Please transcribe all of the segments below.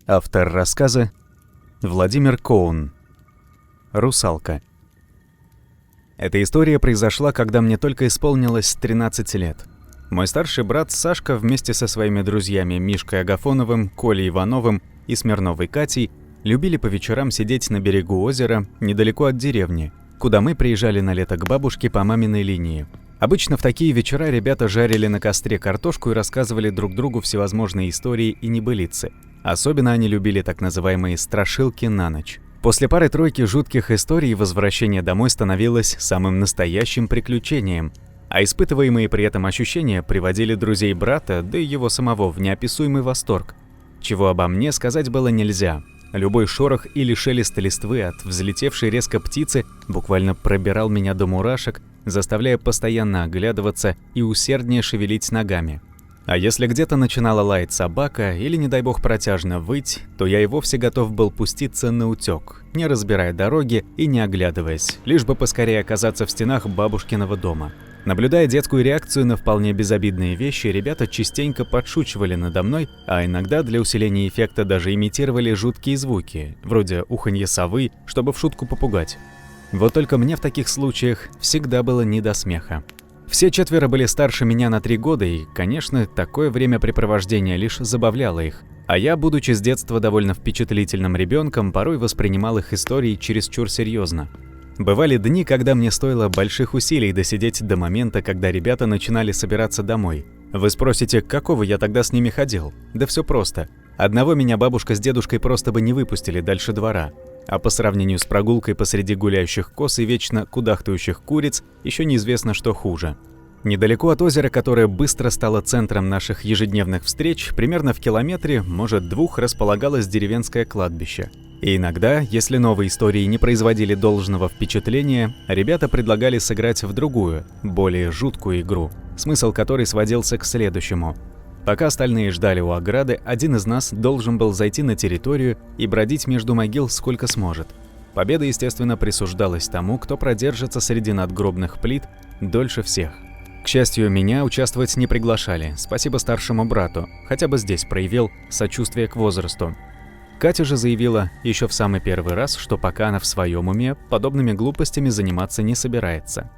Автор рассказа Владимир Коун. Русалка. Эта история произошла, когда мне только исполнилось 13 лет. Мой старший брат Сашка вместе со своими друзьями Мишкой Агафоновым, Колей Ивановым и Смирновой Катей любили по вечерам сидеть на берегу озера, недалеко от деревни, куда мы приезжали на лето к бабушке по маминой линии. Обычно в такие вечера ребята жарили на костре картошку и рассказывали друг другу всевозможные истории и небылицы. Особенно они любили так называемые страшилки на ночь. После пары-тройки жутких историй возвращение домой становилось самым настоящим приключением, а испытываемые при этом ощущения приводили друзей брата, да и его самого, в неописуемый восторг. Чего обо мне сказать было нельзя. Любой шорох или шелест листвы от взлетевшей резко птицы буквально пробирал меня до мурашек, заставляя постоянно оглядываться и усерднее шевелить ногами. А если где-то начинала лаять собака или, не дай бог, протяжно выть, то я и вовсе готов был пуститься наутёк, не разбирая дороги и не оглядываясь, лишь бы поскорее оказаться в стенах бабушкиного дома. Наблюдая детскую реакцию на вполне безобидные вещи, ребята частенько подшучивали надо мной, а иногда для усиления эффекта даже имитировали жуткие звуки, вроде уханья совы, чтобы в шутку попугать. Вот только мне в таких случаях всегда было не до смеха. Все четверо были старше меня на 3 года, и, конечно, такое времяпрепровождение лишь забавляло их. А я, будучи с детства довольно впечатлительным ребенком, порой воспринимал их истории чересчур серьезно. Бывали дни, когда мне стоило больших усилий досидеть до момента, когда ребята начинали собираться домой. Вы спросите, какого я тогда с ними ходил? Да все просто. Одного меня бабушка с дедушкой просто бы не выпустили дальше двора. А по сравнению с прогулкой посреди гуляющих коз и вечно кудахтающих куриц, еще неизвестно, что хуже. Недалеко от озера, которое быстро стало центром наших ежедневных встреч, примерно в километре, может 2, располагалось деревенское кладбище. И иногда, если новые истории не производили должного впечатления, ребята предлагали сыграть в другую, более жуткую игру, смысл которой сводился к следующему. Пока остальные ждали у ограды, один из нас должен был зайти на территорию и бродить между могил сколько сможет. Победа, естественно, присуждалась тому, кто продержится среди надгробных плит дольше всех. К счастью, меня участвовать не приглашали, спасибо старшему брату, хотя бы здесь проявил сочувствие к возрасту. Катя же заявила еще в самый первый раз, что пока она в своем уме, подобными глупостями заниматься не собирается.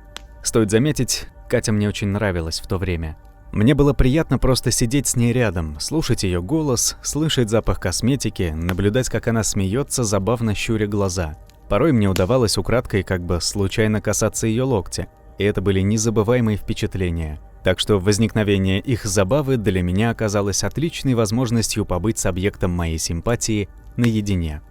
Стоит заметить, Катя мне очень нравилась в то время. Мне было приятно просто сидеть с ней рядом, слушать ее голос, слышать запах косметики, наблюдать, как она смеется, забавно щуря глаза. Порой мне удавалось украдкой как бы случайно касаться ее локтя, и это были незабываемые впечатления. Так что возникновение их забавы для меня оказалось отличной возможностью побыть с объектом моей симпатии наедине.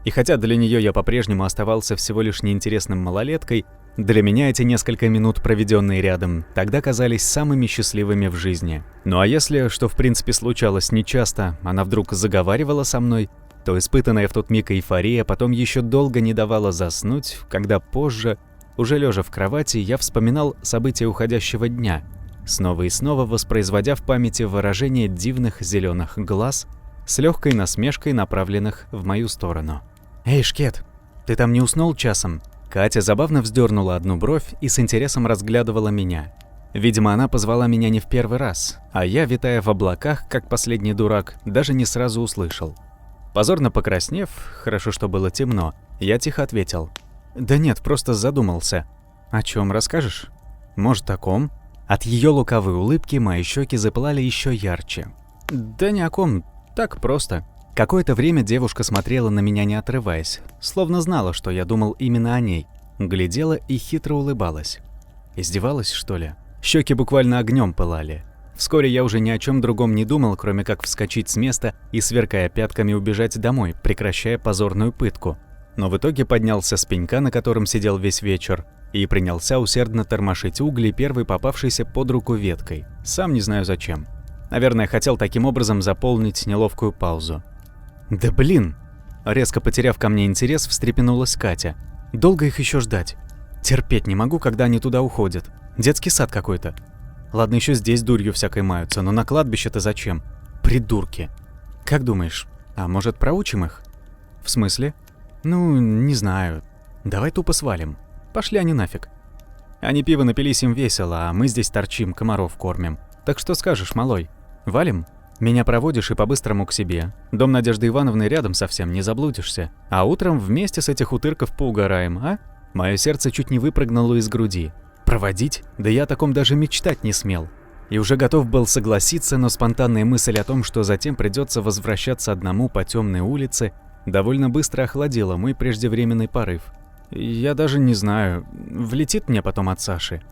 И хотя для нее я по-прежнему оставался всего лишь неинтересным малолеткой, для меня эти несколько минут, проведенные рядом, тогда казались самыми счастливыми в жизни. Ну а если, что в принципе случалось нечасто, она вдруг заговаривала со мной, то испытанная в тот миг эйфория потом еще долго не давала заснуть, когда позже, уже лежа в кровати, я вспоминал события уходящего дня, снова и снова воспроизводя в памяти выражение дивных зеленых глаз с легкой насмешкой, направленных в мою сторону. «Эй, Шкет, ты там не уснул часом?» Катя забавно вздернула одну бровь и с интересом разглядывала меня. Видимо, она позвала меня не в первый раз, а я, витая в облаках, как последний дурак, даже не сразу услышал. Позорно покраснев, хорошо, что было темно, я тихо ответил: «Да нет, просто задумался». «О чем расскажешь?» «Может, о ком?» От ее лукавой улыбки мои щеки запылали еще ярче. «Да ни о ком, так просто». Какое-то время девушка смотрела на меня, не отрываясь, словно знала, что я думал именно о ней. Глядела и хитро улыбалась. Издевалась, что ли? Щеки буквально огнем пылали. Вскоре я уже ни о чем другом не думал, кроме как вскочить с места и, сверкая пятками, убежать домой, прекращая позорную пытку. Но в итоге поднялся с пенька, на котором сидел весь вечер, и принялся усердно тормошить угли первой попавшейся под руку веткой. Сам не знаю зачем. Наверное, хотел таким образом заполнить неловкую паузу. «Да блин!» Резко потеряв ко мне интерес, встрепенулась Катя. «Долго их еще ждать? Терпеть не могу, когда они туда уходят. Детский сад какой-то. Ладно, еще здесь дурью всякой маются, но на кладбище-то зачем? Придурки. Как думаешь, а может, проучим их?» «В смысле?» «Ну, не знаю. Давай тупо свалим. Пошли они нафиг. Они пиво напились, им весело, а мы здесь торчим, комаров кормим. Так что скажешь, малой? Валим?» Меня проводишь и по-быстрому к себе. Дом Надежды Ивановны рядом совсем, не заблудишься. А утром вместе с этих утырков поугараем, а? Мое сердце чуть не выпрыгнуло из груди. Проводить? Да я о таком даже мечтать не смел. И уже готов был согласиться, но спонтанная мысль о том, что затем придется возвращаться одному по темной улице, довольно быстро охладила мой преждевременный порыв. Я даже не знаю, влетит мне потом от Саши.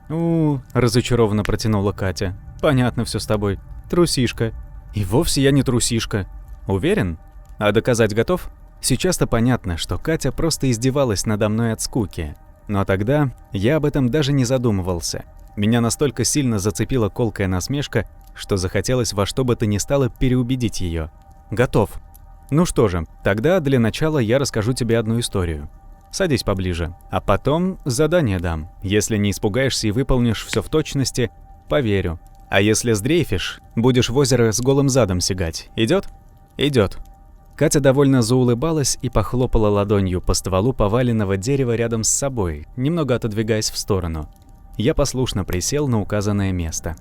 Разочарованно протянула Катя. Понятно все с тобой. Трусишка. И вовсе я не трусишка. Уверен? А доказать готов? Сейчас-то понятно, что Катя просто издевалась надо мной от скуки. Но тогда я об этом даже не задумывался. Меня настолько сильно зацепила колкая насмешка, что захотелось во что бы то ни стало переубедить ее. Готов. Ну что же, тогда для начала я расскажу тебе одну историю. Садись поближе. А потом задание дам. Если не испугаешься и выполнишь все в точности, поверю. А если сдрейфишь, будешь в озеро с голым задом сигать. Идет? Идет. Катя довольно заулыбалась и похлопала ладонью по стволу поваленного дерева рядом с собой, немного отодвигаясь в сторону. Я послушно присел на указанное место.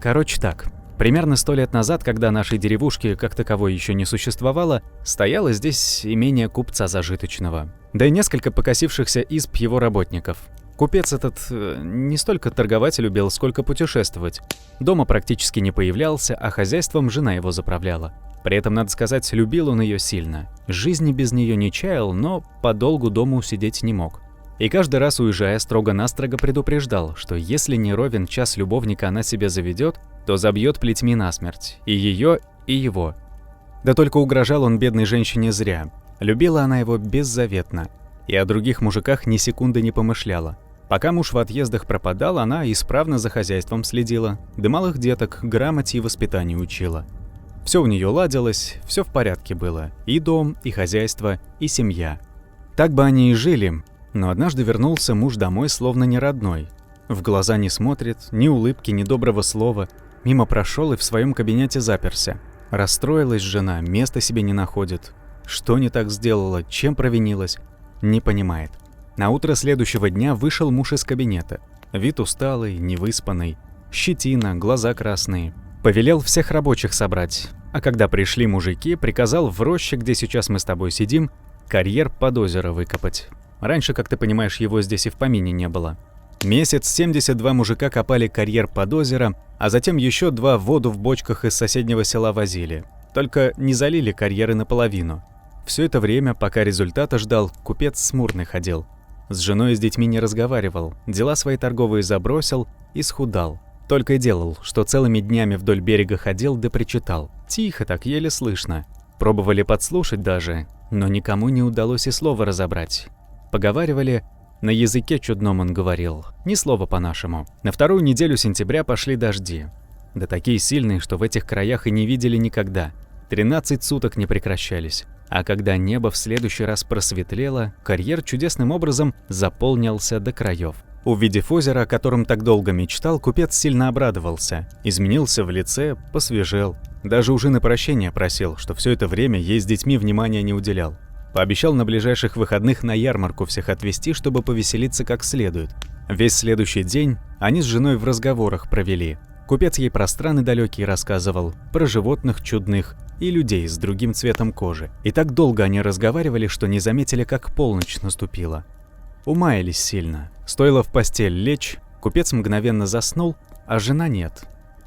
Короче так, примерно 100 лет назад, когда нашей деревушки как таковой еще не существовало, стояло здесь имение купца зажиточного, да и несколько покосившихся изб его работников. Купец этот не столько торговать любил, сколько путешествовать. Дома практически не появлялся, а хозяйством жена его заправляла. При этом, надо сказать, любил он ее сильно. Жизни без нее не чаял, но подолгу дома усидеть не мог. И каждый раз, уезжая, строго-настрого предупреждал, что если не ровен час любовника она себе заведет, то забьет плетьми насмерть. И ее, и его. Да только угрожал он бедной женщине зря. Любила она его беззаветно. И о других мужиках ни секунды не помышляла. Пока муж в отъездах пропадал, она исправно за хозяйством следила, да малых деток грамоте и воспитанию учила. Все у нее ладилось, все в порядке было. И дом, и хозяйство, и семья. Так бы они и жили, но однажды вернулся муж домой словно не родной. В глаза не смотрит, ни улыбки, ни доброго слова. Мимо прошел и в своем кабинете заперся. Расстроилась жена, места себе не находит. Что не так сделала, чем провинилась, не понимает. На утро следующего дня вышел муж из кабинета. Вид усталый, невыспанный, щетина, глаза красные. Повелел всех рабочих собрать, а когда пришли мужики, приказал в роще, где сейчас мы с тобой сидим, карьер под озеро выкопать. Раньше, как ты понимаешь, его здесь и в помине не было. Месяц 72 мужика копали карьер под озеро, а затем еще 2 воду в бочках из соседнего села возили. Только не залили карьеры наполовину. Все это время, пока результата ждал, купец смурный ходил. С женой и с детьми не разговаривал, дела свои торговые забросил и схудал. Только и делал, что целыми днями вдоль берега ходил да причитал. Тихо так, еле слышно. Пробовали подслушать даже, но никому не удалось и слова разобрать. Поговаривали, на языке чудном он говорил, ни слова по-нашему. На 2-ю неделю сентября пошли дожди. Да такие сильные, что в этих краях и не видели никогда. 13 суток не прекращались. А когда небо в следующий раз просветлело, карьер чудесным образом заполнился до краев. Увидев озеро, о котором так долго мечтал, купец сильно обрадовался. Изменился в лице, посвежел. Даже у жены прощения просил, что все это время ей с детьми внимания не уделял. Пообещал на ближайших выходных на ярмарку всех отвезти, чтобы повеселиться как следует. Весь следующий день они с женой в разговорах провели. Купец ей про страны далекие рассказывал, про животных чудных и людей с другим цветом кожи. И так долго они разговаривали, что не заметили, как полночь наступила. Умаялись сильно. Стоило в постель лечь, купец мгновенно заснул, а жена нет.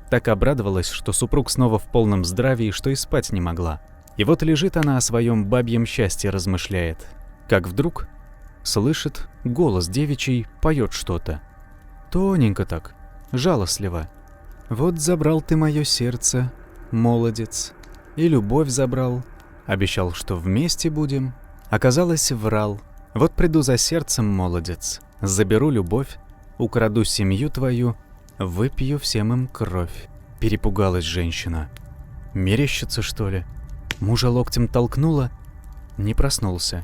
Так обрадовалась, что супруг снова в полном здравии, что и спать не могла. И вот лежит она о своем бабьем счастье размышляет. Как вдруг слышит, голос девичий поет что-то. Тоненько так, жалостливо. «Вот забрал ты мое сердце, молодец, и любовь забрал. Обещал, что вместе будем. Оказалось, врал. Вот приду за сердцем, молодец, заберу любовь, украду семью твою, выпью всем им кровь». Перепугалась женщина. Мерещится, что ли? Мужа локтем толкнула, не проснулся.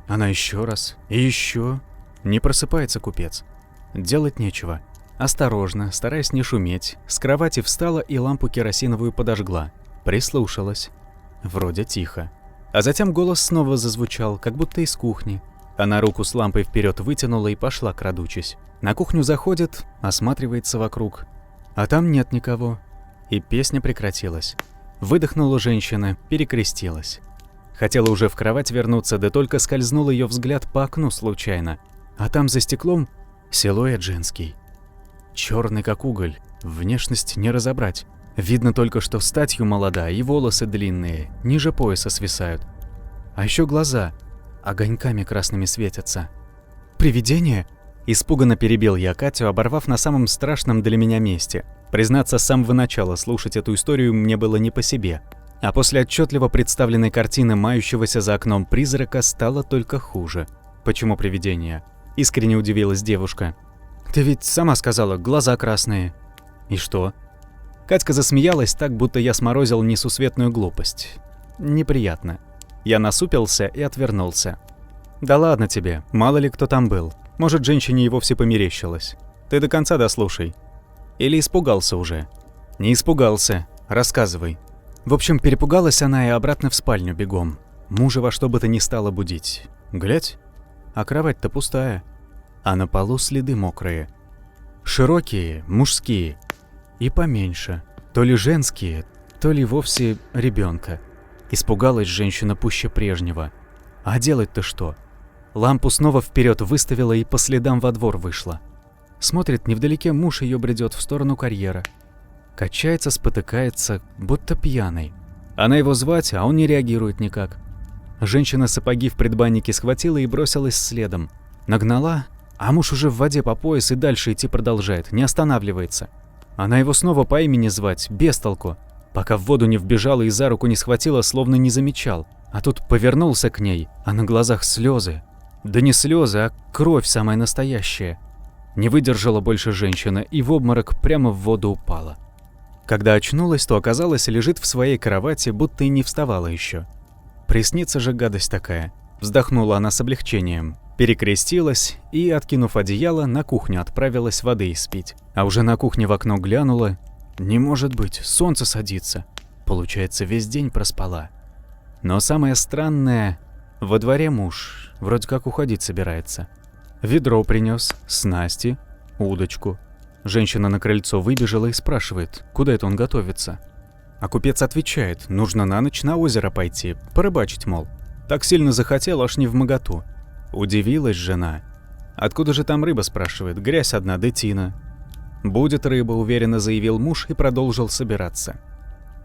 Она еще раз, и еще. Не просыпается купец. Делать нечего. Осторожно, стараясь не шуметь, с кровати встала и лампу керосиновую подожгла. Прислушалась. Вроде тихо. А затем голос снова зазвучал, как будто из кухни. Она руку с лампой вперед вытянула и пошла, крадучись. На кухню заходит, осматривается вокруг. А там нет никого. И песня прекратилась. Выдохнула женщина, перекрестилась. Хотела уже в кровать вернуться, да только скользнул ее взгляд по окну случайно. А там за стеклом силуэт женский. Черный как уголь, внешность не разобрать. Видно только, что статью молода и волосы длинные, ниже пояса свисают. А еще глаза огоньками красными светятся. «Привидение?» Испуганно перебил я Катю, оборвав на самом страшном для меня месте. Признаться, с самого начала слушать эту историю мне было не по себе. А после отчетливо представленной картины мающегося за окном призрака стало только хуже. «Почему привидение?» – искренне удивилась девушка. «Ты ведь сама сказала, глаза красные». «И что?» Катька засмеялась так, будто я сморозил несусветную глупость. Неприятно. Я насупился и отвернулся. «Да ладно тебе, мало ли кто там был. Может, женщине и вовсе померещилось. Ты до конца дослушай. Или испугался уже?» «Не испугался. Рассказывай». В общем, перепугалась она и обратно в спальню бегом. Мужа во что бы то ни стало будить. Глядь, а кровать-то пустая. А на полу следы мокрые. Широкие, мужские. И поменьше. То ли женские, то ли вовсе ребенка. Испугалась женщина пуще прежнего. А делать-то что? Лампу снова вперед выставила и по следам во двор вышла. Смотрит, невдалеке муж ее бредет в сторону карьера. Качается, спотыкается, будто пьяный. Она его звать, а он не реагирует никак. Женщина сапоги в предбаннике схватила и бросилась следом. Нагнала, а муж уже в воде по пояс и дальше идти продолжает, не останавливается. Она его снова по имени звать, без толку. Пока в воду не вбежала и за руку не схватила, словно не замечал. А тут повернулся к ней, а на глазах слезы. Да не слезы, а кровь самая настоящая. Не выдержала больше женщина и в обморок прямо в воду упала. Когда очнулась, то оказалось, лежит в своей кровати, будто и не вставала еще. Приснится же гадость такая. Вздохнула она с облегчением, перекрестилась и, откинув одеяло, на кухню отправилась воды испить. А уже на кухне в окно глянула. Не может быть, солнце садится. Получается, весь день проспала. Но самое странное, во дворе муж вроде как уходить собирается. Ведро принес, снасти, удочку. Женщина на крыльцо выбежала и спрашивает, куда это он готовится. А купец отвечает, нужно на ночь на озеро пойти, порыбачить, мол. Так сильно захотел, аж не вмоготу. Удивилась жена. Откуда же там рыба, спрашивает, грязь одна, да тина. Будет рыба, уверенно заявил муж и продолжил собираться.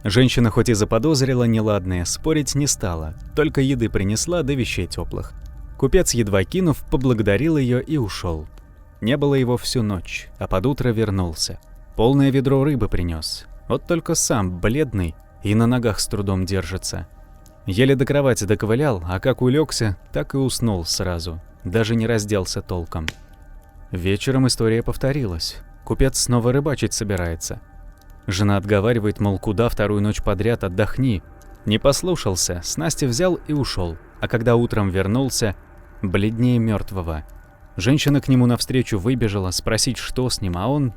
Женщина хоть и заподозрила неладное, спорить не стала, только еды принесла да вещей теплых. Купец, едва кинув, поблагодарил ее и ушел. Не было его всю ночь, а под утро вернулся. Полное ведро рыбы принес. Вот только сам, бледный, и на ногах с трудом держится. Еле до кровати доковылял, а как улегся, так и уснул сразу. Даже не разделся толком. Вечером история повторилась. Купец снова рыбачить собирается. Жена отговаривает, мол, куда вторую ночь подряд, отдохни. Не послушался, снасти взял и ушел. А когда утром вернулся, бледнее мертвого. Женщина к нему навстречу выбежала, спросить, что с ним, а он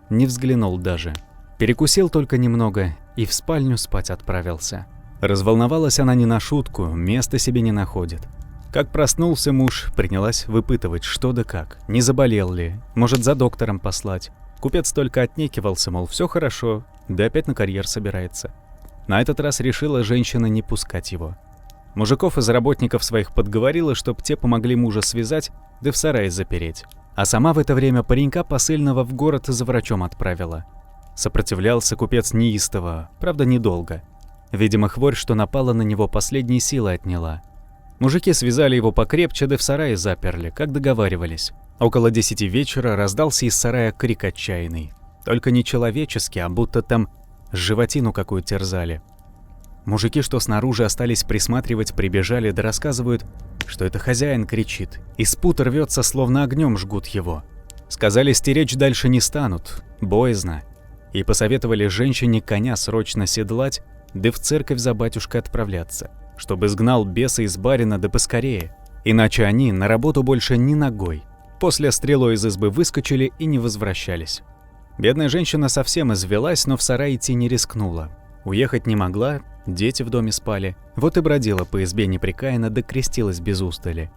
не взглянул даже. Перекусил только немного и в спальню спать отправился. Разволновалась она не на шутку, места себе не находит. Как проснулся муж, принялась выпытывать, что да как, не заболел ли, может, за доктором послать. Купец только отнекивался, мол, все хорошо, да опять на карьер собирается. На этот раз решила женщина не пускать его. Мужиков из работников своих подговорила, чтоб те помогли мужа связать, да в сарае запереть. А сама в это время паренька посыльного в город за врачом отправила. Сопротивлялся купец неистово, правда недолго. Видимо, хворь, что напала на него, последние силы отняла. Мужики связали его покрепче, да в сарае заперли, как договаривались. Около 10 вечера раздался из сарая крик отчаянный. Только не человеческий, а будто там животину какую терзали. Мужики, что снаружи остались присматривать, прибежали да рассказывают, что это хозяин кричит. Из пут рвется, словно огнем жгут его. Сказали, стеречь дальше не станут, боязно. И посоветовали женщине коня срочно седлать, да в церковь за батюшкой отправляться, чтобы сгнал беса из барина да поскорее. Иначе они на работу больше ни ногой. После стрелой из избы выскочили и не возвращались. Бедная женщина совсем извелась, но в сарай идти не рискнула. Уехать не могла, дети в доме спали. Вот и бродила по избе непрекаянно, да крестилась без устали.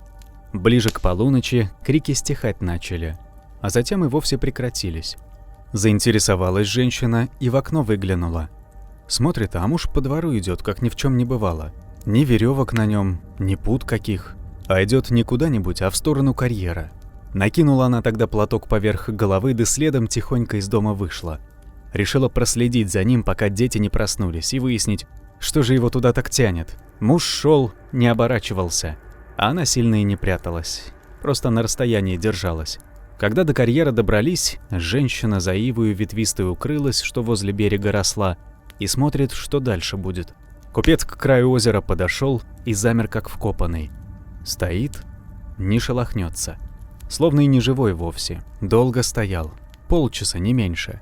Ближе к полуночи крики стихать начали, а затем и вовсе прекратились. Заинтересовалась женщина и в окно выглянула. Смотрит, а муж по двору идет, как ни в чем не бывало. Ни веревок на нем, ни пут каких. А идет не куда-нибудь, а в сторону карьера. Накинула она тогда платок поверх головы, да следом тихонько из дома вышла. Решила проследить за ним, пока дети не проснулись, и выяснить, что же его туда так тянет. Муж шел, не оборачивался, а она сильно и не пряталась, просто на расстоянии держалась. Когда до карьера добрались, женщина за ивою ветвистой укрылась, что возле берега росла, и смотрит, что дальше будет. Купец к краю озера подошел и замер как вкопанный. Стоит, не шелохнется, словно и не живой вовсе. Долго стоял, полчаса, не меньше.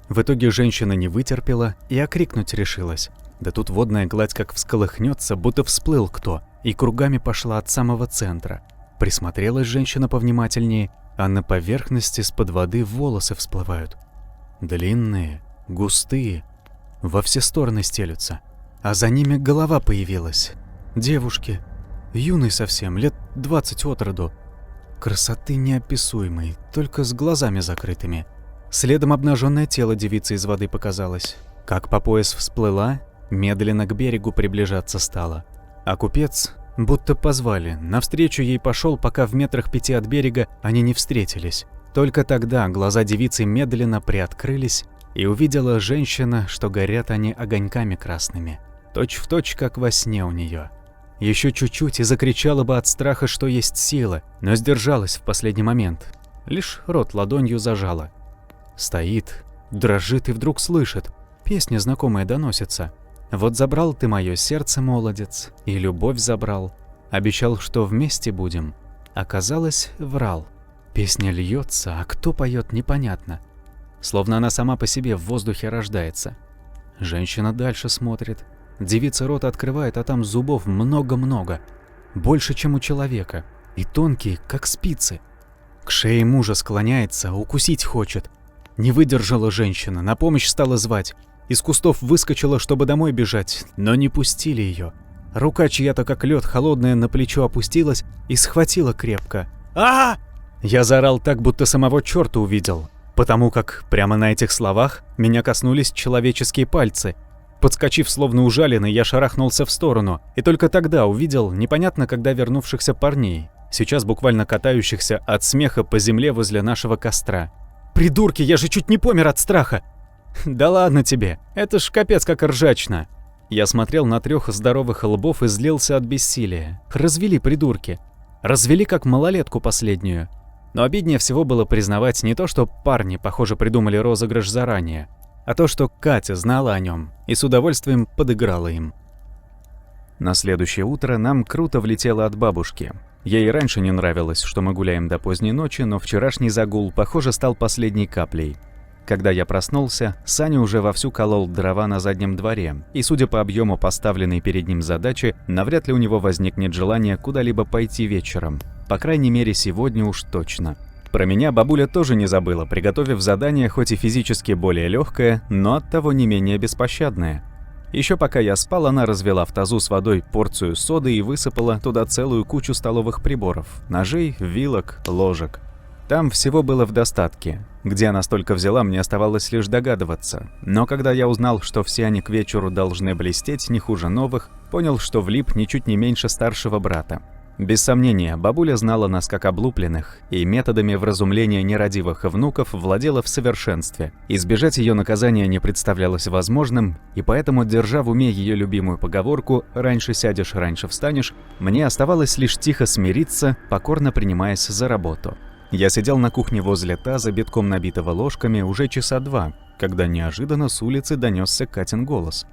В итоге женщина не вытерпела и окрикнуть решилась. Да тут водная гладь как всколыхнется, будто всплыл кто, и кругами пошла от самого центра. Присмотрелась женщина повнимательнее, а на поверхности из-под воды волосы всплывают. Длинные, густые, во все стороны стелются. А за ними голова появилась. Девушки, юной совсем, лет 20 от роду. Красоты неописуемой, только с глазами закрытыми. Следом обнаженное тело девицы из воды показалось. Как по пояс всплыла, медленно к берегу приближаться стала. А купец будто позвали, навстречу ей пошел, пока в метрах 5 от берега они не встретились. Только тогда глаза девицы медленно приоткрылись, и увидела женщина, что горят они огоньками красными. Точь в точь, как во сне у нее. Еще чуть-чуть и закричала бы от страха, что есть сила, но сдержалась в последний момент. Лишь рот ладонью зажала. Стоит, дрожит и вдруг слышит. Песня знакомая доносится. «Вот забрал ты мое сердце, молодец, и любовь забрал. Обещал, что вместе будем. Оказалось, врал. Песня льется, а кто поет, непонятно. Словно она сама по себе в воздухе рождается. Женщина дальше смотрит. Девица рот открывает, а там зубов много-много. Больше, чем у человека. И тонкие, как спицы. К шее мужа склоняется, укусить хочет. Не выдержала женщина, на помощь стала звать. Из кустов выскочила, чтобы домой бежать, но не пустили ее. Рука чья-то как лед холодная на плечо опустилась и схватила крепко. а Я заорал так, будто самого черта увидел, потому как прямо на этих словах меня коснулись человеческие пальцы. Подскочив словно ужаленный, я шарахнулся в сторону, и только тогда увидел непонятно когда вернувшихся парней, сейчас буквально катающихся от смеха по земле возле нашего костра. «Придурки, я же чуть не помер от страха!» «Да ладно тебе, это ж капец как ржачно!» Я смотрел на 3 здоровых лбов и злился от бессилия. Развели придурки. Развели как малолетку последнюю. Но обиднее всего было признавать не то, что парни, похоже, придумали розыгрыш заранее, а то, что Катя знала о нем и с удовольствием подыграла им. На следующее утро нам круто влетело от бабушки. Ей раньше не нравилось, что мы гуляем до поздней ночи, но вчерашний загул, похоже, стал последней каплей. Когда я проснулся, Саня уже вовсю колол дрова на заднем дворе, и, судя по объему поставленной перед ним задачи, навряд ли у него возникнет желание куда-либо пойти вечером. По крайней мере, сегодня уж точно. Про меня бабуля тоже не забыла, приготовив задание, хоть и физически более легкое, но оттого не менее беспощадное. Еще пока я спал, она развела в тазу с водой порцию соды и высыпала туда целую кучу столовых приборов – ножей, вилок, ложек. Там всего было в достатке. Где она столько взяла, мне оставалось лишь догадываться. Но когда я узнал, что все они к вечеру должны блестеть не хуже новых, понял, что влип ничуть не меньше старшего брата. Без сомнения, бабуля знала нас как облупленных, и методами вразумления нерадивых внуков владела в совершенстве. Избежать ее наказания не представлялось возможным, и поэтому, держа в уме ее любимую поговорку «раньше сядешь, раньше встанешь», мне оставалось лишь тихо смириться, покорно принимаясь за работу. Я сидел на кухне возле таза, битком набитого ложками, уже часа 2, когда неожиданно с улицы донесся Катин голос.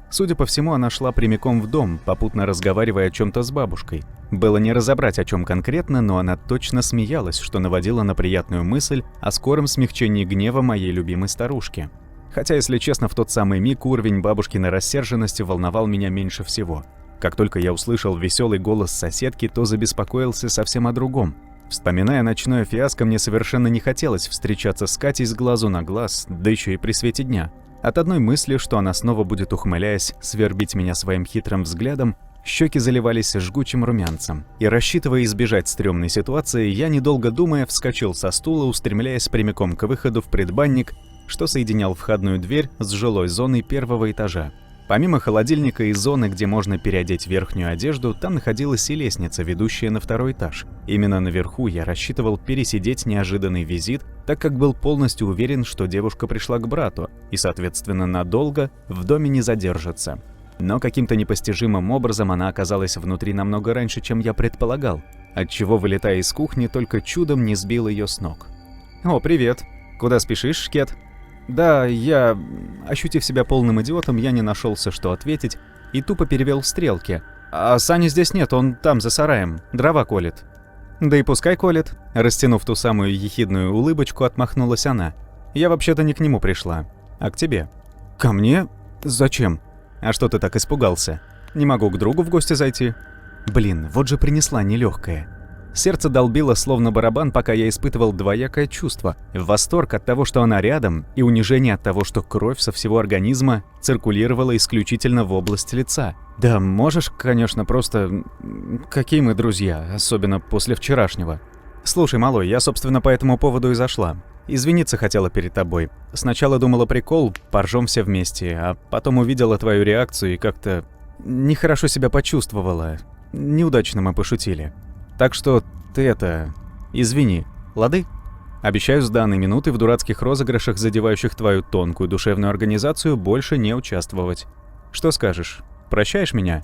Судя по всему, она шла прямиком в дом, попутно разговаривая о чем-то с бабушкой. Было не разобрать, о чем конкретно, но она точно смеялась, что наводило на приятную мысль о скором смягчении гнева моей любимой старушки. Хотя, если честно, в тот самый миг уровень бабушкиной рассерженности волновал меня меньше всего. Как только я услышал веселый голос соседки, то забеспокоился совсем о другом. Вспоминая ночное фиаско, мне совершенно не хотелось встречаться с Катей с глазу на глаз, да еще и при свете дня. От одной мысли, что она снова будет, ухмыляясь, свербить меня своим хитрым взглядом, щеки заливались жгучим румянцем. И, рассчитывая избежать стрёмной ситуации, я, недолго думая, вскочил со стула, устремляясь прямиком к выходу в предбанник, что соединял входную дверь с жилой зоной первого этажа. Помимо холодильника и зоны, где можно переодеть верхнюю одежду, там находилась и лестница, ведущая на второй этаж. Именно наверху я рассчитывал пересидеть неожиданный визит, так как был полностью уверен, что девушка пришла к брату и, соответственно, надолго в доме не задержится. Но каким-то непостижимым образом она оказалась внутри намного раньше, чем я предполагал, отчего, вылетая из кухни, только чудом не сбил ее с ног. «О, привет! Куда спешишь, Шкет?» «Да, я...» Ощутив себя полным идиотом, я не нашелся, что ответить, и тупо перевел стрелки. «А Сани здесь нет, он там, за сараем, дрова колет». «Да и пускай колет», — растянув ту самую ехидную улыбочку, отмахнулась она. «Я вообще-то не к нему пришла, а к тебе». «Ко мне? Зачем?» «А что ты так испугался? Не могу к другу в гости зайти?» Блин, вот же принесла нелегкая. Сердце долбило словно барабан, пока я испытывал двоякое чувство. Восторг от того, что она рядом, и унижение от того, что кровь со всего организма циркулировала исключительно в область лица. Да, можешь, конечно, просто... Какие мы друзья, особенно после вчерашнего. Слушай, малой, я, собственно, по этому поводу и зашла. Извиниться хотела перед тобой. Сначала думала прикол, поржем все вместе, а потом увидела твою реакцию и как-то... нехорошо себя почувствовала. Неудачно мы пошутили. Так что ты это... извини, лады? Обещаю с данной минуты в дурацких розыгрышах, задевающих твою тонкую душевную организацию, больше не участвовать. Что скажешь? Прощаешь меня?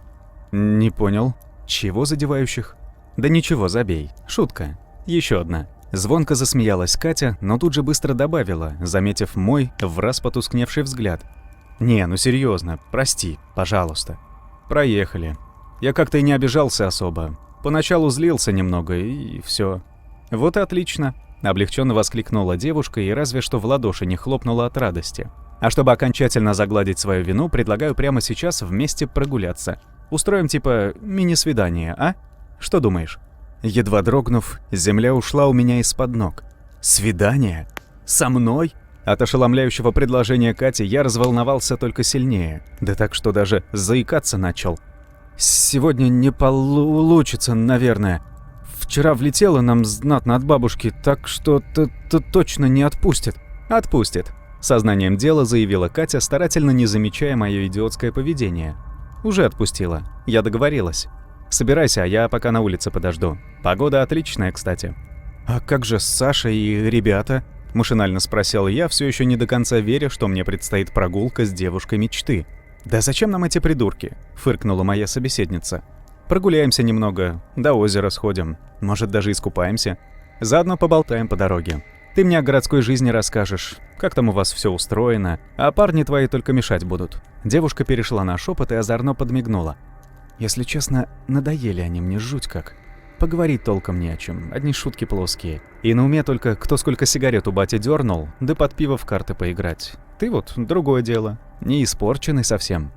Не понял. Чего задевающих? Да ничего, забей. Шутка. Еще одна. Звонко засмеялась Катя, но тут же быстро добавила, заметив мой враз потускневший взгляд. Не, ну серьезно, прости, пожалуйста. Проехали. Я как-то и не обижался особо. Поначалу злился немного, и все. Вот и отлично. Облегченно воскликнула девушка и разве что в ладоши не хлопнула от радости. А чтобы окончательно загладить свою вину, предлагаю прямо сейчас вместе прогуляться. Устроим типа мини-свидание, а? Что думаешь? Едва дрогнув, земля ушла у меня из-под ног. Свидание? Со мной? От ошеломляющего предложения Кати я разволновался только сильнее. Да так, что даже заикаться начал. Сегодня не получится, наверное. Вчера влетело нам знатно от бабушки, так что точно не отпустит. Отпустит. Сознанием дела заявила Катя, старательно не замечая мое идиотское поведение. Уже отпустила. Я договорилась. Собирайся, а я пока на улице подожду. Погода отличная, кстати. А как же Саша и ребята? Машинально спросил я, все еще не до конца веря, что мне предстоит прогулка с девушкой мечты. «Да зачем нам эти придурки?» — фыркнула моя собеседница. «Прогуляемся немного, до озера сходим, может, даже искупаемся. Заодно поболтаем по дороге. Ты мне о городской жизни расскажешь, как там у вас все устроено, а парни твои только мешать будут». Девушка перешла на шепот и озорно подмигнула. «Если честно, надоели они мне жуть как. Поговорить толком не о чем, одни шутки плоские. И на уме только кто сколько сигарет у бати дернул, да под пиво в карты поиграть. Ты вот другое дело, не испорченный совсем».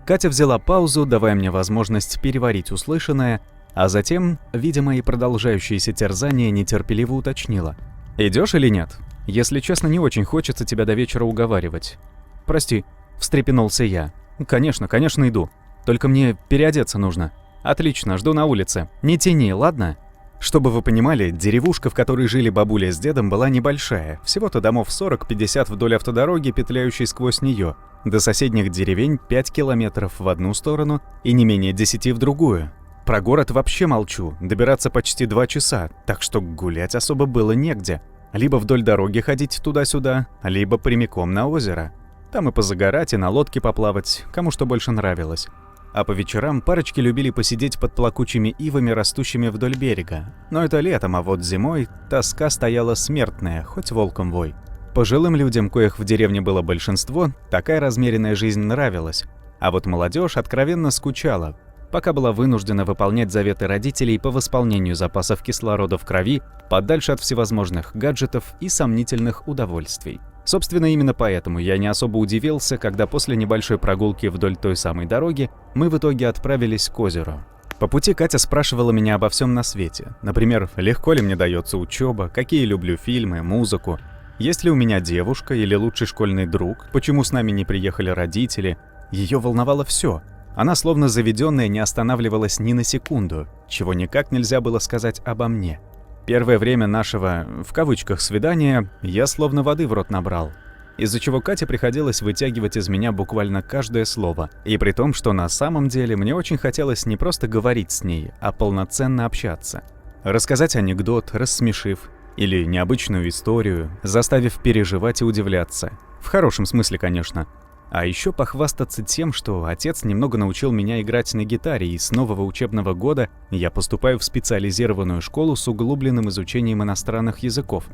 Катя взяла паузу, давая мне возможность переварить услышанное, а затем, видя мои продолжающиеся терзания, нетерпеливо уточнила. «Идёшь или нет? Если честно, не очень хочется тебя до вечера уговаривать». «Прости», — встрепенулся я. «Конечно, конечно, иду. Только мне переодеться нужно». «Отлично, жду на улице. Не тяни, ладно?» Чтобы вы понимали, деревушка, в которой жили бабуля с дедом, была небольшая. Всего-то домов 40-50 вдоль автодороги, петляющей сквозь нее. До соседних деревень 5 километров в одну сторону и не менее 10 в другую. Про город вообще молчу, добираться почти 2 часа, так что гулять особо было негде. Либо вдоль дороги ходить туда-сюда, либо прямиком на озеро. Там и позагорать, и на лодке поплавать, кому что больше нравилось. А по вечерам парочки любили посидеть под плакучими ивами, растущими вдоль берега. Но это летом, а вот зимой тоска стояла смертная, хоть волком вой. Пожилым людям, коих в деревне было большинство, такая размеренная жизнь нравилась. А вот молодежь откровенно скучала, пока была вынуждена выполнять заветы родителей по восполнению запасов кислорода в крови, подальше от всевозможных гаджетов и сомнительных удовольствий. Собственно, именно поэтому я не особо удивился, когда после небольшой прогулки вдоль той самой дороги мы в итоге отправились к озеру. По пути Катя спрашивала меня обо всем на свете. Например, легко ли мне дается учеба, какие люблю фильмы, музыку, есть ли у меня девушка или лучший школьный друг, почему с нами не приехали родители. Ее волновало все. Она, словно заведенная, не останавливалась ни на секунду, чего никак нельзя было сказать обо мне. Первое время нашего, в кавычках, свидания, я словно воды в рот набрал. из-за чего Кате приходилось вытягивать из меня буквально каждое слово. И при том, что на самом деле мне очень хотелось не просто говорить с ней, а полноценно общаться. Рассказать анекдот, рассмешив, или необычную историю, заставив переживать и удивляться. В хорошем смысле, конечно. А еще похвастаться тем, что отец немного научил меня играть на гитаре, и с нового учебного года я поступаю в специализированную школу с углубленным изучением иностранных языков.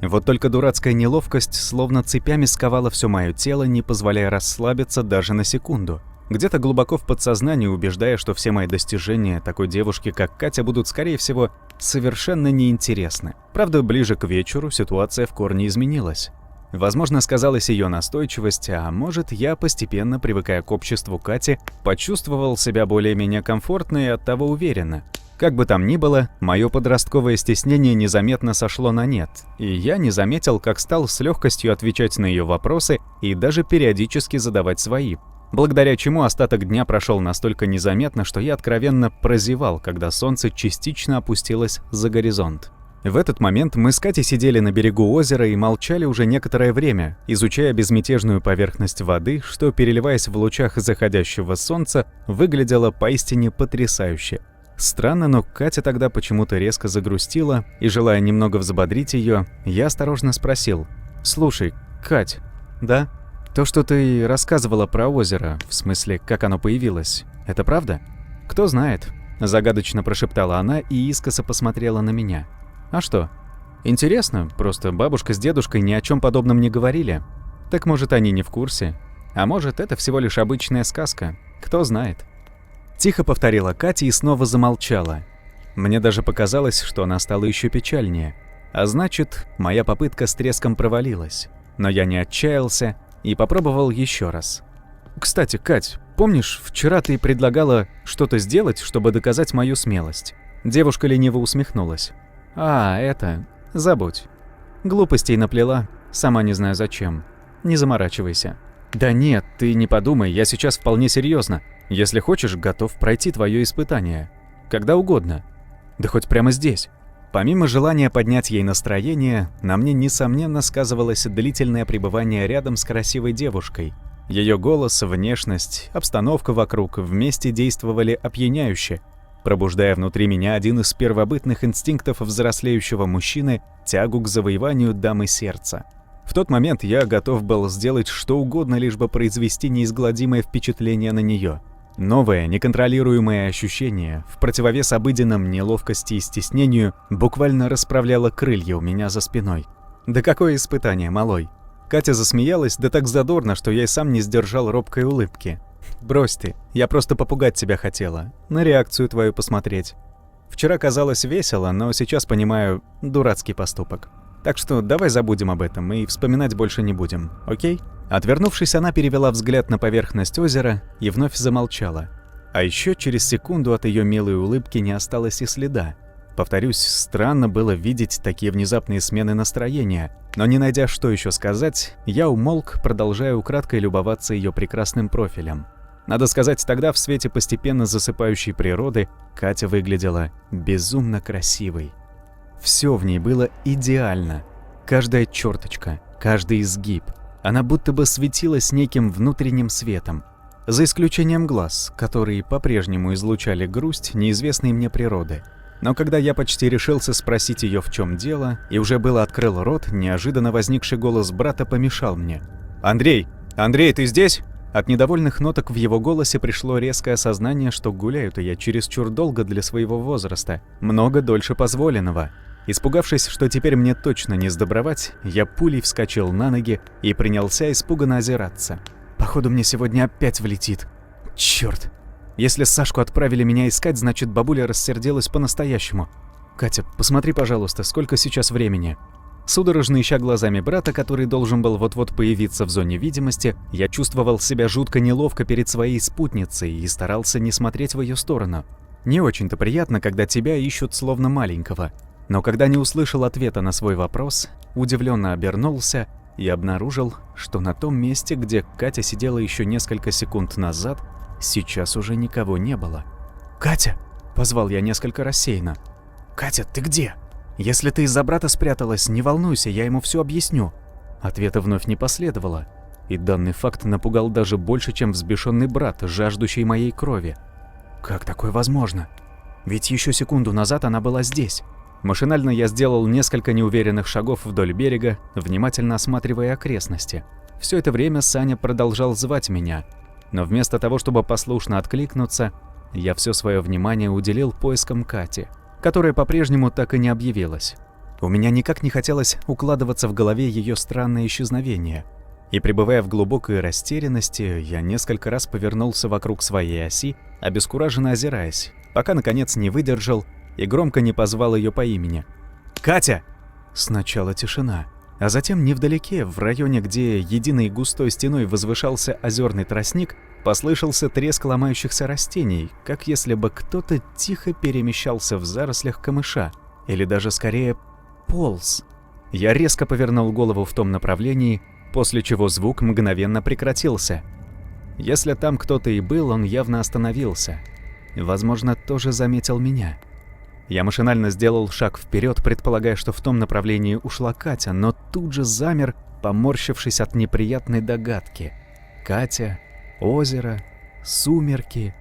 Вот только дурацкая неловкость словно цепями сковала все мое тело, не позволяя расслабиться даже на секунду. Где-то глубоко в подсознании убеждая, что все мои достижения такой девушки, как Катя, будут, скорее всего, совершенно неинтересны. Правда, ближе к вечеру ситуация в корне изменилась. Возможно, сказалась ее настойчивость, а может, я, постепенно привыкая к обществу Кати, почувствовал себя более-менее комфортно и оттого уверенно. Как бы там ни было, мое подростковое стеснение незаметно сошло на нет, и я не заметил, как стал с легкостью отвечать на ее вопросы и даже периодически задавать свои. Благодаря чему остаток дня прошел настолько незаметно, что я откровенно прозевал, когда солнце частично опустилось за горизонт. В этот момент мы с Катей сидели на берегу озера и молчали уже некоторое время, изучая безмятежную поверхность воды, что, переливаясь в лучах заходящего солнца, выглядело поистине потрясающе. Странно, но Катя тогда почему-то резко загрустила, и, желая немного взбодрить ее, я осторожно спросил: «Слушай, Кать, да? То, что ты рассказывала про озеро, в смысле, как оно появилось, это правда?» «Кто знает», — загадочно прошептала она и искоса посмотрела на меня. «А что? Интересно, просто бабушка с дедушкой ни о чем подобном не говорили. Так может, они не в курсе? А может, это всего лишь обычная сказка? Кто знает?» Тихо повторила Катя и снова замолчала. Мне даже показалось, что она стала еще печальнее. А значит, моя попытка с треском провалилась. Но я не отчаялся и попробовал еще раз. «Кстати, Кать, помнишь, вчера ты предлагала что-то сделать, чтобы доказать мою смелость?» Девушка лениво усмехнулась. «А, это... забудь. Глупостей наплела, сама не знаю зачем. Не заморачивайся». «Да нет, ты не подумай, я сейчас вполне серьезно. Если хочешь, готов пройти твое испытание. Когда угодно. Да хоть прямо здесь». Помимо желания поднять ей настроение, на мне, несомненно, сказывалось длительное пребывание рядом с красивой девушкой. Ее голос, внешность, обстановка вокруг вместе действовали опьяняюще, пробуждая внутри меня один из первобытных инстинктов взрослеющего мужчины – тягу к завоеванию дамы сердца. В тот момент я готов был сделать что угодно, лишь бы произвести неизгладимое впечатление на нее. Новое, неконтролируемое ощущение, в противовес обыденным неловкости и стеснению, буквально расправляло крылья у меня за спиной. «Да какое испытание, малой?» Катя засмеялась, да так задорно, что я и сам не сдержал робкой улыбки. «Брось ты, я просто попугать тебя хотела, на реакцию твою посмотреть. Вчера казалось весело, но сейчас понимаю, дурацкий поступок. Так что давай забудем об этом и вспоминать больше не будем, окей?» Отвернувшись, она перевела взгляд на поверхность озера и вновь замолчала. А еще через секунду от ее милой улыбки не осталось и следа. Повторюсь, странно было видеть такие внезапные смены настроения, но не найдя, что еще сказать, я умолк, продолжая украдкой любоваться ее прекрасным профилем. Надо сказать, тогда в свете постепенно засыпающей природы Катя выглядела безумно красивой. Все в ней было идеально. Каждая черточка, каждый изгиб. Она будто бы светилась неким внутренним светом. За исключением глаз, которые по-прежнему излучали грусть неизвестной мне природы. Но когда я почти решился спросить ее, в чем дело, и уже было открыл рот, неожиданно возникший голос брата помешал мне. «Андрей! Андрей, ты здесь?» От недовольных ноток в его голосе пришло резкое осознание, что гуляю-то я чересчур долго для своего возраста, много дольше позволенного. Испугавшись, что теперь мне точно не сдобровать, я пулей вскочил на ноги и принялся испуганно озираться. Походу, мне сегодня опять влетит. Черт! Если Сашку отправили меня искать, значит, бабуля рассердилась по-настоящему. «Катя, посмотри, пожалуйста, сколько сейчас времени?» Судорожно ища глазами брата, который должен был вот-вот появиться в зоне видимости, я чувствовал себя жутко неловко перед своей спутницей и старался не смотреть в ее сторону. Не очень-то приятно, когда тебя ищут словно маленького. Но когда не услышал ответа на свой вопрос, удивленно обернулся и обнаружил, что на том месте, где Катя сидела еще несколько секунд назад, сейчас уже никого не было. «Катя!» – позвал я несколько рассеянно. «Катя, ты где? Если ты из-за брата спряталась, не волнуйся, я ему все объясню». Ответа вновь не последовало, и данный факт напугал даже больше, чем взбешенный брат, жаждущий моей крови. Как такое возможно? Ведь еще секунду назад она была здесь. Машинально я сделал несколько неуверенных шагов вдоль берега, внимательно осматривая окрестности. Все это время Саня продолжал звать меня, но вместо того, чтобы послушно откликнуться, я все свое внимание уделил поискам Кати, которая по-прежнему так и не объявилась. У меня никак не хотелось укладываться в голове ее странное исчезновение, и, пребывая в глубокой растерянности, я несколько раз повернулся вокруг своей оси, обескураженно озираясь, пока наконец не выдержал и громко не позвал ее по имени. «Катя!» Сначала тишина, а затем невдалеке, в районе, где единой густой стеной возвышался озерный тростник, послышался треск ломающихся растений, как если бы кто-то тихо перемещался в зарослях камыша, или даже скорее полз. Я резко повернул голову в том направлении, после чего звук мгновенно прекратился. Если там кто-то и был, он явно остановился. Возможно, тоже заметил меня. Я машинально сделал шаг вперед, предполагая, что в том направлении ушла Катя, но тут же замер, поморщившись от неприятной догадки. Катя, озеро, сумерки,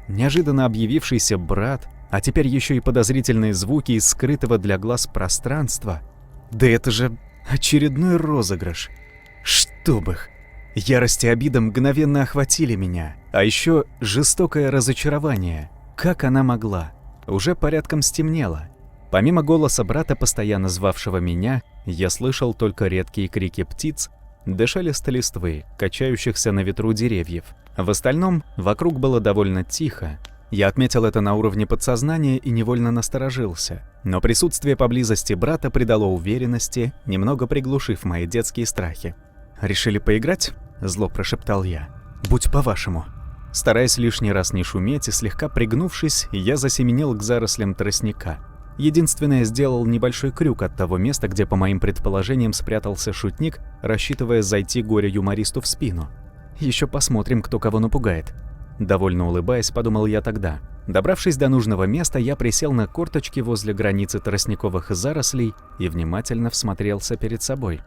неожиданно объявившийся брат, а теперь еще и подозрительные звуки из скрытого для глаз пространства. Да это же очередной розыгрыш. Чтоб их! Ярость и обида мгновенно охватили меня, а еще жестокое разочарование. Как она могла? Уже порядком стемнело. Помимо голоса брата, постоянно звавшего меня, я слышал только редкие крики птиц, да шелест листвы, качающихся на ветру деревьев. В остальном вокруг было довольно тихо. Я отметил это на уровне подсознания и невольно насторожился. Но присутствие поблизости брата придало уверенности, немного приглушив мои детские страхи. «Решили поиграть?» – зло прошептал я. «Будь по-вашему». Стараясь лишний раз не шуметь и слегка пригнувшись, я засеменил к зарослям тростника. Единственное, сделал небольшой крюк от того места, где, по моим предположениям, спрятался шутник, рассчитывая зайти горе-юмористу в спину. Еще посмотрим, кто кого напугает. Довольно улыбаясь, подумал я тогда. Добравшись до нужного места, я присел на корточки возле границы тростниковых зарослей и внимательно всмотрелся перед собой.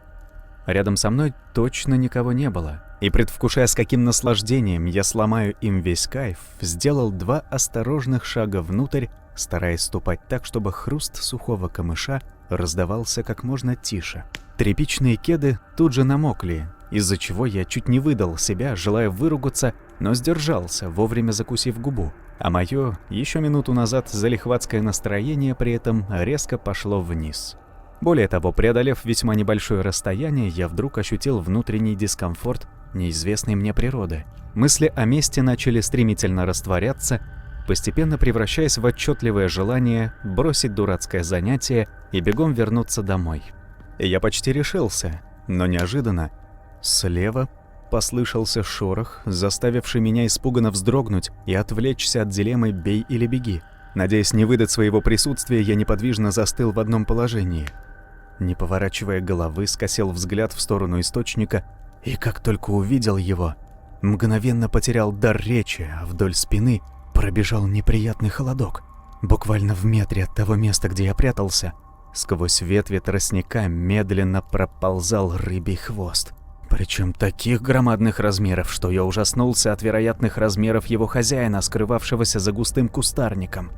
Рядом со мной точно никого не было, и, предвкушая, с каким наслаждением я сломаю им весь кайф, сделал 2 осторожных шага внутрь, стараясь ступать так, чтобы хруст сухого камыша раздавался как можно тише. Тряпичные кеды тут же намокли, из-за чего я чуть не выдал себя, желая выругаться, но сдержался, вовремя закусив губу. А мое еще минуту назад залихватское настроение при этом резко пошло вниз. Более того, преодолев весьма небольшое расстояние, я вдруг ощутил внутренний дискомфорт неизвестной мне природы. Мысли о месте начали стремительно растворяться, постепенно превращаясь в отчетливое желание бросить дурацкое занятие и бегом вернуться домой. Я почти решился, но неожиданно слева послышался шорох, заставивший меня испуганно вздрогнуть и отвлечься от дилеммы «бей или беги». Надеясь не выдать своего присутствия, я неподвижно застыл в одном положении. Не поворачивая головы, скосил взгляд в сторону источника, и как только увидел его, мгновенно потерял дар речи, а вдоль спины пробежал неприятный холодок. Буквально в метре от того места, где я прятался, сквозь ветви тростника медленно проползал рыбий хвост. Причем таких громадных размеров, что я ужаснулся от вероятных размеров его хозяина, скрывавшегося за густым кустарником.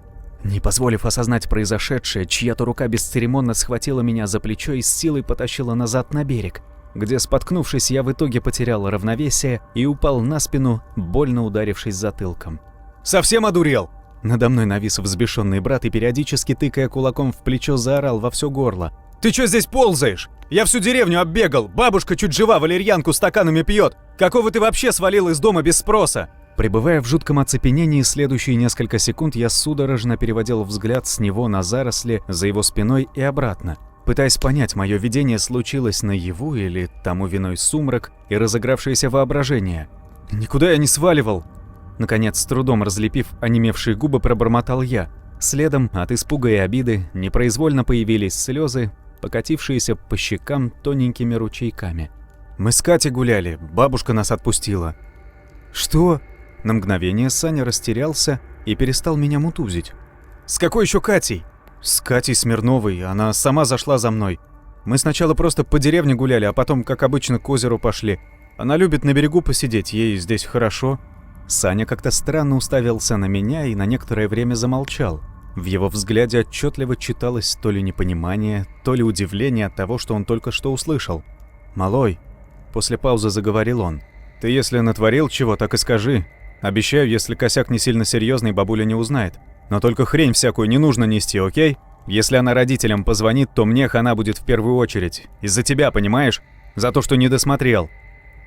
Не позволив осознать произошедшее, чья-то рука бесцеремонно схватила меня за плечо и с силой потащила назад на берег, где, споткнувшись, я в итоге потерял равновесие и упал на спину, больно ударившись затылком. «Совсем одурел?» Надо мной навис взбешенный брат и, периодически тыкая кулаком в плечо, заорал во все горло. «Ты чё здесь ползаешь? Я всю деревню оббегал, бабушка чуть жива, валерьянку стаканами пьет. Какого ты вообще свалил из дома без спроса?» Пребывая в жутком оцепенении, следующие несколько секунд я судорожно переводил взгляд с него на заросли за его спиной и обратно, пытаясь понять, мое видение случилось наяву или тому виной сумрак и разыгравшееся воображение. «Никуда я не сваливал!» Наконец, с трудом разлепив онемевшие губы, пробормотал я. Следом от испуга и обиды непроизвольно появились слезы, покатившиеся по щекам тоненькими ручейками. «Мы с Катей гуляли, бабушка нас отпустила». «Что?» На мгновение Саня растерялся и перестал меня мутузить. «С какой еще Катей?» «С Катей Смирновой, она сама зашла за мной. Мы сначала просто по деревне гуляли, а потом, как обычно, к озеру пошли. Она любит на берегу посидеть, ей здесь хорошо». Саня как-то странно уставился на меня и на некоторое время замолчал. В его взгляде отчетливо читалось то ли непонимание, то ли удивление от того, что он только что услышал. «Малой», — после паузы заговорил он, — «ты если натворил чего, так и скажи. Обещаю, если косяк не сильно серьезный, бабуля не узнает. Но только хрень всякую не нужно нести, окей? Если она родителям позвонит, то мне хана будет в первую очередь. Из-за тебя, понимаешь? За то, что не досмотрел».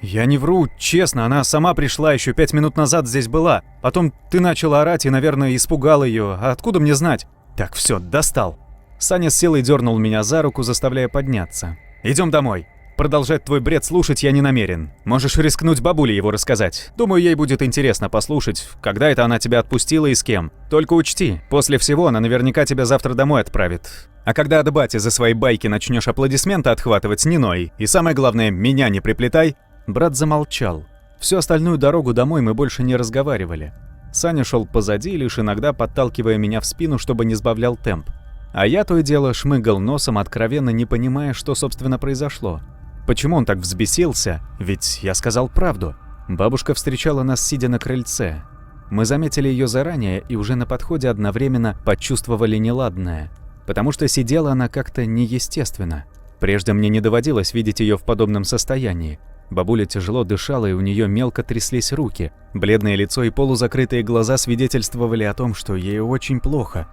«Я не вру, честно, она сама пришла, еще 5 минут назад здесь была. Потом ты начал орать и, наверное, испугал ее. А откуда мне знать?» «Так, все, достал». Саня с силой дернул меня за руку, заставляя подняться. «Идем домой. Продолжать твой бред слушать я не намерен. Можешь рискнуть бабуле его рассказать. Думаю, ей будет интересно послушать, когда это она тебя отпустила и с кем. Только учти, после всего она наверняка тебя завтра домой отправит. А когда от бати за свои байки начнешь аплодисменты отхватывать, не ной. И самое главное, меня не приплетай». Брат замолчал. Всю остальную дорогу домой мы больше не разговаривали. Саня шел позади, лишь иногда подталкивая меня в спину, чтобы не сбавлял темп. А я то и дело шмыгал носом, откровенно не понимая, что собственно произошло. Почему он так взбесился? Ведь я сказал правду. Бабушка встречала нас, сидя на крыльце. Мы заметили ее заранее и уже на подходе одновременно почувствовали неладное. Потому что сидела она как-то неестественно. Прежде мне не доводилось видеть ее в подобном состоянии. Бабуля тяжело дышала, и у нее мелко тряслись руки. Бледное лицо и полузакрытые глаза свидетельствовали о том, что ей очень плохо.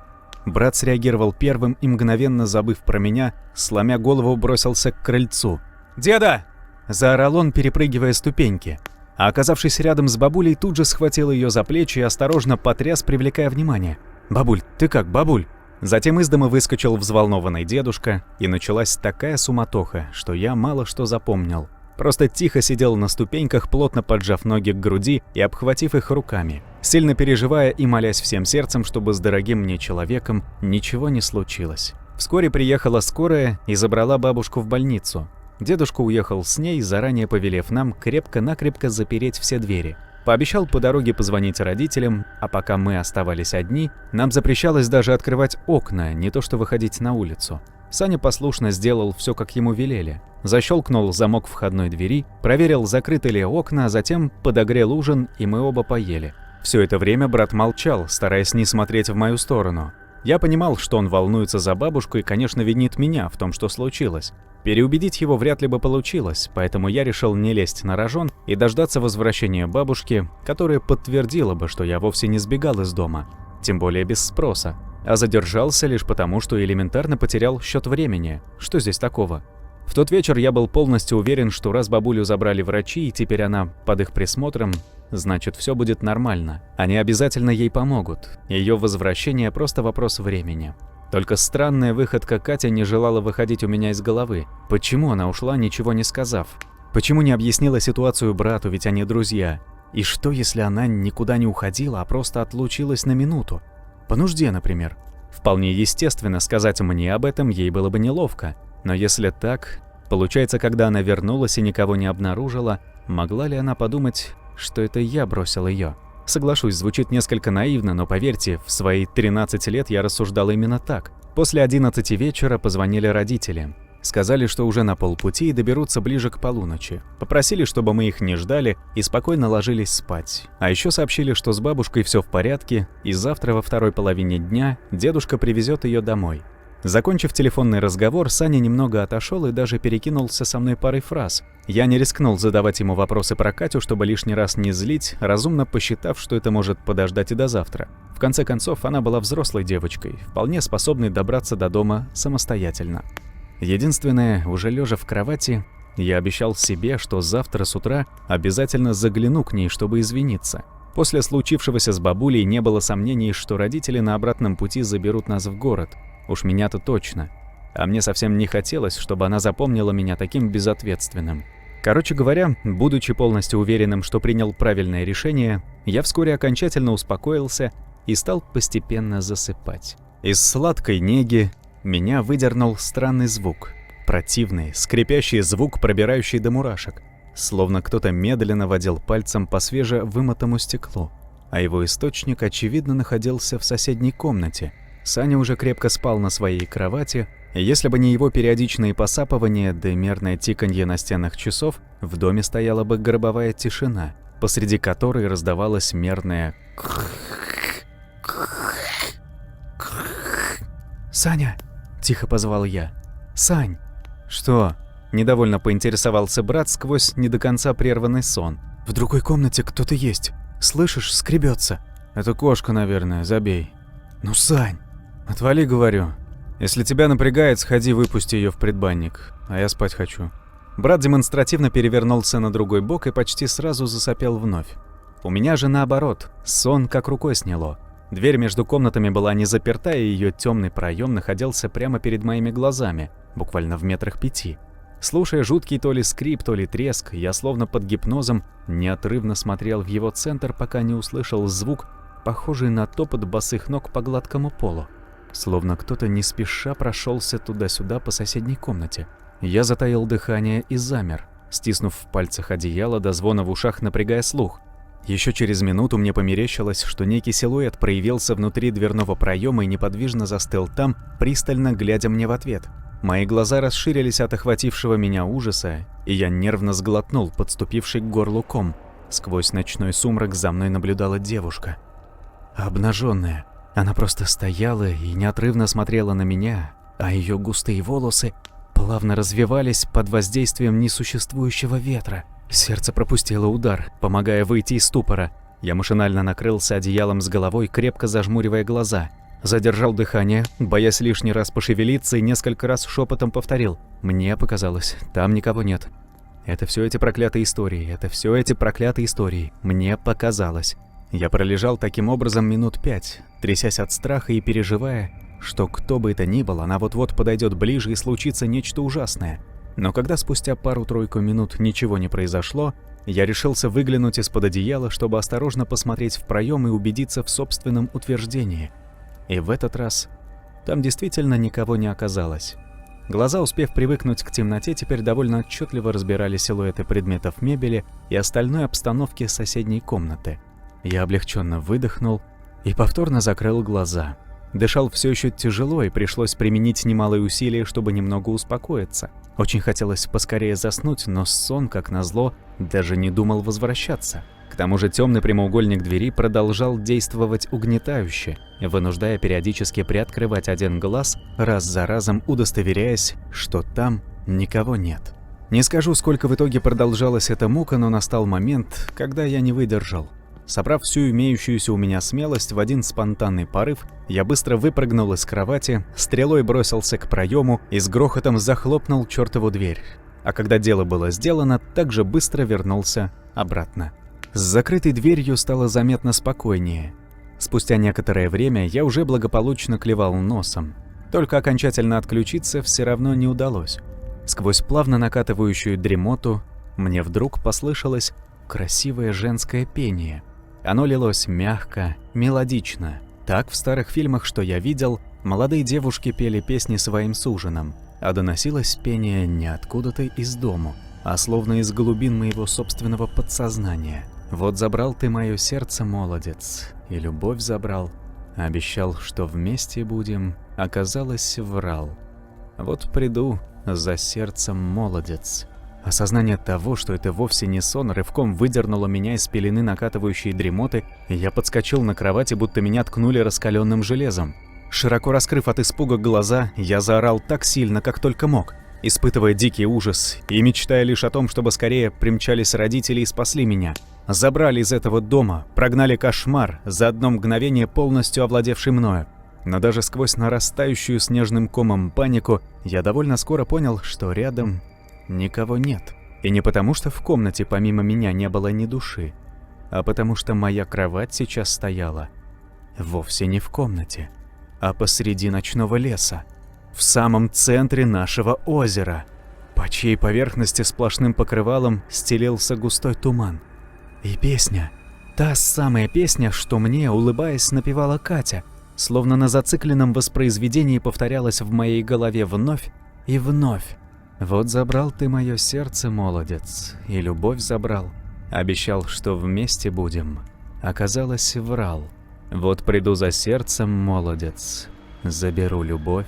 Брат среагировал первым и, мгновенно забыв про меня, сломя голову, бросился к крыльцу. «Деда!» – заорал он, перепрыгивая ступеньки. А оказавшись рядом с бабулей, тут же схватил ее за плечи и осторожно потряс, привлекая внимание. «Бабуль, ты как, бабуль?» Затем из дома выскочил взволнованный дедушка, и началась такая суматоха, что я мало что запомнил. Просто тихо сидел на ступеньках, плотно поджав ноги к груди и обхватив их руками, сильно переживая и молясь всем сердцем, чтобы с дорогим мне человеком ничего не случилось. Вскоре приехала скорая и забрала бабушку в больницу. Дедушка уехал с ней, заранее повелев нам крепко-накрепко запереть все двери. Пообещал по дороге позвонить родителям, а пока мы оставались одни, нам запрещалось даже открывать окна, не то что выходить на улицу. Саня послушно сделал все, как ему велели. Защелкнул замок входной двери, проверил, закрыты ли окна, а затем подогрел ужин, и мы оба поели. Все это время брат молчал, стараясь не смотреть в мою сторону. Я понимал, что он волнуется за бабушку и, конечно, винит меня в том, что случилось. Переубедить его вряд ли бы получилось, поэтому я решил не лезть на рожон и дождаться возвращения бабушки, которая подтвердила бы, что я вовсе не сбегал из дома, тем более без спроса, а задержался лишь потому, что элементарно потерял счет времени. Что здесь такого? В тот вечер я был полностью уверен, что раз бабулю забрали врачи, и теперь она под их присмотром, значит, все будет нормально. Они обязательно ей помогут. Ее возвращение – просто вопрос времени. Только странная выходка Катя не желала выходить у меня из головы. Почему она ушла, ничего не сказав? Почему не объяснила ситуацию брату, ведь они друзья? И что, если она никуда не уходила, а просто отлучилась на минуту? По нужде, например. Вполне естественно, сказать мне об этом ей было бы неловко. Но если так, получается, когда она вернулась и никого не обнаружила, могла ли она подумать, что это я бросил ее? Соглашусь, звучит несколько наивно, но поверьте, в свои 13 лет я рассуждал именно так. После 11 вечера позвонили родители. Сказали, что уже на полпути и доберутся ближе к полуночи. Попросили, чтобы мы их не ждали и спокойно ложились спать. А еще сообщили, что с бабушкой все в порядке, и завтра во второй половине дня дедушка привезет ее домой. Закончив телефонный разговор, Саня немного отошел и даже перекинулся со мной парой фраз. Я не рискнул задавать ему вопросы про Катю, чтобы лишний раз не злить, разумно посчитав, что это может подождать и до завтра. В конце концов, она была взрослой девочкой, вполне способной добраться до дома самостоятельно. Единственное, уже лежа в кровати, я обещал себе, что завтра с утра обязательно загляну к ней, чтобы извиниться. После случившегося с бабулей не было сомнений, что родители на обратном пути заберут нас в город. Уж меня-то точно. А мне совсем не хотелось, чтобы она запомнила меня таким безответственным. Короче говоря, будучи полностью уверенным, что принял правильное решение, я вскоре окончательно успокоился и стал постепенно засыпать. Из сладкой неги меня выдернул странный звук. Противный, скрипящий звук, пробирающий до мурашек. Словно кто-то медленно водил пальцем по свежевымытому стеклу. А его источник, очевидно, находился в соседней комнате. Саня уже крепко спал на своей кровати, И если бы не его периодичные посапывания да мерное тиканье настенных часов, в доме стояла бы гробовая тишина, посреди которой раздавалось мерное «Саня!» – тихо позвал я. «Сань!» «Что?» – недовольно поинтересовался брат сквозь не до конца прерванный сон. «В другой комнате кто-то есть. Слышишь, скребется». «Это кошка, наверное, забей». «Ну, Сань!» «Отвали, говорю. Если тебя напрягает, сходи выпусти ее в предбанник, а я спать хочу». Брат демонстративно перевернулся на другой бок и почти сразу засопел вновь. У меня же наоборот, сон как рукой сняло. Дверь между комнатами была не заперта, и ее темный проем находился прямо перед моими глазами, буквально в метрах 5. Слушая жуткий то ли скрип, то ли треск, я словно под гипнозом неотрывно смотрел в его центр, пока не услышал звук, похожий на топот босых ног по гладкому полу. Словно кто-то не спеша прошелся туда-сюда по соседней комнате. Я затаил дыхание и замер, стиснув в пальцах одеяло до звона в ушах, напрягая слух. Еще через минуту мне померещилось, что некий силуэт проявился внутри дверного проема и неподвижно застыл там, пристально глядя мне в ответ. Мои глаза расширились от охватившего меня ужаса, и я нервно сглотнул подступивший к горлу ком. Сквозь ночной сумрак за мной наблюдала девушка. Обнаженная. Она просто стояла и неотрывно смотрела на меня, а ее густые волосы плавно развивались под воздействием несуществующего ветра. Сердце пропустило удар, помогая выйти из ступора. Я машинально накрылся одеялом с головой, крепко зажмуривая глаза. Задержал дыхание, боясь лишний раз пошевелиться, и несколько раз шепотом повторил. Мне показалось, там никого нет. Это все эти проклятые истории, Мне показалось. Я пролежал таким образом минут 5, трясясь от страха и переживая, что кто бы это ни был, она вот-вот подойдет ближе и случится нечто ужасное. Но когда спустя пару-тройку минут ничего не произошло, я решился выглянуть из-под одеяла, чтобы осторожно посмотреть в проем и убедиться в собственном утверждении. И в этот раз там действительно никого не оказалось. Глаза, успев привыкнуть к темноте, теперь довольно отчетливо разбирали силуэты предметов мебели и остальной обстановки соседней комнаты. Я облегченно выдохнул и повторно закрыл глаза. Дышал все еще тяжело, и пришлось применить немалые усилия, чтобы немного успокоиться. Очень хотелось поскорее заснуть, но сон, как назло, даже не думал возвращаться. К тому же темный прямоугольник двери продолжал действовать угнетающе, вынуждая периодически приоткрывать один глаз, раз за разом удостоверяясь, что там никого нет. Не скажу, сколько в итоге продолжалась эта мука, но настал момент, когда я не выдержал. Собрав всю имеющуюся у меня смелость в один спонтанный порыв, я быстро выпрыгнул из кровати, стрелой бросился к проему и с грохотом захлопнул чертову дверь. А когда дело было сделано, также быстро вернулся обратно. С закрытой дверью стало заметно спокойнее. Спустя некоторое время я уже благополучно клевал носом. Только окончательно отключиться все равно не удалось. Сквозь плавно накатывающую дремоту мне вдруг послышалось красивое женское пение. Оно лилось мягко, мелодично. Так в старых фильмах, что я видел, молодые девушки пели песни своим суженым, а доносилось пение не откуда-то из дому, а словно из глубин моего собственного подсознания. «Вот забрал ты мое сердце, молодец, и любовь забрал. Обещал, что вместе будем, оказалось, врал. Вот приду за сердцем, молодец». Осознание того, что это вовсе не сон, рывком выдернуло меня из пелены накатывающей дремоты, и я подскочил на кровати, будто меня ткнули раскаленным железом. Широко раскрыв от испуга глаза, я заорал так сильно, как только мог, испытывая дикий ужас и мечтая лишь о том, чтобы скорее примчались родители и спасли меня. Забрали из этого дома, прогнали кошмар, за одно мгновение полностью овладевший мною. Но даже сквозь нарастающую снежным комом панику, я довольно скоро понял, что рядом никого нет. И не потому, что в комнате помимо меня не было ни души, а потому что моя кровать сейчас стояла вовсе не в комнате, а посреди ночного леса, в самом центре нашего озера, по чьей поверхности сплошным покрывалом стелился густой туман. И песня, та самая песня, что мне, улыбаясь, напевала Катя, словно на зацикленном воспроизведении повторялась в моей голове вновь и вновь. «Вот забрал ты мое сердце, молодец, и любовь забрал. Обещал, что вместе будем. Оказалось, врал. Вот приду за сердцем, молодец, заберу любовь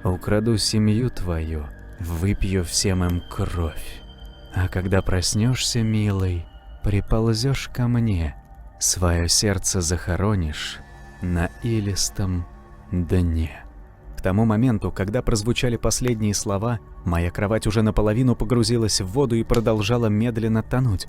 Украду семью твою, выпью всем им кровь. А когда проснешься, милый, приползешь ко мне, свое сердце захоронишь на илистом дне». К тому моменту, когда прозвучали последние слова, моя кровать уже наполовину погрузилась в воду и продолжала медленно тонуть.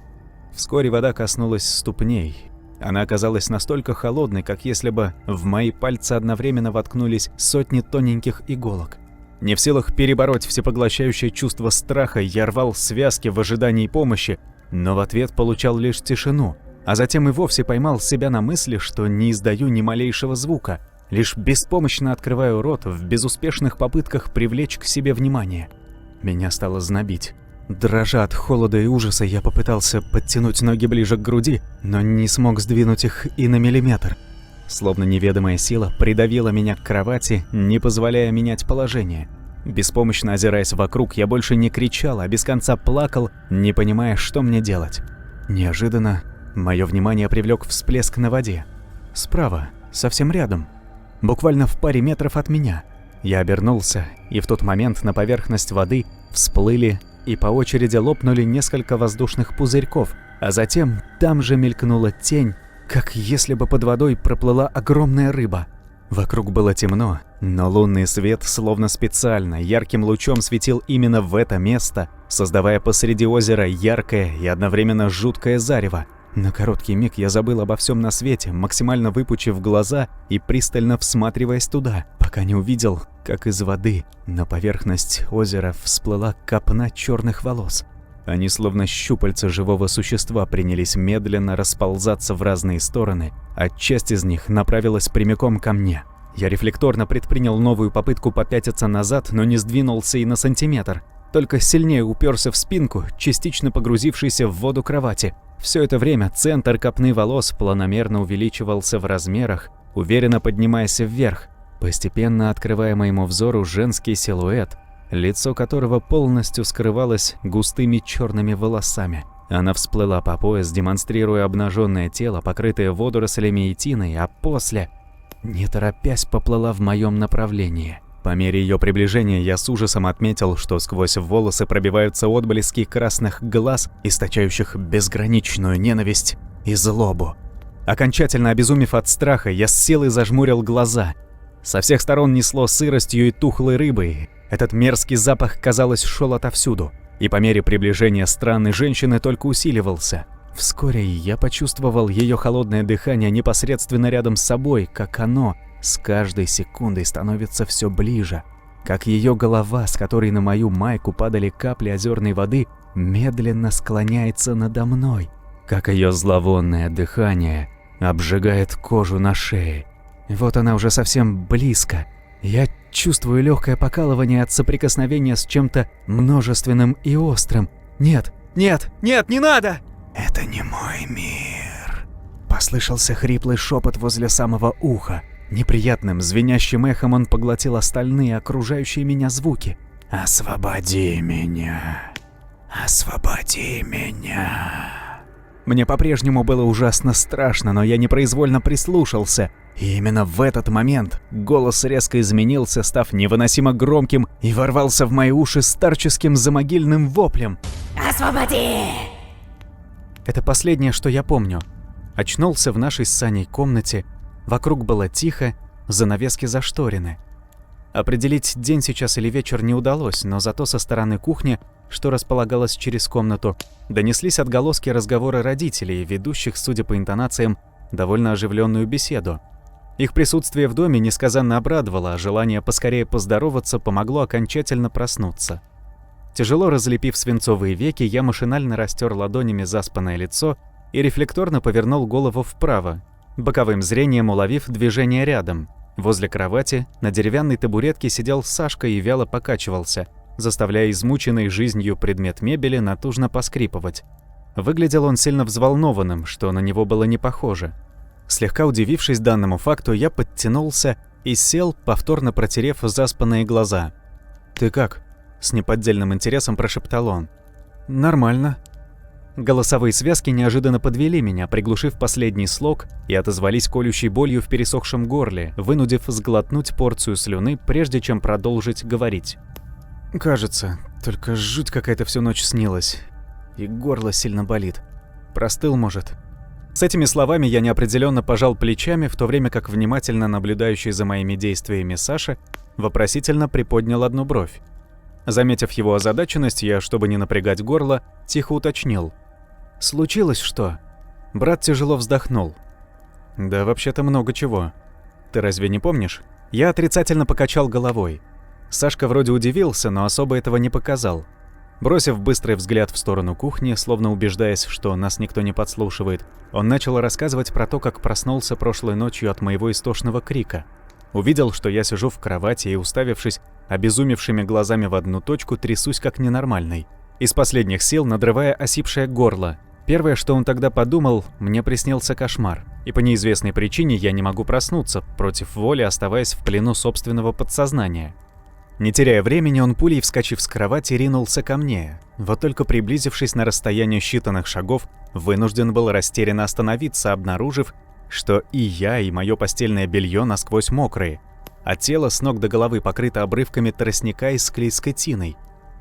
Вскоре вода коснулась ступней. Она оказалась настолько холодной, как если бы в мои пальцы одновременно воткнулись сотни тоненьких иголок. Не в силах перебороть всепоглощающее чувство страха, я рвал связки в ожидании помощи, но в ответ получал лишь тишину, а затем и вовсе поймал себя на мысли, что не издаю ни малейшего звука, лишь беспомощно открываю рот в безуспешных попытках привлечь к себе внимание. Меня стало знобить. Дрожа от холода и ужаса, я попытался подтянуть ноги ближе к груди, но не смог сдвинуть их и на миллиметр. Словно неведомая сила придавила меня к кровати, не позволяя менять положение. Беспомощно озираясь вокруг, я больше не кричал, а без конца плакал, не понимая, что мне делать. Неожиданно мое внимание привлек всплеск на воде. Справа, совсем рядом, буквально в паре метров от меня. Я обернулся, и в тот момент на поверхность воды всплыли и по очереди лопнули несколько воздушных пузырьков, а затем там же мелькнула тень, как если бы под водой проплыла огромная рыба. Вокруг было темно, но лунный свет словно специально ярким лучом светил именно в это место, создавая посреди озера яркое и одновременно жуткое зарево. На короткий миг я забыл обо всем на свете, максимально выпучив глаза и пристально всматриваясь туда, пока не увидел, как из воды на поверхность озера всплыла копна черных волос. Они, словно щупальца живого существа, принялись медленно расползаться в разные стороны, а часть из них направилась прямиком ко мне. Я рефлекторно предпринял новую попытку попятиться назад, но не сдвинулся и на сантиметр, только сильнее уперся в спинку, частично погрузившейся в воду кровати. Все это время центр копны волос планомерно увеличивался в размерах, уверенно поднимаясь вверх, постепенно открывая моему взору женский силуэт, лицо которого полностью скрывалось густыми черными волосами. Она всплыла по пояс, демонстрируя обнаженное тело, покрытое водорослями и тиной, а после, не торопясь, поплыла в моем направлении. По мере ее приближения я с ужасом отметил, что сквозь волосы пробиваются отблески красных глаз, источающих безграничную ненависть и злобу. Окончательно обезумев от страха, я с силой зажмурил глаза. Со всех сторон несло сыростью и тухлой рыбой. Этот мерзкий запах, казалось, шел отовсюду, и по мере приближения странной женщины только усиливался. Вскоре я почувствовал ее холодное дыхание непосредственно рядом с собой, как оно с каждой секундой становится все ближе, как ее голова, с которой на мою майку падали капли озерной воды, медленно склоняется надо мной, как ее зловонное дыхание обжигает кожу на шее. Вот она уже совсем близко. Я чувствую легкое покалывание от соприкосновения с чем-то множественным и острым. Нет, нет, нет, не надо! «Это не мой мир», — послышался хриплый шепот возле самого уха. Неприятным, звенящим эхом он поглотил остальные окружающие меня звуки. «Освободи меня! Освободи меня!» Мне по-прежнему было ужасно страшно, но я непроизвольно прислушался. И именно в этот момент голос резко изменился, став невыносимо громким, и ворвался в мои уши старческим замогильным воплем. «Освободи!» Это последнее, что я помню. Очнулся в нашей с Саней комнате. Вокруг было тихо, занавески зашторены. Определить, день сейчас или вечер, не удалось, но зато со стороны кухни, что располагалось через комнату, донеслись отголоски разговора родителей, ведущих, судя по интонациям, довольно оживленную беседу. Их присутствие в доме несказанно обрадовало, а желание поскорее поздороваться помогло окончательно проснуться. Тяжело разлепив свинцовые веки, я машинально растер ладонями заспанное лицо и рефлекторно повернул голову вправо, боковым зрением уловив движение рядом. Возле кровати на деревянной табуретке сидел Сашка и вяло покачивался, заставляя измученный жизнью предмет мебели натужно поскрипывать. Выглядел он сильно взволнованным, что на него было не похоже. Слегка удивившись данному факту, я подтянулся и сел, повторно протерев заспанные глаза. «Ты как?» — с неподдельным интересом прошептал он. «Нормально». Голосовые связки неожиданно подвели меня, приглушив последний слог, и отозвались колющей болью в пересохшем горле, вынудив сглотнуть порцию слюны, прежде чем продолжить говорить. «Кажется, только жуть какая-то всю ночь снилась, и горло сильно болит. Простыл, может?» С этими словами я неопределенно пожал плечами, в то время как внимательно наблюдающий за моими действиями Саша вопросительно приподнял одну бровь. Заметив его озадаченность, я, чтобы не напрягать горло, тихо уточнил. «Случилось что?» Брат тяжело вздохнул. «Да вообще-то много чего. Ты разве не помнишь?» Я отрицательно покачал головой. Сашка вроде удивился, но особо этого не показал. Бросив быстрый взгляд в сторону кухни, словно убеждаясь, что нас никто не подслушивает, он начал рассказывать про то, как проснулся прошлой ночью от моего истошного крика. Увидел, что я сижу в кровати и, уставившись обезумевшими глазами в одну точку, трясусь как ненормальный, из последних сил надрывая осипшее горло. Первое, что он тогда подумал, мне приснился кошмар, и по неизвестной причине я не могу проснуться, против воли оставаясь в плену собственного подсознания. Не теряя времени, он пулей, вскочив с кровати, ринулся ко мне. Вот только приблизившись на расстояние считанных шагов, вынужден был растерянно остановиться, обнаружив, что и я, и мое постельное белье насквозь мокрые, а тело с ног до головы покрыто обрывками тростника и склизкой тиной.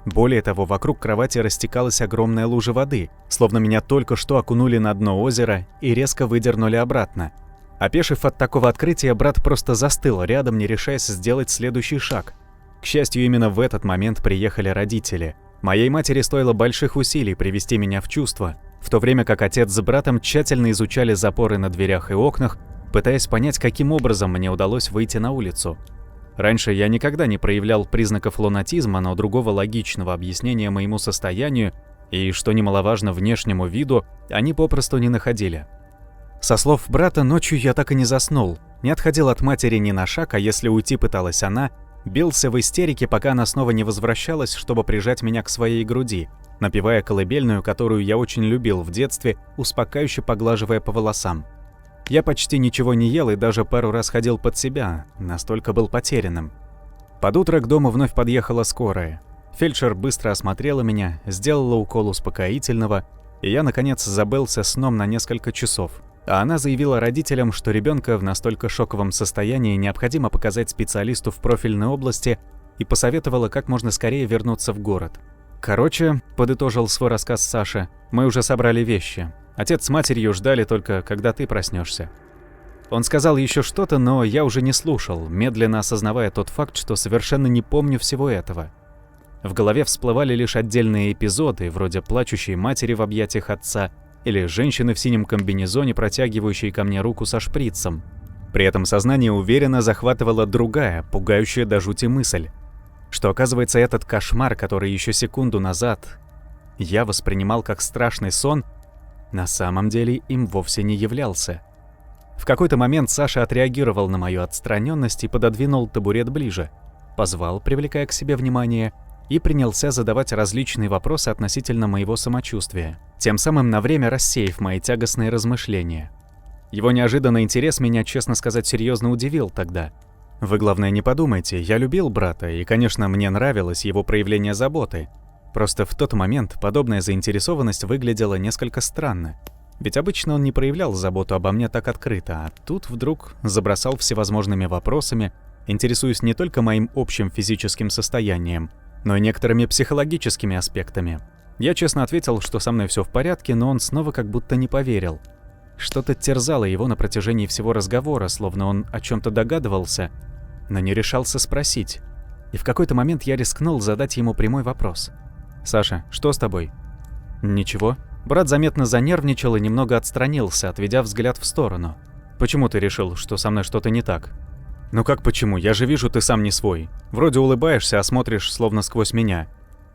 Более того, вокруг кровати растекалась огромная лужа воды, словно меня только что окунули на дно озера и резко выдернули обратно. Опешив от такого открытия, брат просто застыл рядом, не решаясь сделать следующий шаг. К счастью, именно в этот момент приехали родители. Моей матери стоило больших усилий привести меня в чувство, в то время как отец с братом тщательно изучали запоры на дверях и окнах, пытаясь понять, каким образом мне удалось выйти на улицу. Раньше я никогда не проявлял признаков лунатизма, но другого логичного объяснения моему состоянию и, что немаловажно, внешнему виду, они попросту не находили. Со слов брата, ночью я так и не заснул, не отходил от матери ни на шаг, а если уйти пыталась она, бился в истерике, пока она снова не возвращалась, чтобы прижать меня к своей груди, напевая колыбельную, которую я очень любил в детстве, успокаивающе поглаживая по волосам. Я почти ничего не ел и даже пару раз ходил под себя, настолько был потерянным. Под утро к дому вновь подъехала скорая. Фельдшер быстро осмотрела меня, сделала укол успокоительного, и я, наконец, забылся сном на несколько часов. А она заявила родителям, что ребенка в настолько шоковом состоянии необходимо показать специалисту в профильной области, и посоветовала как можно скорее вернуться в город. «Короче», — подытожил свой рассказ Саша, — «мы уже собрали вещи. Отец с матерью ждали только, когда ты проснешься». Он сказал еще что-то, но я уже не слушал, медленно осознавая тот факт, что совершенно не помню всего этого. В голове всплывали лишь отдельные эпизоды, вроде плачущей матери в объятиях отца или женщины в синем комбинезоне, протягивающей ко мне руку со шприцем. При этом сознание уверенно захватывала другая, пугающая до жути мысль, что, оказывается, этот кошмар, который еще секунду назад я воспринимал как страшный сон, на самом деле им вовсе не являлся. В какой-то момент Саша отреагировал на мою отстраненность и пододвинул табурет ближе, позвал, привлекая к себе внимание, и принялся задавать различные вопросы относительно моего самочувствия, тем самым на время рассеяв мои тягостные размышления. Его неожиданный интерес меня, честно сказать, серьезно удивил тогда. Вы, главное, не подумайте, я любил брата, и, конечно, мне нравилось его проявление заботы. Просто в тот момент подобная заинтересованность выглядела несколько странно. Ведь обычно он не проявлял заботу обо мне так открыто, а тут вдруг забросал всевозможными вопросами, интересуясь не только моим общим физическим состоянием, но и некоторыми психологическими аспектами. Я честно ответил, что со мной все в порядке, но он снова как будто не поверил. Что-то терзало его на протяжении всего разговора, словно он о чем-то догадывался, но не решался спросить. И в какой-то момент я рискнул задать ему прямой вопрос. «Саша, что с тобой?» «Ничего». Брат заметно занервничал и немного отстранился, отведя взгляд в сторону. «Почему ты решил, что со мной что-то не так?» «Ну как почему? Я же вижу, ты сам не свой. Вроде улыбаешься, а смотришь словно сквозь меня».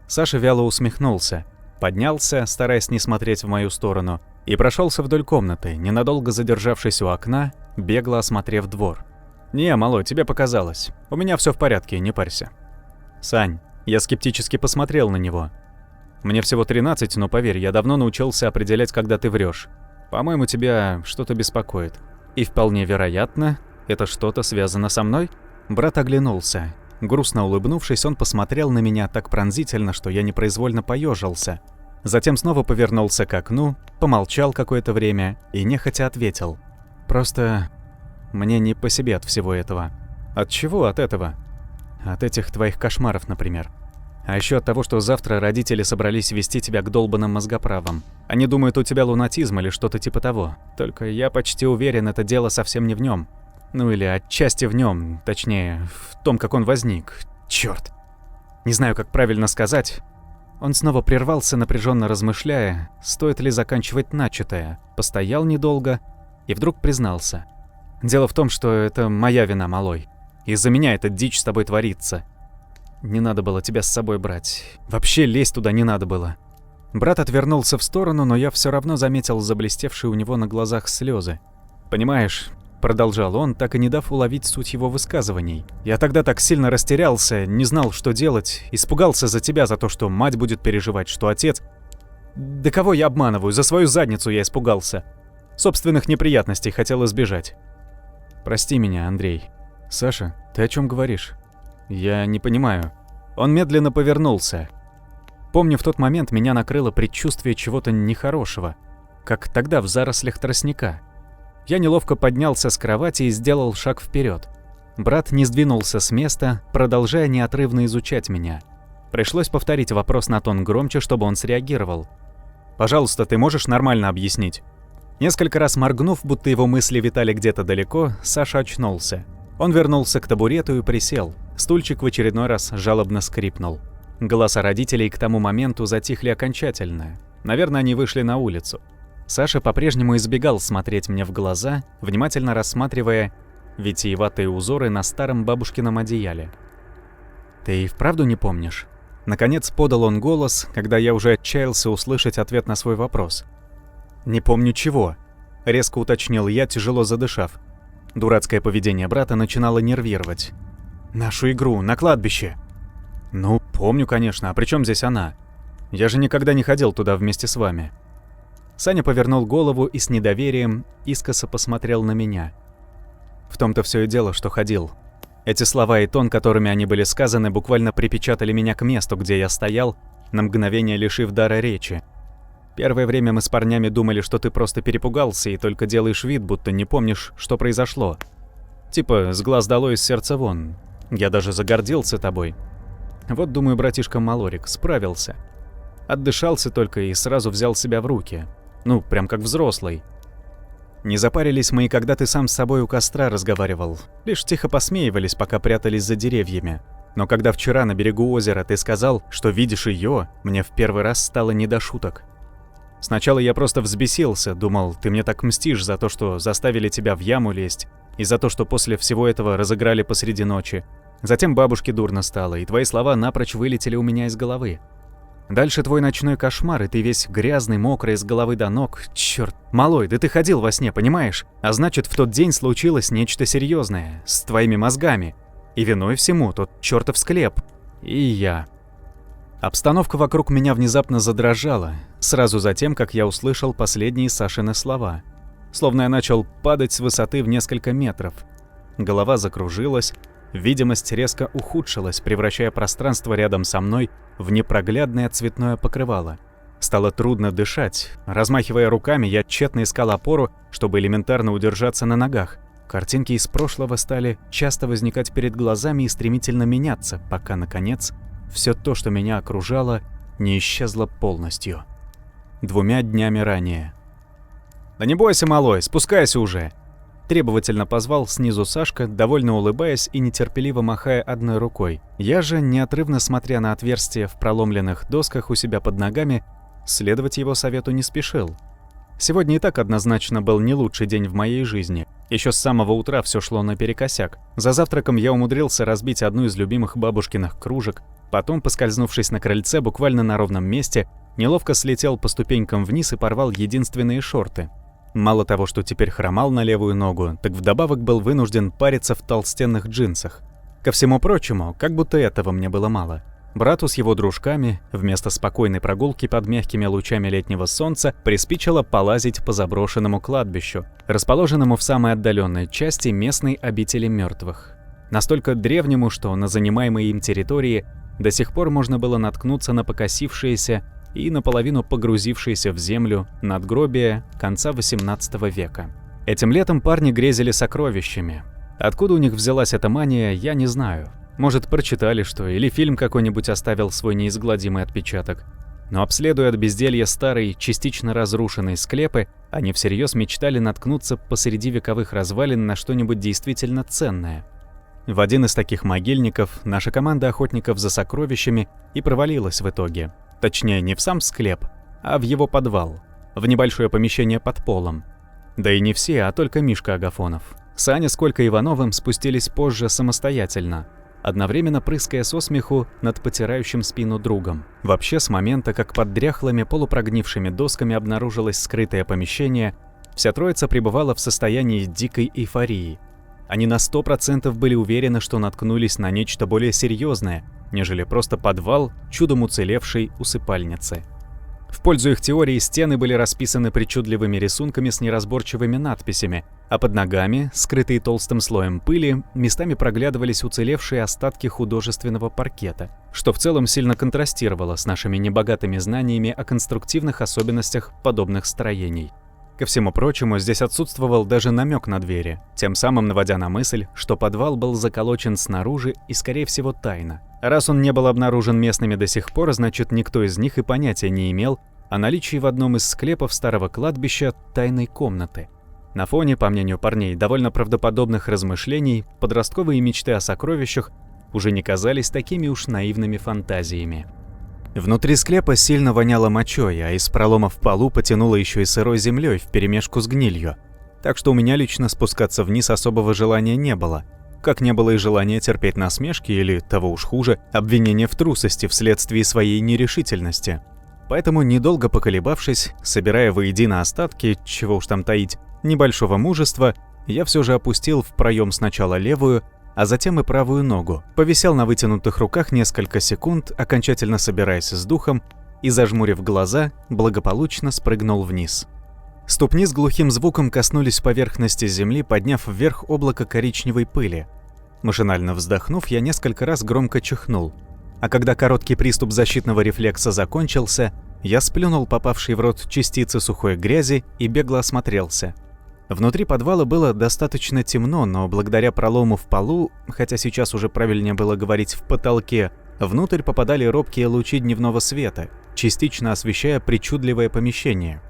Саша вяло усмехнулся, поднялся, стараясь не смотреть в мою сторону, и прошелся вдоль комнаты, ненадолго задержавшись у окна, бегло осмотрев двор. «Не, малой, тебе показалось. У меня все в порядке, не парься». «Сань», я скептически посмотрел на него. «Мне всего 13, но поверь, я давно научился определять, когда ты врешь. По-моему, тебя что-то беспокоит. И вполне вероятно, это что-то связано со мной?» Брат оглянулся. Грустно улыбнувшись, он посмотрел на меня так пронзительно, что я непроизвольно поежился. Затем снова повернулся к окну, помолчал какое-то время и нехотя ответил. «Просто мне не по себе от всего этого». «От чего от этого?» «От этих твоих кошмаров, например. А еще от того, что завтра родители собрались вести тебя к долбанным мозгоправам. Они думают, у тебя лунатизм или что-то типа того. Только я почти уверен, это дело совсем не в нем. Ну или отчасти в нем, точнее, в том, как он возник. Черт. Не знаю, как правильно сказать». Он снова прервался, напряженно размышляя, стоит ли заканчивать начатое. Постоял недолго и вдруг признался. «Дело в том, что это моя вина, малой. Из-за меня эта дичь с тобой творится. Не надо было тебя с собой брать. Вообще лезть туда не надо было». Брат отвернулся в сторону, но я все равно заметил заблестевшие у него на глазах слезы. «Понимаешь», — продолжал он, так и не дав уловить суть его высказываний, «я тогда так сильно растерялся, не знал, что делать, испугался за тебя, за то, что мать будет переживать, что отец... Да кого я обманываю, за свою задницу я испугался. Собственных неприятностей хотел избежать. Прости меня, Андрей». «Саша, ты о чем говоришь? Я не понимаю». Он медленно повернулся. Помню, в тот момент меня накрыло предчувствие чего-то нехорошего, как тогда в зарослях тростника. Я неловко поднялся с кровати и сделал шаг вперед. Брат не сдвинулся с места, продолжая неотрывно изучать меня. Пришлось повторить вопрос на тон громче, чтобы он среагировал. «Пожалуйста, ты можешь нормально объяснить?» Несколько раз моргнув, будто его мысли витали где-то далеко, Саша очнулся. Он вернулся к табурету и присел. Стульчик в очередной раз жалобно скрипнул. Голоса родителей к тому моменту затихли окончательно. Наверное, они вышли на улицу. Саша по-прежнему избегал смотреть мне в глаза, внимательно рассматривая витиеватые узоры на старом бабушкином одеяле. «Ты и вправду не помнишь?» Наконец подал он голос, когда я уже отчаялся услышать ответ на свой вопрос. «Не помню чего», — резко уточнил я, тяжело задышав. Дурацкое поведение брата начинало нервировать. «Нашу игру на кладбище». «Ну, помню, конечно, а при чем здесь она? Я же никогда не ходил туда вместе с вами». Саня повернул голову и с недоверием искоса посмотрел на меня. В том-то все и дело, что ходил. Эти слова и тон, которыми они были сказаны, буквально припечатали меня к месту, где я стоял, на мгновение лишив дара речи. Первое время мы с парнями думали, что ты просто перепугался и только делаешь вид, будто не помнишь, что произошло. Типа, с глаз долой, из сердца вон. Я даже загордился тобой. Вот, думаю, братишка Малорик справился. Отдышался только и сразу взял себя в руки. Ну, прям как взрослый. Не запарились мы и когда ты сам с собой у костра разговаривал. Лишь тихо посмеивались, пока прятались за деревьями. Но когда вчера на берегу озера ты сказал, что видишь ее, мне в первый раз стало не до шуток. Сначала я просто взбесился, думал, ты мне так мстишь за то, что заставили тебя в яму лезть, и за то, что после всего этого разыграли посреди ночи. Затем бабушке дурно стало, и твои слова напрочь вылетели у меня из головы. Дальше твой ночной кошмар, и ты весь грязный, мокрый, с головы до ног. Чёрт, малой, да ты ходил во сне, понимаешь? А значит, в тот день случилось нечто серьезное с твоими мозгами. И виной всему тот чёртов склеп. И я. Обстановка вокруг меня внезапно задрожала, сразу за тем, как я услышал последние Сашины слова. Словно я начал падать с высоты в несколько метров. Голова закружилась, видимость резко ухудшилась, превращая пространство рядом со мной в непроглядное цветное покрывало. Стало трудно дышать. Размахивая руками, я тщетно искал опору, чтобы элементарно удержаться на ногах. Картинки из прошлого стали часто возникать перед глазами и стремительно меняться, пока, наконец, все то, что меня окружало, не исчезло полностью. 2 днями ранее. «Да не бойся, малой, спускайся уже!» Требовательно позвал снизу Сашка, довольно улыбаясь и нетерпеливо махая одной рукой. Я же, неотрывно смотря на отверстия в проломленных досках у себя под ногами, следовать его совету не спешил. Сегодня и так однозначно был не лучший день в моей жизни. Еще с самого утра все шло наперекосяк. За завтраком я умудрился разбить одну из любимых бабушкиных кружек, потом, поскользнувшись на крыльце буквально на ровном месте, неловко слетел по ступенькам вниз и порвал единственные шорты. Мало того, что теперь хромал на левую ногу, так вдобавок был вынужден париться в толстенных джинсах. Ко всему прочему, как будто этого мне было мало. Брату с его дружками вместо спокойной прогулки под мягкими лучами летнего солнца приспичило полазить по заброшенному кладбищу, расположенному в самой отдаленной части местной обители мертвых. Настолько древнему, что на занимаемой им территории до сих пор можно было наткнуться на покосившиеся и наполовину погрузившееся в землю надгробие конца XVIII века. Этим летом парни грезили сокровищами. Откуда у них взялась эта мания, я не знаю. Может, прочитали что, или фильм какой-нибудь оставил свой неизгладимый отпечаток. Но обследуя от безделья старые, частично разрушенные склепы, они всерьез мечтали наткнуться посреди вековых развалин на что-нибудь действительно ценное. В один из таких могильников наша команда охотников за сокровищами и провалилась в итоге. Точнее, не в сам склеп, а в его подвал, в небольшое помещение под полом. Да и не все, а только Мишка Агафонов. Саня с Колькой Ивановым спустились позже самостоятельно, одновременно прыская со смеху над потирающим спину другом. Вообще, с момента, как под дряхлыми полупрогнившими досками обнаружилось скрытое помещение, вся троица пребывала в состоянии дикой эйфории. Они на 100% были уверены, что наткнулись на нечто более серьезное, нежели просто подвал чудом уцелевшей усыпальницы. В пользу их теории стены были расписаны причудливыми рисунками с неразборчивыми надписями, а под ногами, скрытые толстым слоем пыли, местами проглядывались уцелевшие остатки художественного паркета, что в целом сильно контрастировало с нашими небогатыми знаниями о конструктивных особенностях подобных строений. Ко всему прочему, здесь отсутствовал даже намек на двери, тем самым наводя на мысль, что подвал был заколочен снаружи и, скорее всего, тайно. Раз он не был обнаружен местными до сих пор, значит, никто из них и понятия не имел о наличии в одном из склепов старого кладбища тайной комнаты. На фоне, по мнению парней, довольно правдоподобных размышлений, подростковые мечты о сокровищах уже не казались такими уж наивными фантазиями. Внутри склепа сильно воняло мочой, а из пролома в полу потянуло еще и сырой землей вперемешку с гнилью. Так что у меня лично спускаться вниз особого желания не было. Как не было и желания терпеть насмешки или, того уж хуже, обвинения в трусости вследствие своей нерешительности. Поэтому, недолго поколебавшись, собирая воедино остатки, чего уж там таить, небольшого мужества, я все же опустил в проем сначала левую, а затем и правую ногу, повисел на вытянутых руках несколько секунд, окончательно собираясь с духом, и, зажмурив глаза, благополучно спрыгнул вниз. Ступни с глухим звуком коснулись поверхности земли, подняв вверх облако коричневой пыли. Машинально вздохнув, я несколько раз громко чихнул. А когда короткий приступ защитного рефлекса закончился, я сплюнул попавшие в рот частицы сухой грязи и бегло осмотрелся. Внутри подвала было достаточно темно, но благодаря пролому в полу, хотя сейчас уже правильнее было говорить в потолке, внутрь попадали робкие лучи дневного света, частично освещая причудливое помещение.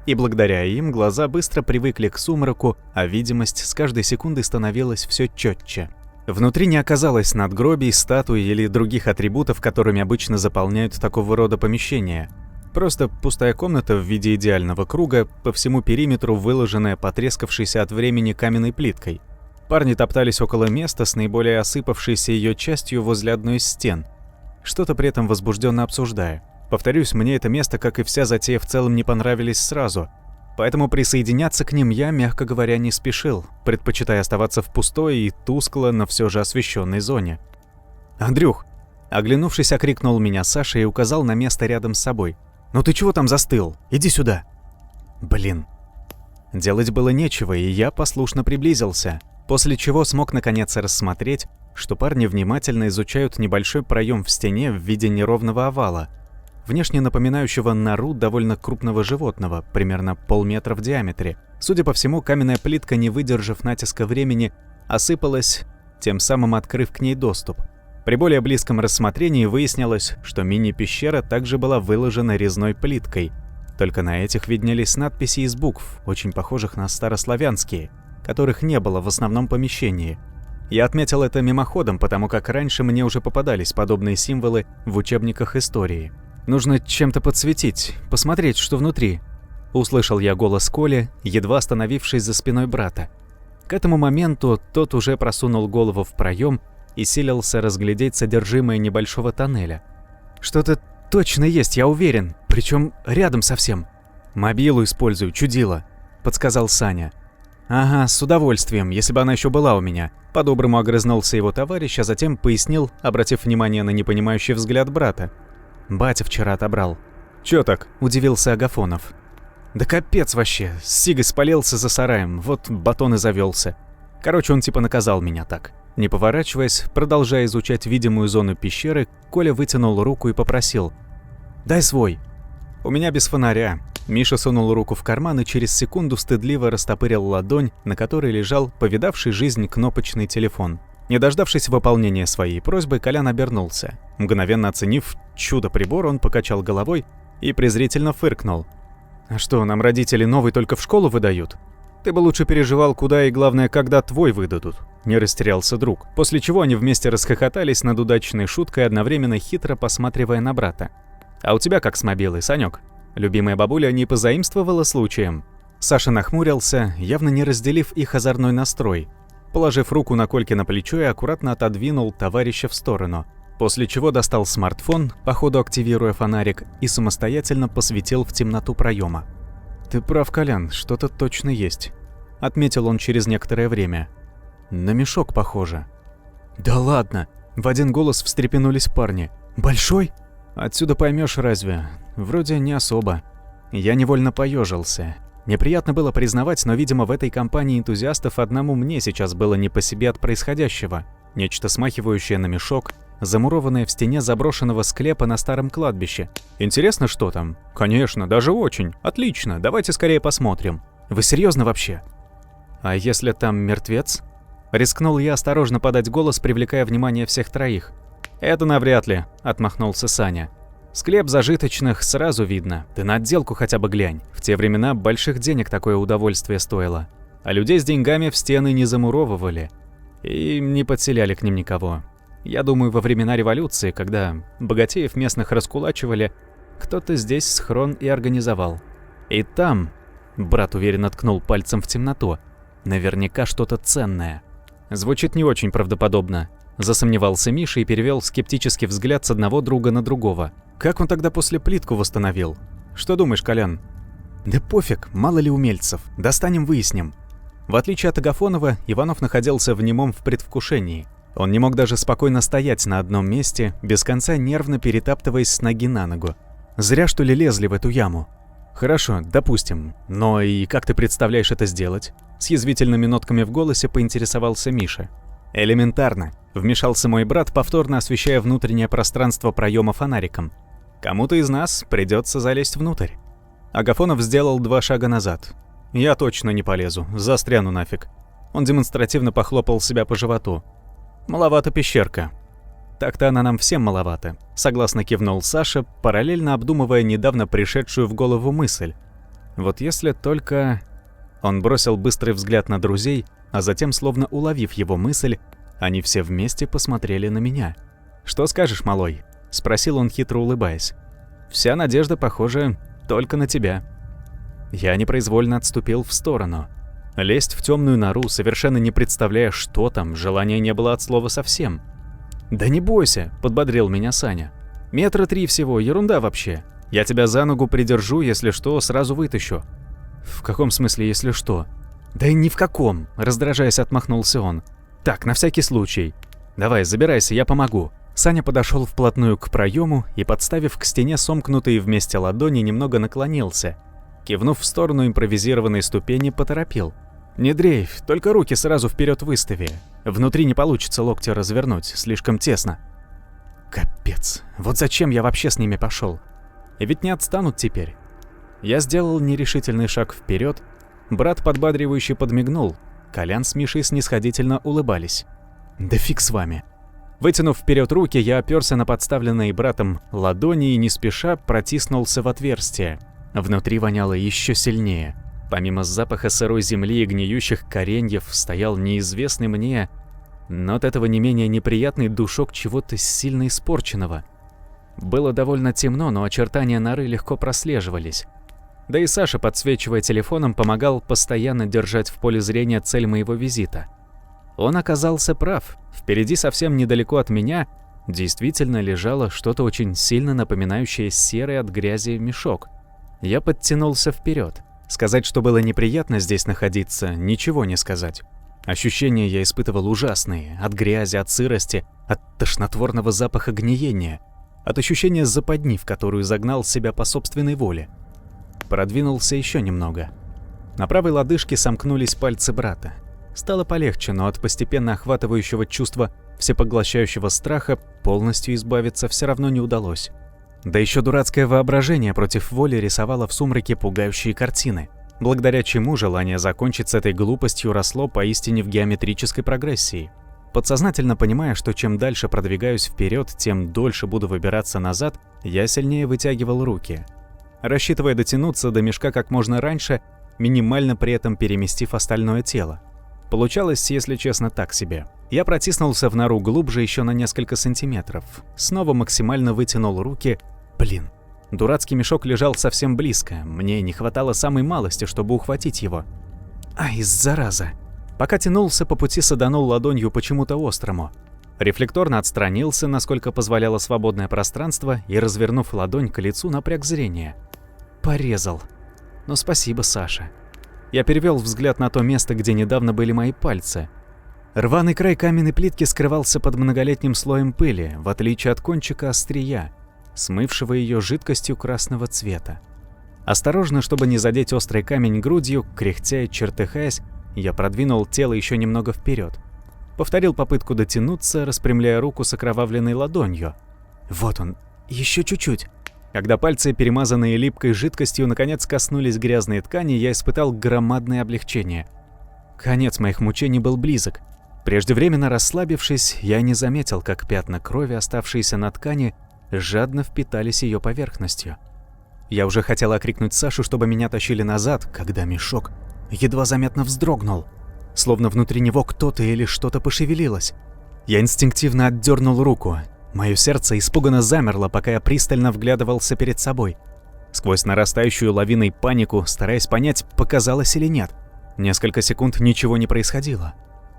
И благодаря им глаза быстро привыкли к сумраку, а видимость с каждой секундой становилась все четче. Внутри не оказалось надгробий, статуй или других атрибутов, которыми обычно заполняют такого рода помещения. Просто пустая комната в виде идеального круга, по всему периметру выложенная потрескавшейся от времени каменной плиткой. Парни топтались около места с наиболее осыпавшейся ее частью возле одной из стен, что-то при этом возбужденно обсуждая. Повторюсь, мне это место, как и вся затея, в целом не понравились сразу, поэтому присоединяться к ним я, мягко говоря, не спешил, предпочитая оставаться в пустой и тускло, но все же освещенной зоне. «Андрюх!» Оглянувшись, окрикнул меня Саша и указал на место рядом с собой. «Ну ты чего там застыл? Иди сюда!» Блин. Делать было нечего, и я послушно приблизился, после чего смог наконец рассмотреть, что парни внимательно изучают небольшой проем в стене в виде неровного овала, внешне напоминающего нору довольно крупного животного, примерно полметра в диаметре. Судя по всему, каменная плитка, не выдержав натиска времени, осыпалась, тем самым открыв к ней доступ. При более близком рассмотрении выяснилось, что мини-пещера также была выложена резной плиткой, только на этих виднелись надписи из букв, очень похожих на старославянские, которых не было в основном помещении. Я отметил это мимоходом, потому как раньше мне уже попадались подобные символы в учебниках истории. «Нужно чем-то подсветить, посмотреть, что внутри», — услышал я голос Коли, едва остановившись за спиной брата. К этому моменту тот уже просунул голову в проем и силился разглядеть содержимое небольшого тоннеля. «Что-то точно есть, я уверен, причем рядом совсем». «Мобилу использую, чудило», — подсказал Саня. «Ага, с удовольствием, если бы она еще была у меня». По-доброму огрызнулся его товарищ, а затем пояснил, обратив внимание на непонимающий взгляд брата. «Батя вчера отобрал». «Чё так?» – удивился Агафонов. «Да капец вообще, с сигой спалился за сараем, вот батон и завелся. Короче, он типа наказал меня так». Не поворачиваясь, продолжая изучать видимую зону пещеры, Коля вытянул руку и попросил: «Дай свой». У меня без фонаря. Миша сунул руку в карман и через секунду стыдливо растопырил ладонь, на которой лежал повидавший жизнь кнопочный телефон. Не дождавшись выполнения своей просьбы, Колян обернулся. Мгновенно оценив чудо-прибор, он покачал головой и презрительно фыркнул. «А что, нам родители новый только в школу выдают? Ты бы лучше переживал, куда и, главное, когда твой выдадут». Не растерялся друг, после чего они вместе расхохотались над удачной шуткой, одновременно хитро посматривая на брата. «А у тебя как с мобилой, Санёк? Любимая бабуля не позаимствовала случаем?» Саша нахмурился, явно не разделив их озорной настрой. Положив руку на Колькино плечо и аккуратно отодвинул товарища в сторону, после чего достал смартфон, по ходу активируя фонарик, и самостоятельно посветил в темноту проема. «Ты прав, Колян, что-то точно есть», — отметил он через некоторое время. «На мешок похоже». «Да ладно!» — в один голос встрепенулись парни. «Большой?» «Отсюда поймешь разве? Вроде не особо». Я невольно поежился. Неприятно было признавать, но, видимо, в этой компании энтузиастов одному мне сейчас было не по себе от происходящего. Нечто смахивающее на мешок, замурованное в стене заброшенного склепа на старом кладбище. Интересно, что там? Конечно, даже очень. Отлично, давайте скорее посмотрим. Вы серьезно вообще? А если там мертвец? Рискнул я осторожно подать голос, привлекая внимание всех троих. «Это навряд ли», — отмахнулся Саня. «Склеп зажиточных сразу видно. Ты на отделку хотя бы глянь. В те времена больших денег такое удовольствие стоило. А людей с деньгами в стены не замуровывали. И не подселяли к ним никого. Я думаю, во времена революции, когда богатеев местных раскулачивали, кто-то здесь схрон и организовал. И там...» — брат уверенно ткнул пальцем в темноту. «Наверняка что-то ценное». Звучит не очень правдоподобно. Засомневался Миша и перевел скептический взгляд с одного друга на другого. Как он тогда после плитку восстановил? Что думаешь, Колян? Да пофиг, мало ли умельцев. Достанем, выясним. В отличие от Агафонова, Иванов находился в немом в предвкушении. Он не мог даже спокойно стоять на одном месте, без конца нервно перетаптываясь с ноги на ногу. Зря, что ли, лезли в эту яму. Хорошо, допустим. Но и как ты представляешь это сделать? С язвительными нотками в голосе поинтересовался Миша. Элементарно. Вмешался мой брат, повторно освещая внутреннее пространство проема фонариком. Кому-то из нас придется залезть внутрь. Агафонов сделал 2 шага назад. Я точно не полезу, застряну нафиг. Он демонстративно похлопал себя по животу. Маловато пещерка. Так-то она нам всем маловато. Согласно кивнул Саша, параллельно обдумывая недавно пришедшую в голову мысль. Вот если только... Он бросил быстрый взгляд на друзей, а затем, словно уловив его мысль, они все вместе посмотрели на меня. «Что скажешь, малой?» — спросил он, хитро улыбаясь. «Вся надежда, похоже, только на тебя». Я непроизвольно отступил в сторону. Лезть в темную нору, совершенно не представляя, что там, желания не было от слова совсем. «Да не бойся», — подбодрил меня Саня. 3 метра всего, ерунда вообще. Я тебя за ногу придержу, если что, сразу вытащу». «В каком смысле, если что?» «Да ни в каком», — раздражаясь, отмахнулся он. «Так, на всякий случай. Давай, забирайся, я помогу». Саня подошел вплотную к проему и, подставив к стене сомкнутые вместе ладони, немного наклонился. Кивнув в сторону импровизированной ступени, поторопил. «Не дрейфь, только руки сразу вперед выстави. Внутри не получится локти развернуть, слишком тесно». Капец, вот зачем я вообще с ними пошел? И ведь не отстанут теперь. Я сделал нерешительный шаг вперед. Брат подбадривающе подмигнул. Колян с Мишей снисходительно улыбались. «Да фиг с вами». Вытянув вперед руки, я оперся на подставленные братом ладони и не спеша протиснулся в отверстие. Внутри воняло еще сильнее. Помимо запаха сырой земли и гниющих кореньев стоял неизвестный мне, но от этого не менее неприятный душок чего-то сильно испорченного. Было довольно темно, но очертания норы легко прослеживались. Да и Саша, подсвечивая телефоном, помогал постоянно держать в поле зрения цель моего визита. Он оказался прав. Впереди, совсем недалеко от меня, действительно лежало что-то очень сильно напоминающее серый от грязи мешок. Я подтянулся вперед. Сказать, что было неприятно здесь находиться, ничего не сказать. Ощущения я испытывал ужасные. От грязи, от сырости, от тошнотворного запаха гниения. От ощущения западни, в которую загнал себя по собственной воле. Продвинулся еще немного. На правой лодыжке сомкнулись пальцы брата. Стало полегче, но от постепенно охватывающего чувства всепоглощающего страха полностью избавиться все равно не удалось. Да еще дурацкое воображение против воли рисовало в сумраке пугающие картины, благодаря чему желание закончить с этой глупостью росло поистине в геометрической прогрессии. Подсознательно понимая, что чем дальше продвигаюсь вперед, тем дольше буду выбираться назад, я сильнее вытягивал руки, рассчитывая дотянуться до мешка как можно раньше, минимально при этом переместив остальное тело. Получалось, если честно, так себе. Я протиснулся в нору глубже еще на несколько сантиметров, снова максимально вытянул руки. Блин, дурацкий мешок лежал совсем близко, мне не хватало самой малости, чтобы ухватить его. Ай, зараза. Пока тянулся, по пути саданул ладонью почему-то острому. Рефлекторно отстранился, насколько позволяло свободное пространство, и, развернув ладонь к лицу, напряг зрение. Порезал. Ну спасибо, Саша. Я перевел взгляд на то место, где недавно были мои пальцы. Рваный край каменной плитки скрывался под многолетним слоем пыли, в отличие от кончика острия, смывшего ее жидкостью красного цвета. Осторожно, чтобы не задеть острый камень грудью, кряхтя и чертыхаясь, я продвинул тело еще немного вперед. Повторил попытку дотянуться, распрямляя руку с окровавленной ладонью. Вот он, еще чуть-чуть. Когда пальцы, перемазанные липкой жидкостью, наконец коснулись грязной ткани, я испытал громадное облегчение. Конец моих мучений был близок. Преждевременно расслабившись, я не заметил, как пятна крови, оставшиеся на ткани, жадно впитались ее поверхностью. Я уже хотел окрикнуть Сашу, чтобы меня тащили назад, когда мешок едва заметно вздрогнул, словно внутри него кто-то или что-то пошевелилось. Я инстинктивно отдернул руку. Мое сердце испуганно замерло, пока я пристально вглядывался перед собой. Сквозь нарастающую лавиной панику, стараясь понять, показалось или нет. Несколько секунд ничего не происходило.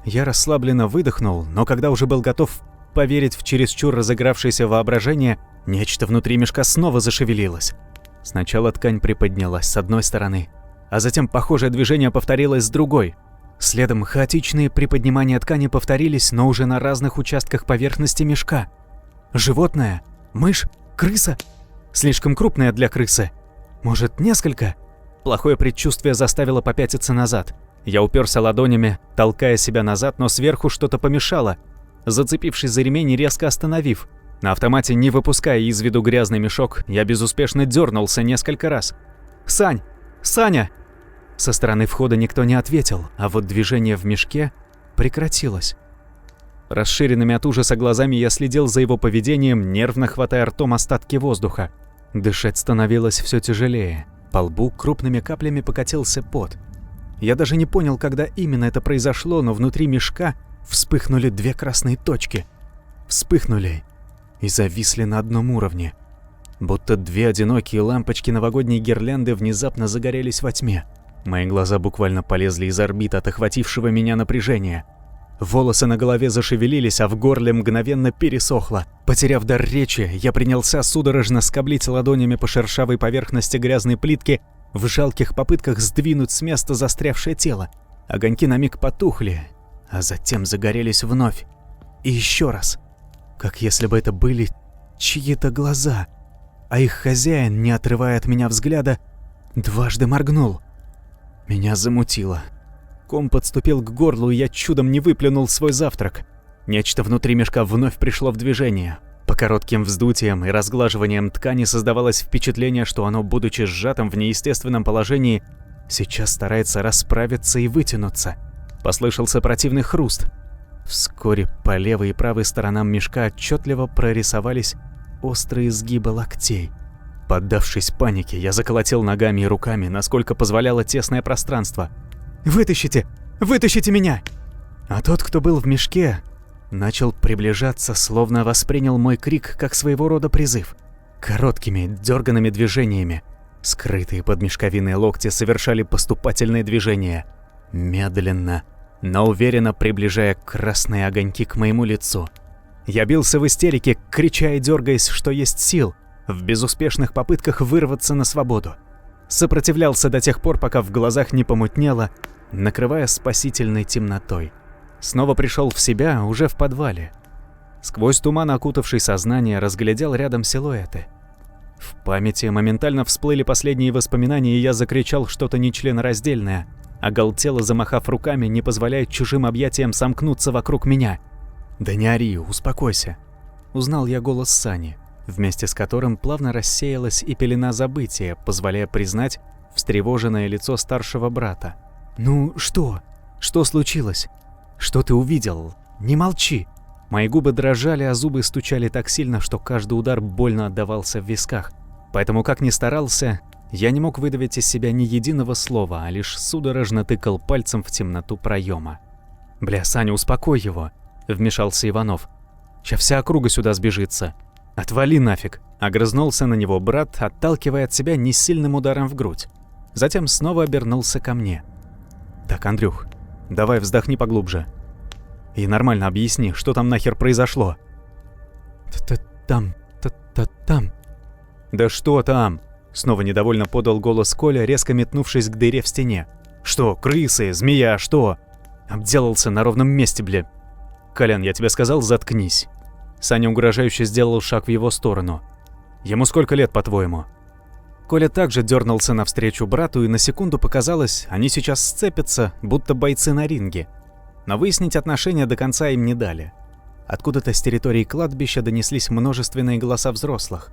Я расслабленно выдохнул, но когда уже был готов поверить в чересчур разыгравшееся воображение, нечто внутри мешка снова зашевелилось. Сначала ткань приподнялась с одной стороны, а затем похожее движение повторилось с другой. Следом хаотичные приподнимания ткани повторились, но уже на разных участках поверхности мешка. Животное? Мышь? Крыса? Слишком крупная для крысы. Может, несколько? Плохое предчувствие заставило попятиться назад. Я уперся ладонями, толкая себя назад, но сверху что-то помешало, зацепившись за ремень и резко остановив. На автомате, не выпуская из виду грязный мешок, я безуспешно дернулся несколько раз. «Сань! Саня!» Со стороны входа никто не ответил, а вот движение в мешке прекратилось. Расширенными от ужаса глазами я следил за его поведением, нервно хватая ртом остатки воздуха. Дышать становилось все тяжелее. По лбу крупными каплями покатился пот. Я даже не понял, когда именно это произошло, но внутри мешка вспыхнули две красные точки. Вспыхнули и зависли на одном уровне. Будто две одинокие лампочки новогодней гирлянды внезапно загорелись во тьме. Мои глаза буквально полезли из орбит от охватившего меня напряжения. Волосы на голове зашевелились, а в горле мгновенно пересохло. Потеряв дар речи, я принялся судорожно скоблить ладонями по шершавой поверхности грязной плитки в жалких попытках сдвинуть с места застрявшее тело. Огоньки на миг потухли, а затем загорелись вновь. И еще раз. Как если бы это были чьи-то глаза, а их хозяин, не отрывая от меня взгляда, дважды моргнул. Меня замутило. Ком подступил к горлу, и я чудом не выплюнул свой завтрак. Нечто внутри мешка вновь пришло в движение. По коротким вздутиям и разглаживаниям ткани создавалось впечатление, что оно, будучи сжатым в неестественном положении, сейчас старается расправиться и вытянуться. Послышался противный хруст. Вскоре по левой и правой сторонам мешка отчетливо прорисовались острые изгибы локтей. Поддавшись панике, я заколотил ногами и руками, насколько позволяло тесное пространство. «Вытащите! Вытащите меня!» А тот, кто был в мешке, начал приближаться, словно воспринял мой крик как своего рода призыв. Короткими, дерганными движениями, скрытые под мешковиной локти, совершали поступательные движения, медленно, но уверенно приближая красные огоньки к моему лицу. Я бился в истерике, крича и дергаясь, что есть сил, в безуспешных попытках вырваться на свободу. Сопротивлялся до тех пор, пока в глазах не помутнело, накрывая спасительной темнотой. Снова пришел в себя уже в подвале. Сквозь туман, окутавший сознание, разглядел рядом силуэты. В памяти моментально всплыли последние воспоминания, и я закричал что-то нечленораздельное, оголтело замахав руками, не позволяя чужим объятиям сомкнуться вокруг меня. «Да не ори, успокойся». Узнал я голос Сани. вместе с которым плавно рассеялась и пелена забытия, позволяя признать встревоженное лицо старшего брата. «Ну что? Что случилось? Что ты увидел? Не молчи!» Мои губы дрожали, а зубы стучали так сильно, что каждый удар больно отдавался в висках. Поэтому, как ни старался, я не мог выдавить из себя ни единого слова, а лишь судорожно тыкал пальцем в темноту проема. «Бля, Саня, успокой его!» — вмешался Иванов. «Ща вся округа сюда сбежится. Отвали нафиг!» — огрызнулся на него брат, отталкивая от себя несильным ударом в грудь. Затем снова обернулся ко мне. «Так, Андрюх, давай вздохни поглубже. И нормально объясни, что там нахер произошло?» «Там. «Да что там?» — снова недовольно подал голос Коля, резко метнувшись к дыре в стене. «Что, крысы, змея, что?» Обделался на ровном месте, бля. «Колян, я тебе сказал, заткнись». Саня угрожающе сделал шаг в его сторону. «Ему сколько лет, по-твоему?» Коля также дернулся навстречу брату, и на секунду показалось, они сейчас сцепятся, будто бойцы на ринге. Но выяснить отношения до конца им не дали. Откуда-то с территории кладбища донеслись множественные голоса взрослых.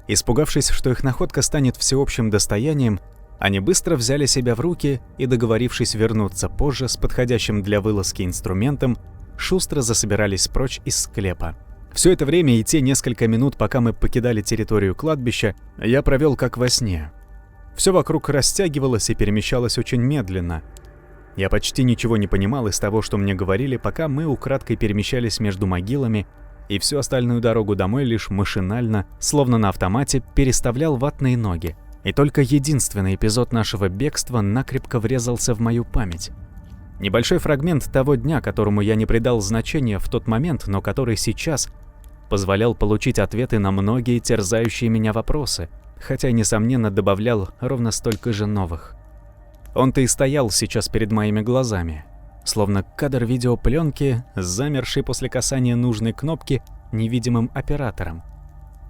Испугавшись, что их находка станет всеобщим достоянием, они быстро взяли себя в руки и, договорившись вернуться позже с подходящим для вылазки инструментом, шустро засобирались прочь из склепа. Все это время и те несколько минут, пока мы покидали территорию кладбища, я провел как во сне. Все вокруг растягивалось и перемещалось очень медленно. Я почти ничего не понимал из того, что мне говорили, пока мы украдкой перемещались между могилами, и всю остальную дорогу домой лишь машинально, словно на автомате, переставлял ватные ноги. И только единственный эпизод нашего бегства накрепко врезался в мою память. Небольшой фрагмент того дня, которому я не придал значения в тот момент, но который сейчас позволял получить ответы на многие терзающие меня вопросы, хотя, несомненно, добавлял ровно столько же новых. Он-то и стоял сейчас перед моими глазами, словно кадр видеопленки, замерший после касания нужной кнопки невидимым оператором.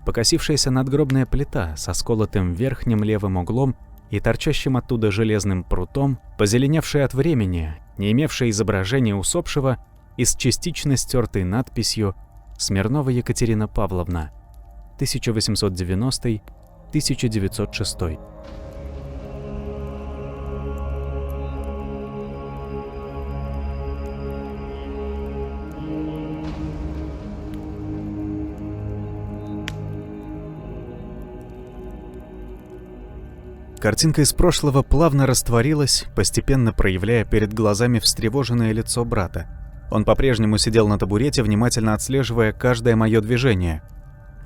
Покосившаяся надгробная плита со сколотым верхним левым углом и торчащим оттуда железным прутом, позеленевшая от времени, не имевшая изображения усопшего и с частично стертой надписью «Смирнова Екатерина Павловна, 1890-1906». Картинка из прошлого плавно растворилась, постепенно проявляя перед глазами встревоженное лицо брата. Он по-прежнему сидел на табурете, внимательно отслеживая каждое мое движение.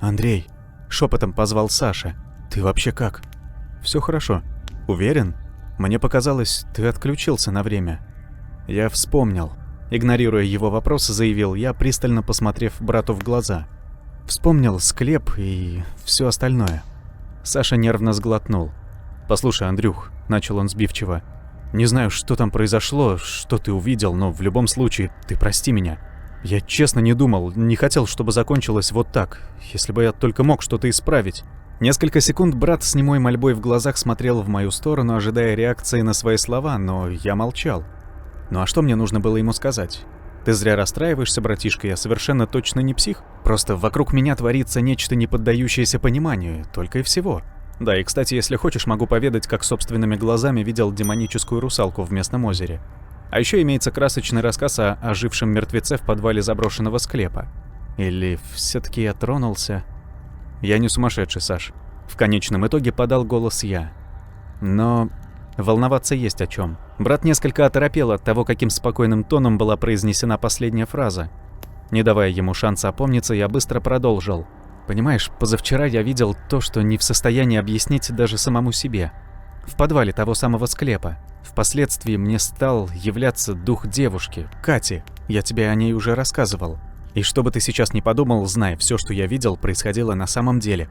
«Андрей», — шепотом позвал Саша, — «ты вообще как?» «Все хорошо. Уверен? Мне показалось, ты отключился на время». Я вспомнил. Игнорируя его вопрос, заявил я, пристально посмотрев брату в глаза. Вспомнил склеп и все остальное. Саша нервно сглотнул. «Послушай, Андрюх», — начал он сбивчиво, — «не знаю, что там произошло, что ты увидел, но в любом случае ты прости меня. Я честно не думал, не хотел, чтобы закончилось вот так, если бы я только мог что-то исправить». Несколько секунд брат с немой мольбой в глазах смотрел в мою сторону, ожидая реакции на свои слова, но я молчал. Ну а что мне нужно было ему сказать? «Ты зря расстраиваешься, братишка, я совершенно точно не псих. Просто вокруг меня творится нечто, не поддающееся пониманию, только и всего». Да, и, кстати, если хочешь, могу поведать, как собственными глазами видел демоническую русалку в местном озере. А еще имеется красочный рассказ о ожившем мертвеце в подвале заброшенного склепа. Или все-таки я тронулся? Я не сумасшедший, Саш. В конечном итоге подал голос я. Но волноваться есть о чем. Брат несколько оторопел от того, каким спокойным тоном была произнесена последняя фраза. Не давая ему шанса опомниться, я быстро продолжил. Понимаешь, позавчера я видел то, что не в состоянии объяснить даже самому себе. В подвале того самого склепа. Впоследствии мне стал являться дух девушки, Кати. Я тебе о ней уже рассказывал. И что бы ты сейчас ни подумал, знай, все, что я видел, происходило на самом деле.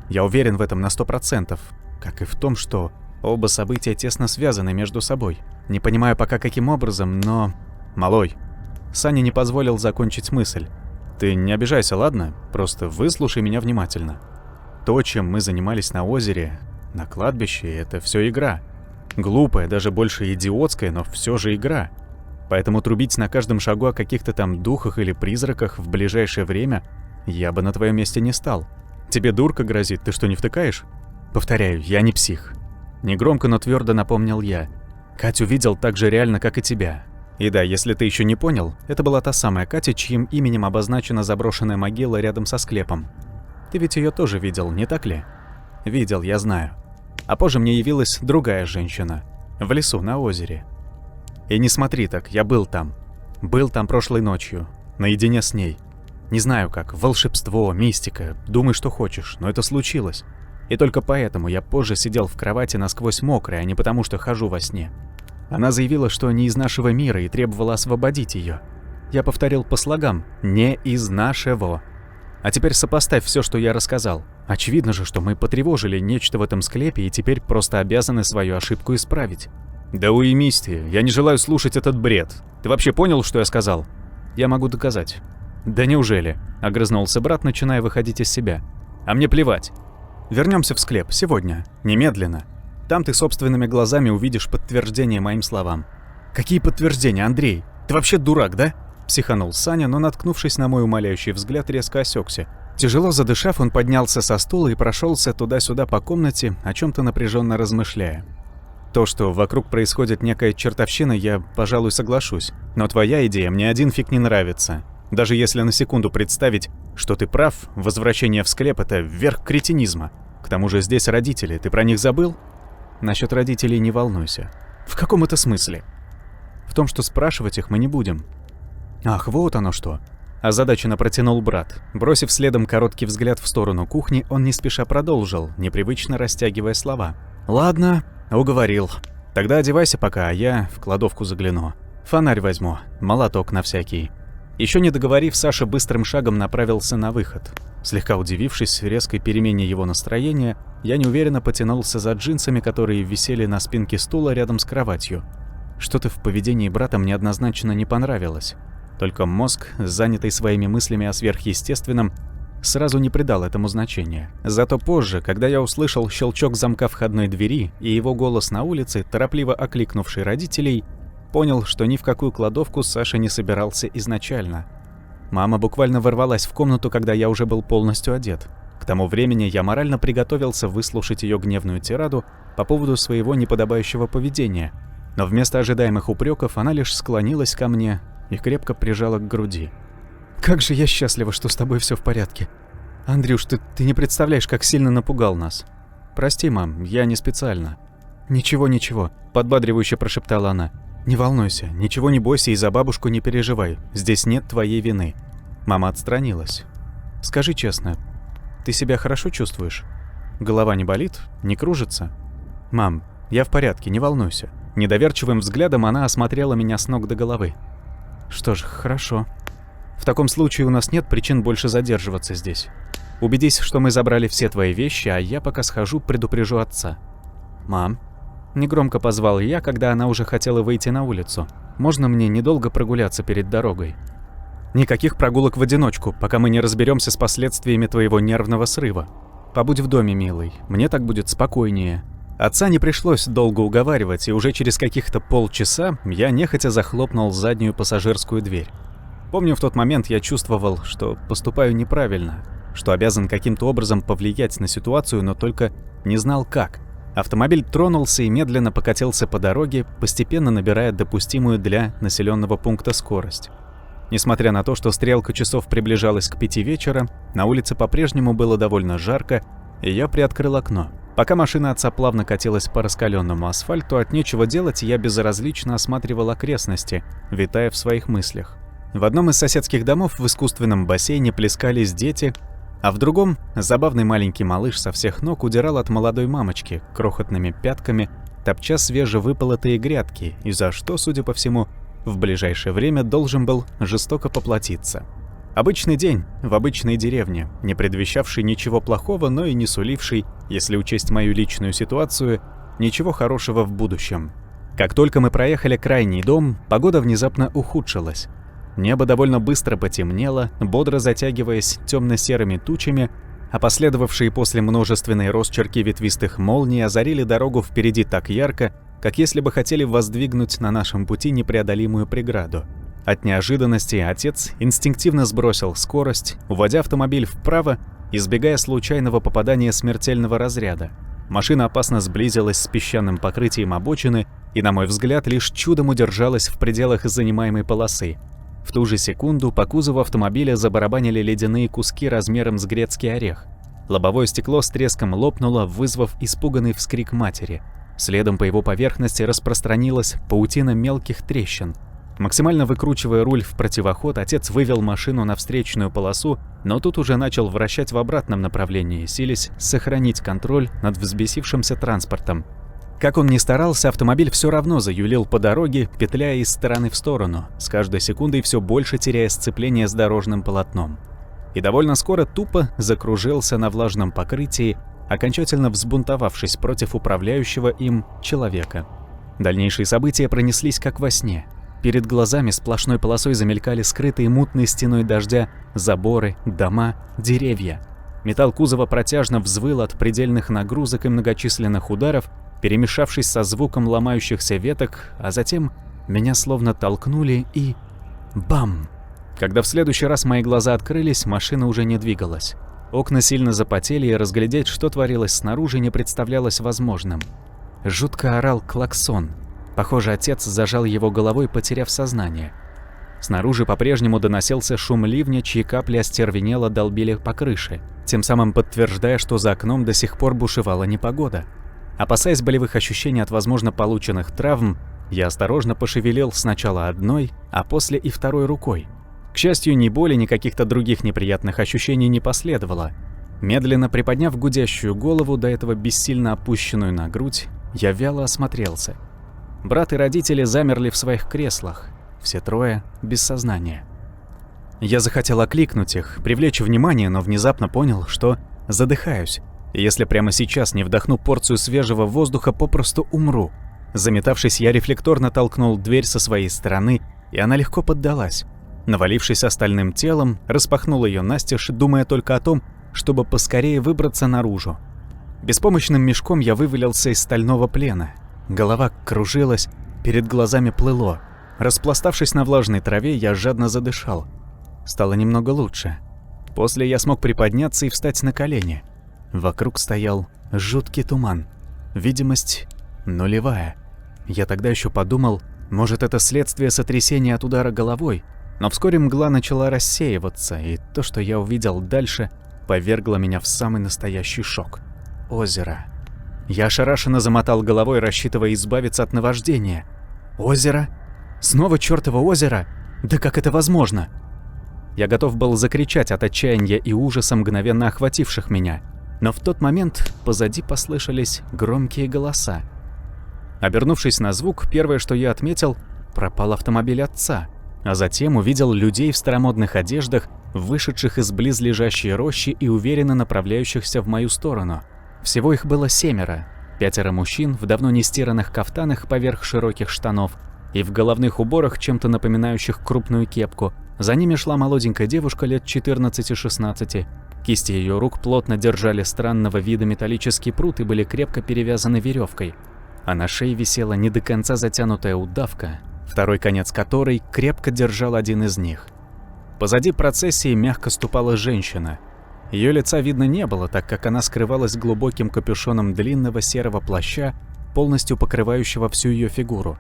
Я уверен в этом на 100%, как и в том, что оба события тесно связаны между собой. Не понимаю пока каким образом, но... Малой. Саня не позволил закончить мысль. Ты не обижайся, ладно? Просто выслушай меня внимательно. То, чем мы занимались на озере, на кладбище, это все игра. Глупая, даже больше идиотская, но все же игра. Поэтому трубить на каждом шагу о каких-то там духах или призраках в ближайшее время я бы на твоем месте не стал. Тебе дурка грозит, ты что, не втыкаешь? Повторяю, я не псих. Негромко, но твердо напомнил я. Катю видел так же реально, как и тебя. И да, если ты еще не понял, это была та самая Катя, чьим именем обозначена заброшенная могила рядом со склепом. Ты ведь ее тоже видел, не так ли? Видел, я знаю. А позже мне явилась другая женщина. В лесу, на озере. И не смотри так, я был там. Был там прошлой ночью. Наедине с ней. Не знаю как, волшебство, мистика, думай, что хочешь, но это случилось. И только поэтому я позже сидел в кровати насквозь мокрый, а не потому, что хожу во сне. Она заявила, что не из нашего мира и требовала освободить ее. Я повторил по слогам «не из нашего». А теперь сопоставь все, что я рассказал. Очевидно же, что мы потревожили нечто в этом склепе и теперь просто обязаны свою ошибку исправить. Да уймись ты, я не желаю слушать этот бред. Ты вообще понял, что я сказал? Я могу доказать. Да неужели? Огрызнулся брат, начиная выходить из себя. А мне плевать. Вернемся в склеп, сегодня, немедленно. Там ты собственными глазами увидишь подтверждение моим словам. Какие подтверждения, Андрей? Ты вообще дурак, да? Психанул Саня, но, наткнувшись на мой умоляющий взгляд, резко осекся. Тяжело задышав, он поднялся со стула и прошелся туда-сюда по комнате, о чем-то напряженно размышляя. То, что вокруг происходит некая чертовщина, я, пожалуй, соглашусь. Но твоя идея мне один фиг не нравится. Даже если на секунду представить, что ты прав, возвращение в склеп — это верх кретинизма. К тому же здесь родители, ты про них забыл? Насчет родителей не волнуйся. В каком это смысле? В том, что спрашивать их мы не будем. Ах, вот оно что. Озадаченно протянул брат. Бросив следом короткий взгляд в сторону кухни, он не спеша продолжил, непривычно растягивая слова. Ладно, уговорил. Тогда одевайся пока, а я в кладовку загляну. Фонарь возьму, молоток на всякий. Еще не договорив, Саша быстрым шагом направился на выход. Слегка удивившись резкой перемене его настроения, я неуверенно потянулся за джинсами, которые висели на спинке стула рядом с кроватью. Что-то в поведении брата мне однозначно не понравилось. Только мозг, занятый своими мыслями о сверхъестественном, сразу не придал этому значения. Зато позже, когда я услышал щелчок замка входной двери и его голос на улице, торопливо окликнувший родителей, понял, что ни в какую кладовку Саша не собирался изначально. Мама буквально ворвалась в комнату, когда я уже был полностью одет. К тому времени я морально приготовился выслушать ее гневную тираду по поводу своего неподобающего поведения, но вместо ожидаемых упреков она лишь склонилась ко мне и крепко прижала к груди. «Как же я счастлива, что с тобой все в порядке. Андрюш, ты не представляешь, как сильно напугал нас. Прости, мам, я не специально». «Ничего», — подбадривающе прошептала она. «Не волнуйся, ничего не бойся и за бабушку не переживай, здесь нет твоей вины». Мама отстранилась. «Скажи честно, ты себя хорошо чувствуешь? Голова не болит? Не кружится?» «Мам, я в порядке, не волнуйся». Недоверчивым взглядом она осмотрела меня с ног до головы. «Что ж, хорошо. В таком случае у нас нет причин больше задерживаться здесь. Убедись, что мы забрали все твои вещи, а я пока схожу, предупрежу отца». «Мам?» Негромко позвал я, когда она уже хотела выйти на улицу. «Можно мне недолго прогуляться перед дорогой?» «Никаких прогулок в одиночку, пока мы не разберемся с последствиями твоего нервного срыва. Побудь в доме, милый, мне так будет спокойнее». Отца не пришлось долго уговаривать, и уже через каких-то полчаса я нехотя захлопнул заднюю пассажирскую дверь. Помню, в тот момент я чувствовал, что поступаю неправильно, что обязан каким-то образом повлиять на ситуацию, но только не знал как. Автомобиль тронулся и медленно покатился по дороге, постепенно набирая допустимую для населенного пункта скорость. Несмотря на то, что стрелка часов приближалась к 5 вечера, на улице по-прежнему было довольно жарко, и я приоткрыл окно. Пока машина отца плавно катилась по раскаленному асфальту, от нечего делать я безразлично осматривал окрестности, витая в своих мыслях. В одном из соседских домов в искусственном бассейне плескались дети, а в другом забавный маленький малыш со всех ног удирал от молодой мамочки крохотными пятками, топча свежевыполотые грядки, и за что, судя по всему, в ближайшее время должен был жестоко поплатиться. Обычный день в обычной деревне, не предвещавший ничего плохого, но и не суливший, если учесть мою личную ситуацию, ничего хорошего в будущем. Как только мы проехали крайний дом, погода внезапно ухудшилась. Небо довольно быстро потемнело, бодро затягиваясь темно-серыми тучами, а последовавшие после множественные росчерки ветвистых молний озарили дорогу впереди так ярко, как если бы хотели воздвигнуть на нашем пути непреодолимую преграду. От неожиданности отец инстинктивно сбросил скорость, уводя автомобиль вправо избегая случайного попадания смертельного разряда. Машина опасно сблизилась с песчаным покрытием обочины и, на мой взгляд, лишь чудом удержалась в пределах занимаемой полосы. В ту же секунду по кузову автомобиля забарабанили ледяные куски размером с грецкий орех. Лобовое стекло с треском лопнуло, вызвав испуганный вскрик матери. Следом по его поверхности распространилась паутина мелких трещин. Максимально выкручивая руль в противоход, отец вывел машину на встречную полосу, но тут уже начал вращать в обратном направлении, силясь сохранить контроль над взбесившимся транспортом. Как он ни старался, автомобиль все равно заюлил по дороге, петляя из стороны в сторону, с каждой секундой все больше теряя сцепление с дорожным полотном. И довольно скоро тупо закружился на влажном покрытии, окончательно взбунтовавшись против управляющего им человека. Дальнейшие события пронеслись как во сне. Перед глазами сплошной полосой замелькали скрытые мутной стеной дождя заборы, дома, деревья. Металл кузова протяжно взвыл от предельных нагрузок и многочисленных ударов, перемешавшись со звуком ломающихся веток, а затем меня словно толкнули и... бам! Когда в следующий раз мои глаза открылись, машина уже не двигалась. Окна сильно запотели, и разглядеть, что творилось снаружи, не представлялось возможным. Жутко орал клаксон. Похоже, отец зажал его головой, потеряв сознание. Снаружи по-прежнему доносился шум ливня, чьи капли остервенело долбили по крыше, тем самым подтверждая, что за окном до сих пор бушевала непогода. Опасаясь болевых ощущений от возможно полученных травм, я осторожно пошевелил сначала одной, а после и второй рукой. К счастью, ни боли, ни каких-то других неприятных ощущений не последовало. Медленно приподняв гудящую голову, до этого бессильно опущенную на грудь, я вяло осмотрелся. Брат и родители замерли в своих креслах, все трое без сознания. Я захотел окликнуть их, привлечь внимание, но внезапно понял, что задыхаюсь. И если прямо сейчас не вдохну порцию свежего воздуха, попросту умру. Заметавшись, я рефлекторно толкнул дверь со своей стороны, и она легко поддалась. Навалившись остальным телом, распахнул ее настежь, думая только о том, чтобы поскорее выбраться наружу. Беспомощным мешком я вывалился из стального плена. Голова кружилась, перед глазами плыло. Распластавшись на влажной траве, я жадно задышал. Стало немного лучше. После я смог приподняться и встать на колени. Вокруг стоял жуткий туман. Видимость нулевая. Я тогда еще подумал, может, это следствие сотрясения от удара головой. Но вскоре мгла начала рассеиваться, и то, что я увидел дальше, повергло меня в самый настоящий шок. Озеро. Я ошарашенно замотал головой, рассчитывая избавиться от наваждения. Озеро? Снова чёртово озеро? Да как это возможно? Я готов был закричать от отчаяния и ужаса, мгновенно охвативших меня. Но в тот момент позади послышались громкие голоса. Обернувшись на звук, первое, что я отметил, пропал автомобиль отца. А затем увидел людей в старомодных одеждах, вышедших из близлежащей рощи и уверенно направляющихся в мою сторону. Всего их было 7. 5 мужчин в давно не стиранных кафтанах поверх широких штанов и в головных уборах, чем-то напоминающих крупную кепку. За ними шла молоденькая девушка лет 14-16. Кисти ее рук плотно держали странного вида металлический прут и были крепко перевязаны веревкой. А на шее висела не до конца затянутая удавка, второй конец которой крепко держал один из них. Позади процессии мягко ступала женщина. Ее лица видно не было, так как она скрывалась глубоким капюшоном длинного серого плаща, полностью покрывающего всю ее фигуру.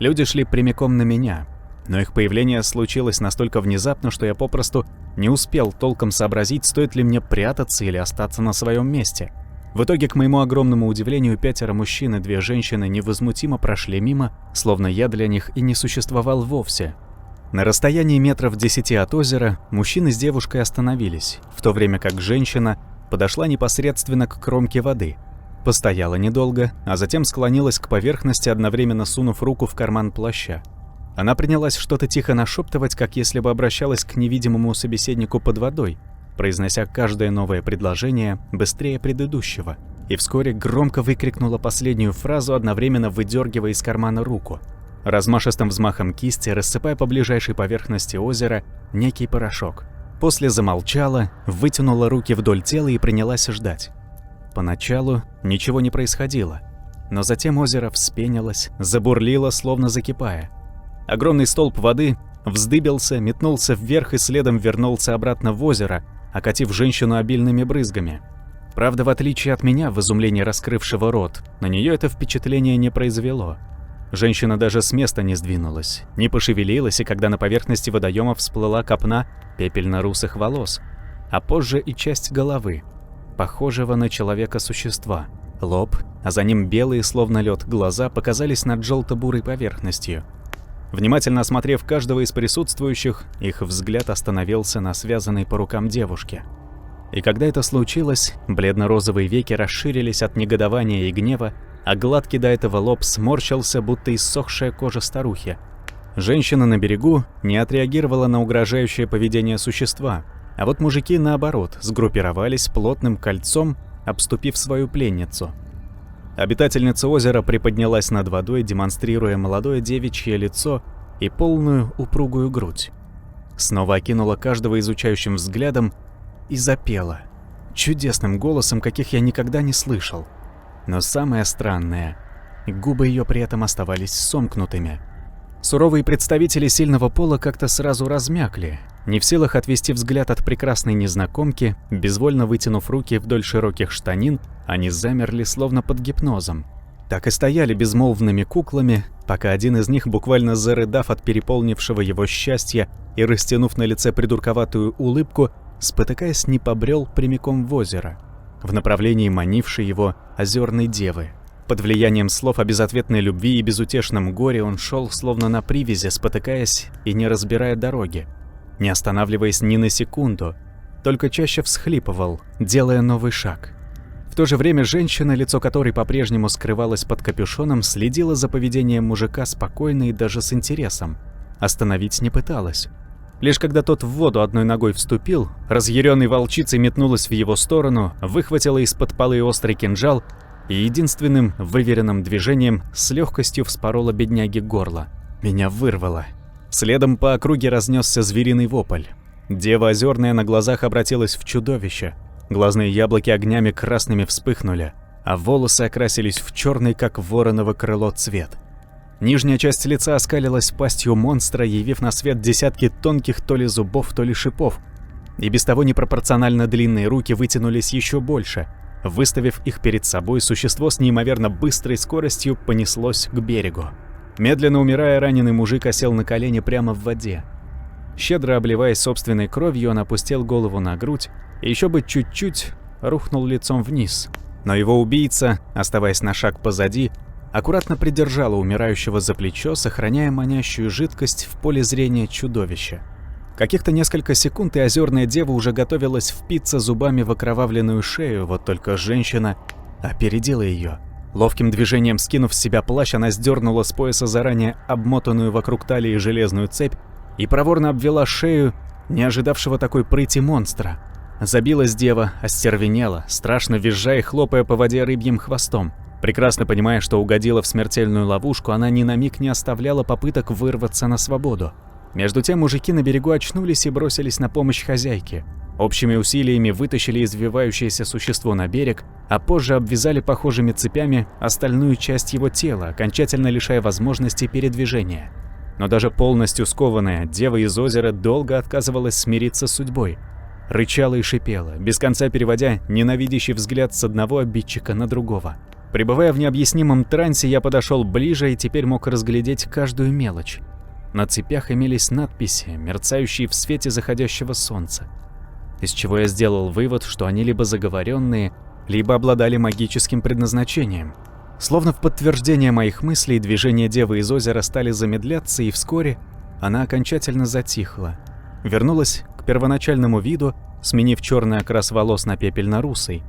Люди шли прямиком на меня, но их появление случилось настолько внезапно, что я попросту не успел толком сообразить, стоит ли мне прятаться или остаться на своем месте. В итоге, к моему огромному удивлению, 5 мужчин и 2 женщины невозмутимо прошли мимо, словно я для них и не существовал вовсе. На расстоянии метров 10 от озера мужчины с девушкой остановились, в то время как женщина подошла непосредственно к кромке воды. Постояла недолго, а затем склонилась к поверхности, одновременно сунув руку в карман плаща. Она принялась что-то тихо нашептывать, как если бы обращалась к невидимому собеседнику под водой, произнося каждое новое предложение быстрее предыдущего, и вскоре громко выкрикнула последнюю фразу, одновременно выдергивая из кармана руку, размашистым взмахом кисти рассыпая по ближайшей поверхности озера некий порошок. После замолчала, вытянула руки вдоль тела и принялась ждать. Поначалу ничего не происходило, но затем озеро вспенилось, забурлило, словно закипая. Огромный столб воды вздыбился, метнулся вверх и следом вернулся обратно в озеро, окатив женщину обильными брызгами. Правда, в отличие от меня, в изумлении раскрывшего рот, на нее это впечатление не произвело. Женщина даже с места не сдвинулась, не пошевелилась, и когда на поверхности водоема всплыла копна пепельно-русых волос, а позже и часть головы, похожего на человека существа. Лоб, а за ним белые, словно лед, глаза показались над желто-бурой поверхностью. Внимательно осмотрев каждого из присутствующих, их взгляд остановился на связанной по рукам девушке. И когда это случилось, бледно-розовые веки расширились от негодования и гнева, а гладкий до этого лоб сморщился, будто иссохшая кожа старухи. Женщина на берегу не отреагировала на угрожающее поведение существа, а вот мужики, наоборот, сгруппировались плотным кольцом, обступив свою пленницу. Обитательница озера приподнялась над водой, демонстрируя молодое девичье лицо и полную упругую грудь. Снова окинула каждого изучающим взглядом и запела, чудесным голосом, каких я никогда не слышал. Но самое странное, губы ее при этом оставались сомкнутыми. Суровые представители сильного пола как-то сразу размякли, не в силах отвести взгляд от прекрасной незнакомки, безвольно вытянув руки вдоль широких штанин, они замерли словно под гипнозом. Так и стояли безмолвными куклами, пока один из них, буквально зарыдав от переполнившего его счастья и растянув на лице придурковатую улыбку, спотыкаясь, не побрел прямиком в озеро, в направлении манившей его озерной девы. Под влиянием слов о безответной любви и безутешном горе он шел словно на привязи, спотыкаясь и не разбирая дороги, не останавливаясь ни на секунду, только чаще всхлипывал, делая новый шаг. В то же время женщина, лицо которой по-прежнему скрывалось под капюшоном, следила за поведением мужика спокойно и даже с интересом. Остановить не пыталась. Лишь когда тот в воду одной ногой вступил, разъяренной волчицей метнулась в его сторону, выхватила из-под полы острый кинжал и единственным выверенным движением с легкостью вспорола бедняге горло. Меня вырвало. Следом по округе разнесся звериный вопль. Дева озерная на глазах обратилась в чудовище. Глазные яблоки огнями красными вспыхнули, а волосы окрасились в черный, как вороново крыло, цвет. Нижняя часть лица оскалилась пастью монстра, явив на свет десятки тонких то ли зубов, то ли шипов. И без того непропорционально длинные руки вытянулись еще больше. Выставив их перед собой, существо с неимоверно быстрой скоростью понеслось к берегу. Медленно умирая, раненый мужик осел на колени прямо в воде. Щедро обливаясь собственной кровью, он опустил голову на грудь и еще бы чуть-чуть рухнул лицом вниз. Но его убийца, оставаясь на шаг позади, аккуратно придержала умирающего за плечо, сохраняя манящую жидкость в поле зрения чудовища. Каких-то несколько секунд, и озерная дева уже готовилась впиться зубами в окровавленную шею, вот только женщина опередила ее. Ловким движением скинув с себя плащ, она сдернула с пояса заранее обмотанную вокруг талии железную цепь и проворно обвела шею не ожидавшего такой прыти монстра. Забилась дева, остервенела, страшно визжа и хлопая по воде рыбьим хвостом. Прекрасно понимая, что угодила в смертельную ловушку, она ни на миг не оставляла попыток вырваться на свободу. Между тем мужики на берегу очнулись и бросились на помощь хозяйке. Общими усилиями вытащили извивающееся существо на берег, а позже обвязали похожими цепями остальную часть его тела, окончательно лишая возможности передвижения. Но даже полностью скованная, дева из озера долго отказывалась смириться с судьбой. Рычала и шипела, без конца переводя ненавидящий взгляд с одного обидчика на другого. Пребывая в необъяснимом трансе, я подошел ближе и теперь мог разглядеть каждую мелочь. На цепях имелись надписи, мерцающие в свете заходящего солнца, из чего я сделал вывод, что они либо заговоренные, либо обладали магическим предназначением. Словно в подтверждение моих мыслей, движения девы из озера стали замедляться, и вскоре она окончательно затихла. Вернулась к первоначальному виду, сменив черный окрас волос на пепельно-русый.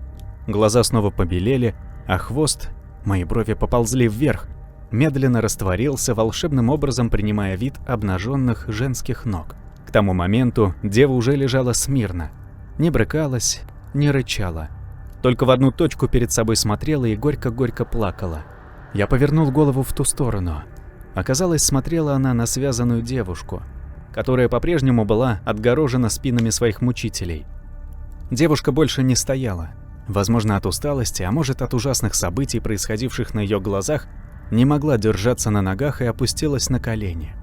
Глаза снова побелели, а хвост, мои брови поползли вверх, медленно растворился, волшебным образом принимая вид обнаженных женских ног. К тому моменту дева уже лежала смирно, не брыкалась, не рычала. Только в одну точку перед собой смотрела и горько-горько плакала. Я повернул голову в ту сторону. Оказалось, смотрела она на связанную девушку, которая по-прежнему была отгорожена спинами своих мучителей. Девушка больше не стояла. Возможно, от усталости, а может, от ужасных событий, происходивших на ее глазах, не могла держаться на ногах и опустилась на колени.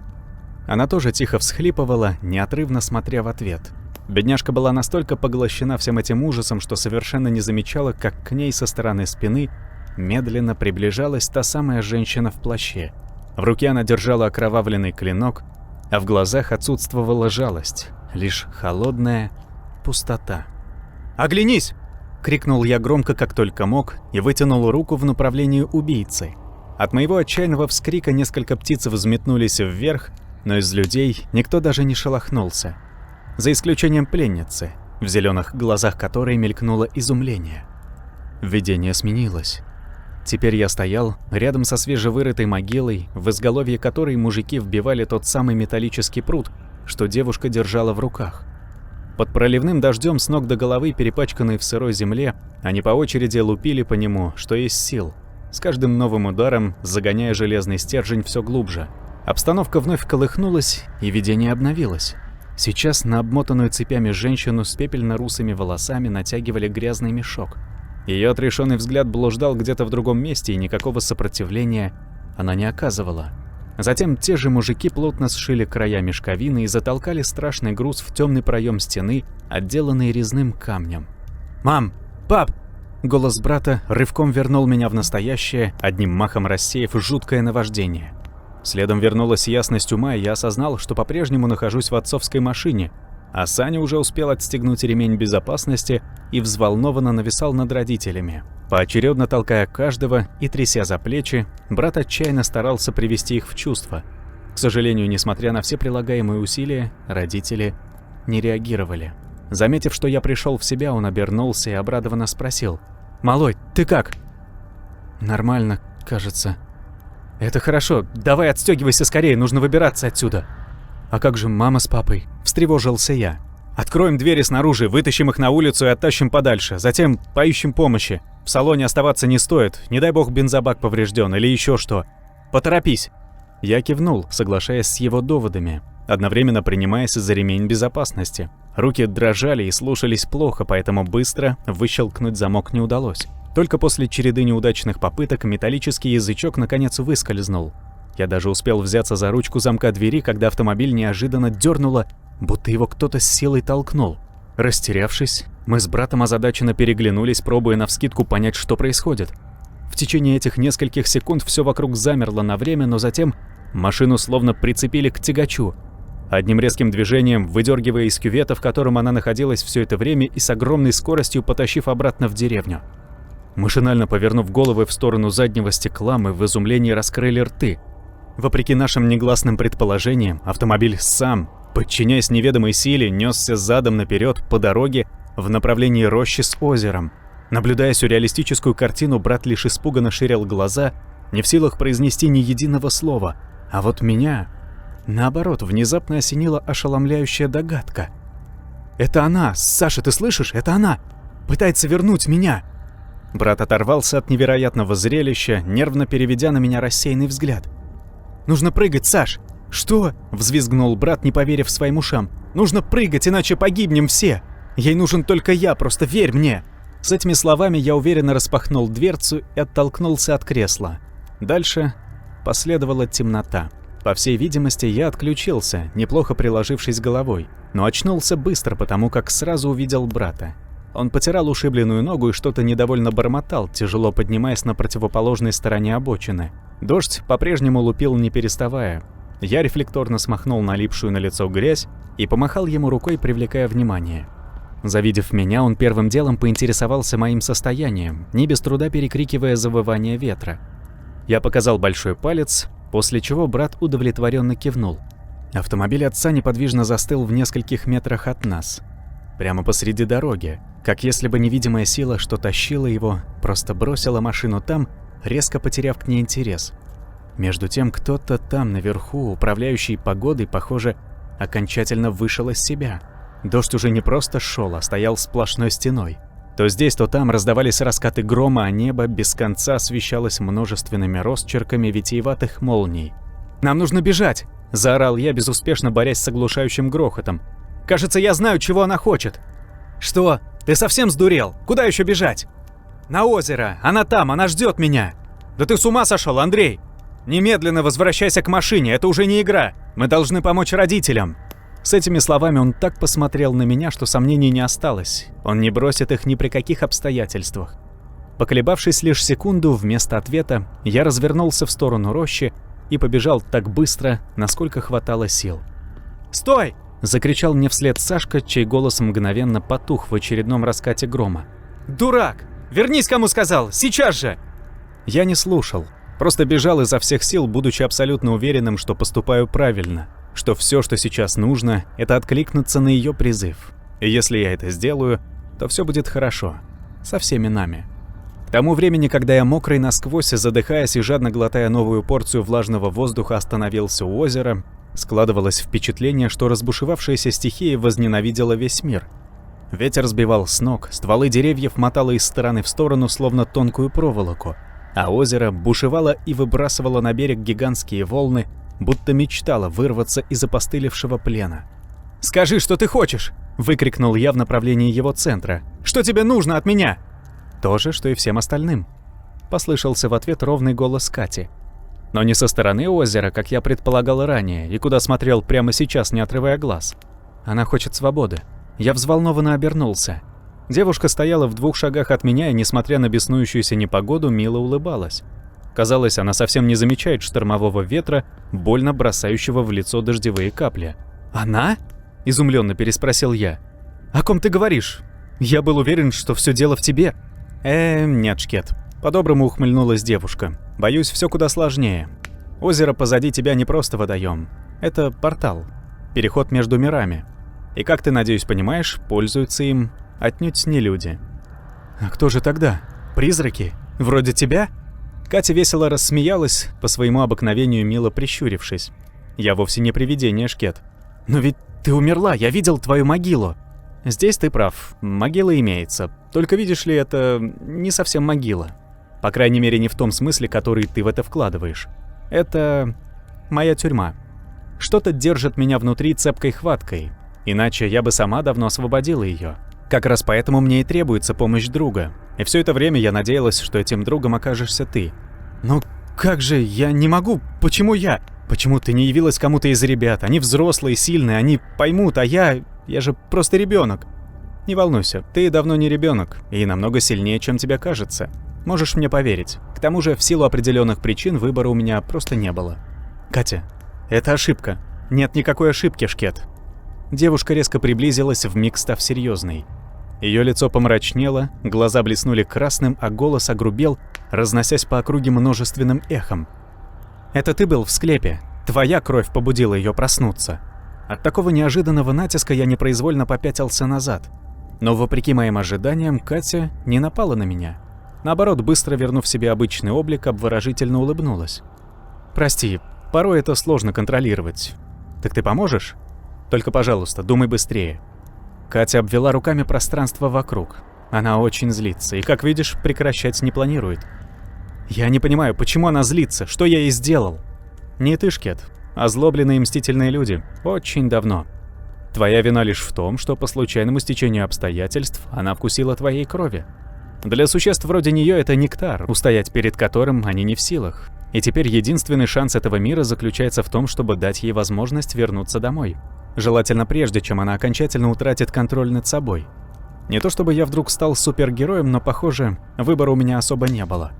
Она тоже тихо всхлипывала, неотрывно смотря в ответ. Бедняжка была настолько поглощена всем этим ужасом, что совершенно не замечала, как к ней со стороны спины медленно приближалась та самая женщина в плаще. В руке она держала окровавленный клинок, а в глазах отсутствовала жалость, лишь холодная пустота. «Оглянись!» — крикнул я громко, как только мог, и вытянул руку в направлении убийцы. От моего отчаянного вскрика несколько птиц взметнулись вверх, но из людей никто даже не шелохнулся. За исключением пленницы, в зеленых глазах которой мелькнуло изумление. Видение сменилось. Теперь я стоял рядом со свежевырытой могилой, в изголовье которой мужики вбивали тот самый металлический прут, что девушка держала в руках. Под проливным дождем с ног до головы, перепачканной в сырой земле, они по очереди лупили по нему, что есть сил, с каждым новым ударом загоняя железный стержень все глубже. Обстановка вновь колыхнулась, и видение обновилось. Сейчас на обмотанную цепями женщину с пепельно-русыми волосами натягивали грязный мешок. Ее отрешенный взгляд блуждал где-то в другом месте, и никакого сопротивления она не оказывала. Затем те же мужики плотно сшили края мешковины и затолкали страшный груз в темный проем стены, отделанный резным камнем. «Мам! Пап!» Голос брата рывком вернул меня в настоящее, одним махом рассеяв жуткое наваждение. Следом вернулась ясность ума, и я осознал, что по-прежнему нахожусь в отцовской машине, а Саня уже успел отстегнуть ремень безопасности и взволнованно нависал над родителями. Поочередно толкая каждого и тряся за плечи, брат отчаянно старался привести их в чувство. К сожалению, несмотря на все прилагаемые усилия, родители не реагировали. Заметив, что я пришел в себя, он обернулся и обрадованно спросил: «Малой, ты как?» «Нормально, кажется». «Это хорошо, давай отстегивайся скорее, нужно выбираться отсюда». «А как же мама с папой?» – встревожился я. «Откроем двери снаружи, вытащим их на улицу и оттащим подальше, затем поищем помощи. В салоне оставаться не стоит, не дай бог бензобак поврежден или еще что. Поторопись». Я кивнул, соглашаясь с его доводами, одновременно принимаясь за ремень безопасности. Руки дрожали и слушались плохо, поэтому быстро выщелкнуть замок не удалось. Только после череды неудачных попыток металлический язычок наконец выскользнул. Я даже успел взяться за ручку замка двери, когда автомобиль неожиданно дернуло, будто его кто-то с силой толкнул. Растерявшись, мы с братом озадаченно переглянулись, пробуя навскидку понять, что происходит. В течение этих нескольких секунд все вокруг замерло на время, но затем машину словно прицепили к тягачу, одним резким движением выдергивая из кювета, в котором она находилась все это время, и с огромной скоростью потащив обратно в деревню. Машинально повернув головы в сторону заднего стекла, мы в изумлении раскрыли рты. Вопреки нашим негласным предположениям, автомобиль сам, подчиняясь неведомой силе, несся задом наперед по дороге в направлении рощи с озером. Наблюдая сюрреалистическую картину, брат лишь испуганно ширил глаза, не в силах произнести ни единого слова. А вот меня, наоборот, внезапно осенила ошеломляющая догадка. «Это она! Саша, ты слышишь? Это она! Пытается вернуть меня!» Брат оторвался от невероятного зрелища, нервно переведя на меня рассеянный взгляд. «Нужно прыгать, Саш!» «Что?» – взвизгнул брат, не поверив своим ушам. «Нужно прыгать, иначе погибнем все! Ей нужен только я, просто верь мне!» С этими словами я уверенно распахнул дверцу и оттолкнулся от кресла. Дальше последовала темнота. По всей видимости, я отключился, неплохо приложившись головой, но очнулся быстро, потому как сразу увидел брата. Он потирал ушибленную ногу и что-то недовольно бормотал, тяжело поднимаясь на противоположной стороне обочины. Дождь по-прежнему лупил не переставая. Я рефлекторно смахнул налипшую на лицо грязь и помахал ему рукой, привлекая внимание. Завидев меня, он первым делом поинтересовался моим состоянием, не без труда перекрикивая завывание ветра. Я показал большой палец, после чего брат удовлетворенно кивнул. Автомобиль отца неподвижно застыл в нескольких метрах от нас. Прямо посреди дороги, как если бы невидимая сила, что тащила его, просто бросила машину там, резко потеряв к ней интерес. Между тем, кто-то там наверху, управляющий погодой, похоже, окончательно вышел из себя. Дождь уже не просто шел, а стоял сплошной стеной. То здесь, то там раздавались раскаты грома, а небо без конца освещалось множественными росчерками витиеватых молний. «Нам нужно бежать!» – заорал я, безуспешно борясь с оглушающим грохотом. «Кажется, я знаю, чего она хочет!» «Что? Ты совсем сдурел? Куда еще бежать?» «На озеро! Она там, она ждет меня!» «Да ты с ума сошел, Андрей! Немедленно возвращайся к машине, это уже не игра! Мы должны помочь родителям!» С этими словами он так посмотрел на меня, что сомнений не осталось. Он не бросит их ни при каких обстоятельствах. Поколебавшись лишь секунду, вместо ответа я развернулся в сторону рощи и побежал так быстро, насколько хватало сил. «Стой!» – закричал мне вслед Сашка, чей голос мгновенно потух в очередном раскате грома. «Дурак! Вернись, кому сказал! Сейчас же!» Я не слушал, просто бежал изо всех сил, будучи абсолютно уверенным, что поступаю правильно, что все, что сейчас нужно, это откликнуться на ее призыв. И если я это сделаю, то все будет хорошо. Со всеми нами. К тому времени, когда я мокрый насквозь, задыхаясь и жадно глотая новую порцию влажного воздуха, остановился у озера, складывалось впечатление, что разбушевавшаяся стихия возненавидела весь мир. Ветер сбивал с ног, стволы деревьев мотало из стороны в сторону, словно тонкую проволоку, а озеро бушевало и выбрасывало на берег гигантские волны, будто мечтало вырваться из опостылевшего плена. «Скажи, что ты хочешь!» – выкрикнул я в направлении его центра. «Что тебе нужно от меня?» «То же, что и всем остальным», – послышался в ответ ровный голос Кати. Но не со стороны озера, как я предполагал ранее, и куда смотрел прямо сейчас, не отрывая глаз. Она хочет свободы. Я взволнованно обернулся. Девушка стояла в 2 шагах от меня и, несмотря на беснующуюся непогоду, мило улыбалась. Казалось, она совсем не замечает штормового ветра, больно бросающего в лицо дождевые капли. «Она?» – изумленно переспросил я. «О ком ты говоришь? Я был уверен, что все дело в тебе». Нет, Шкет. По-доброму ухмыльнулась девушка. «Боюсь, все куда сложнее. Озеро позади тебя не просто водоем. Это портал. Переход между мирами. И, как ты, надеюсь, понимаешь, пользуются им отнюдь не люди». «А кто же тогда? Призраки? Вроде тебя?» Катя весело рассмеялась, по своему обыкновению мило прищурившись. «Я вовсе не привидение, Шкет. Но ведь ты умерла, я видел твою могилу». «Здесь ты прав, могила имеется. Только видишь ли, это не совсем могила. По крайней мере, не в том смысле, который ты в это вкладываешь. Это моя тюрьма. Что-то держит меня внутри цепкой хваткой, иначе я бы сама давно освободила ее. Как раз поэтому мне и требуется помощь друга. И все это время я надеялась, что этим другом окажешься ты. Но как же, я не могу, почему я? Почему ты не явилась кому-то из ребят? Они взрослые, сильные, они поймут, а я же просто ребенок». «Не волнуйся, ты давно не ребенок и намного сильнее, чем тебе кажется. Можешь мне поверить. К тому же, в силу определенных причин выбора у меня просто не было». «Катя, это ошибка. Нет никакой ошибки, Шкет». Девушка резко приблизилась, вмиг став серьезной. Ее лицо помрачнело, глаза блеснули красным, а голос огрубел, разносясь по округе множественным эхом. «Это ты был в склепе. Твоя кровь побудила ее проснуться». От такого неожиданного натиска я непроизвольно попятился назад. Но, вопреки моим ожиданиям, Катя не напала на меня. Наоборот, быстро вернув себе обычный облик, обворожительно улыбнулась. «Прости, порой это сложно контролировать. Так ты поможешь? Только, пожалуйста, думай быстрее». Катя обвела руками пространство вокруг. Она очень злится и, как видишь, прекращать не планирует. «Я не понимаю, почему она злится? Что я ей сделал?» «Не ты, Шкет. Озлобленные и мстительные люди. Очень давно. Твоя вина лишь в том, что по случайному стечению обстоятельств она вкусила твоей крови. Для существ вроде нее это нектар, устоять перед которым они не в силах. И теперь единственный шанс этого мира заключается в том, чтобы дать ей возможность вернуться домой. Желательно прежде, чем она окончательно утратит контроль над собой. Не то чтобы я вдруг стал супергероем, но, похоже, выбора у меня особо не было.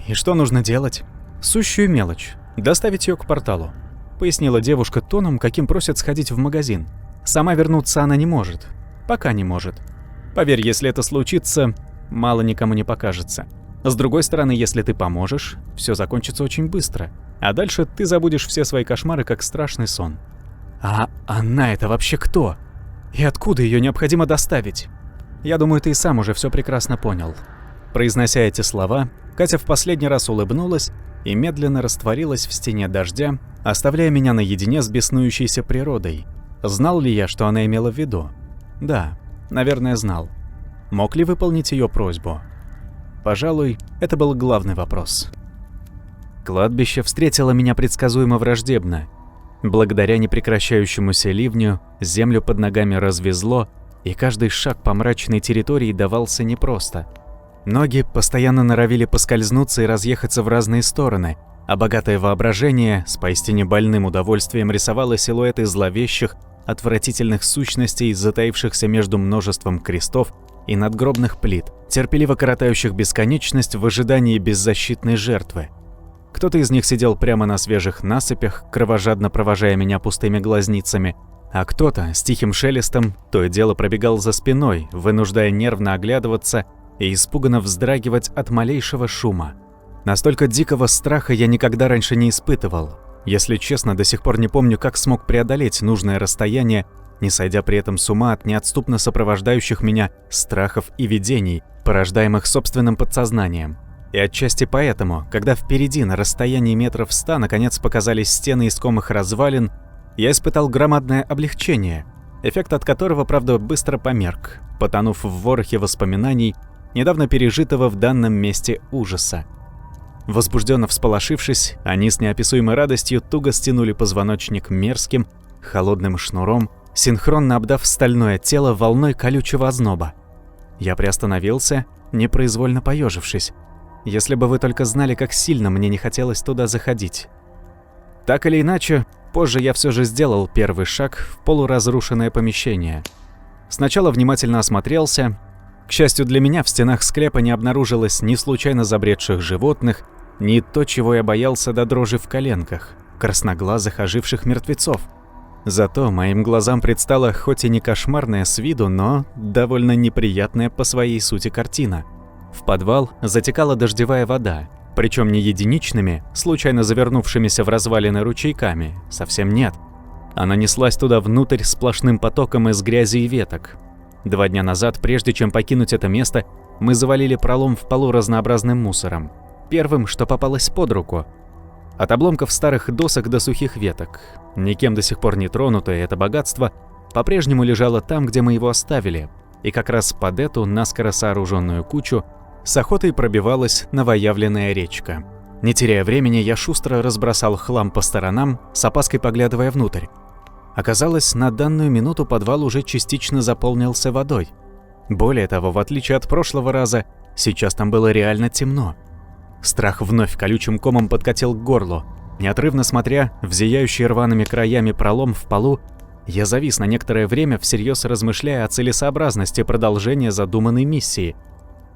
И что нужно делать? Сущую мелочь. Доставить ее к порталу. Пояснила девушка тоном, каким просят сходить в магазин. Сама вернуться она не может. Пока не может. Поверь, если это случится, мало никому не покажется. С другой стороны, если ты поможешь, все закончится очень быстро. А дальше ты забудешь все свои кошмары, как страшный сон. А она это вообще кто? И откуда ее необходимо доставить? Я думаю, ты и сам уже все прекрасно понял. Произнося эти слова, Катя в последний раз улыбнулась и медленно растворилась в стене дождя, оставляя меня наедине с беснующейся природой. Знал ли я, что она имела в виду? Да, наверное, знал. Мог ли выполнить ее просьбу? Пожалуй, это был главный вопрос. Кладбище встретило меня предсказуемо враждебно. Благодаря непрекращающемуся ливню землю под ногами развезло, и каждый шаг по мрачной территории давался непросто. Ноги постоянно норовили поскользнуться и разъехаться в разные стороны, а богатое воображение с поистине больным удовольствием рисовало силуэты зловещих, отвратительных сущностей, затаившихся между множеством крестов и надгробных плит, терпеливо коротающих бесконечность в ожидании беззащитной жертвы. Кто-то из них сидел прямо на свежих насыпях, кровожадно провожая меня пустыми глазницами, а кто-то с тихим шелестом то и дело пробегал за спиной, вынуждая нервно оглядываться и испуганно вздрагивать от малейшего шума. Настолько дикого страха я никогда раньше не испытывал. Если честно, до сих пор не помню, как смог преодолеть нужное расстояние, не сойдя при этом с ума от неотступно сопровождающих меня страхов и видений, порождаемых собственным подсознанием. И отчасти поэтому, когда впереди на расстоянии метров 100 наконец показались стены искомых развалин, я испытал громадное облегчение, эффект от которого, правда, быстро померк, потонув в ворохе воспоминаний, недавно пережитого в данном месте ужаса. Возбужденно всполошившись, они с неописуемой радостью туго стянули позвоночник мерзким, холодным шнуром, синхронно обдав стальное тело волной колючего озноба. Я приостановился, непроизвольно поежившись. Если бы вы только знали, как сильно мне не хотелось туда заходить. Так или иначе, позже я все же сделал первый шаг в полуразрушенное помещение. Сначала внимательно осмотрелся. К счастью для меня, в стенах склепа не обнаружилось ни случайно забредших животных, ни то, чего я боялся до дрожи в коленках – красноглазых оживших мертвецов. Зато моим глазам предстала хоть и не кошмарная с виду, но довольно неприятная по своей сути картина. В подвал затекала дождевая вода, причем не единичными, случайно завернувшимися в развалины ручейками, совсем нет. Она неслась туда внутрь сплошным потоком из грязи и веток. 2 дня назад, прежде чем покинуть это место, мы завалили пролом в полу разнообразным мусором. Первым, что попалось под руку. От обломков старых досок до сухих веток. Никем до сих пор не тронутое это богатство по-прежнему лежало там, где мы его оставили. И как раз под эту наскоро сооруженную кучу с охотой пробивалась новоявленная речка. Не теряя времени, я шустро разбросал хлам по сторонам, с опаской поглядывая внутрь. Оказалось, на данную минуту подвал уже частично заполнился водой. Более того, в отличие от прошлого раза, сейчас там было реально темно. Страх вновь колючим комом подкатил к горлу. Неотрывно смотря в зияющий рваными краями пролом в полу, я завис на некоторое время, всерьез размышляя о целесообразности продолжения задуманной миссии.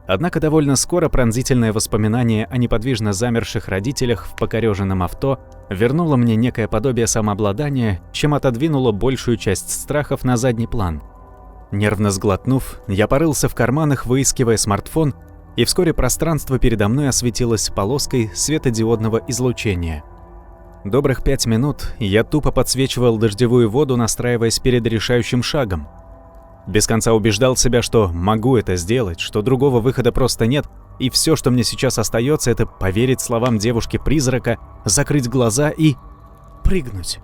Однако довольно скоро пронзительное воспоминание о неподвижно замерших родителях в покорёженном авто вернуло мне некое подобие самообладания, чем отодвинуло большую часть страхов на задний план. Нервно сглотнув, я порылся в карманах, выискивая смартфон, и вскоре пространство передо мной осветилось полоской светодиодного излучения. Добрых 5 минут я тупо подсвечивал дождевую воду, настраиваясь перед решающим шагом. Без конца убеждал себя, что могу это сделать, что другого выхода просто нет, и все, что мне сейчас остается, это поверить словам девушки-призрака, закрыть глаза и прыгнуть.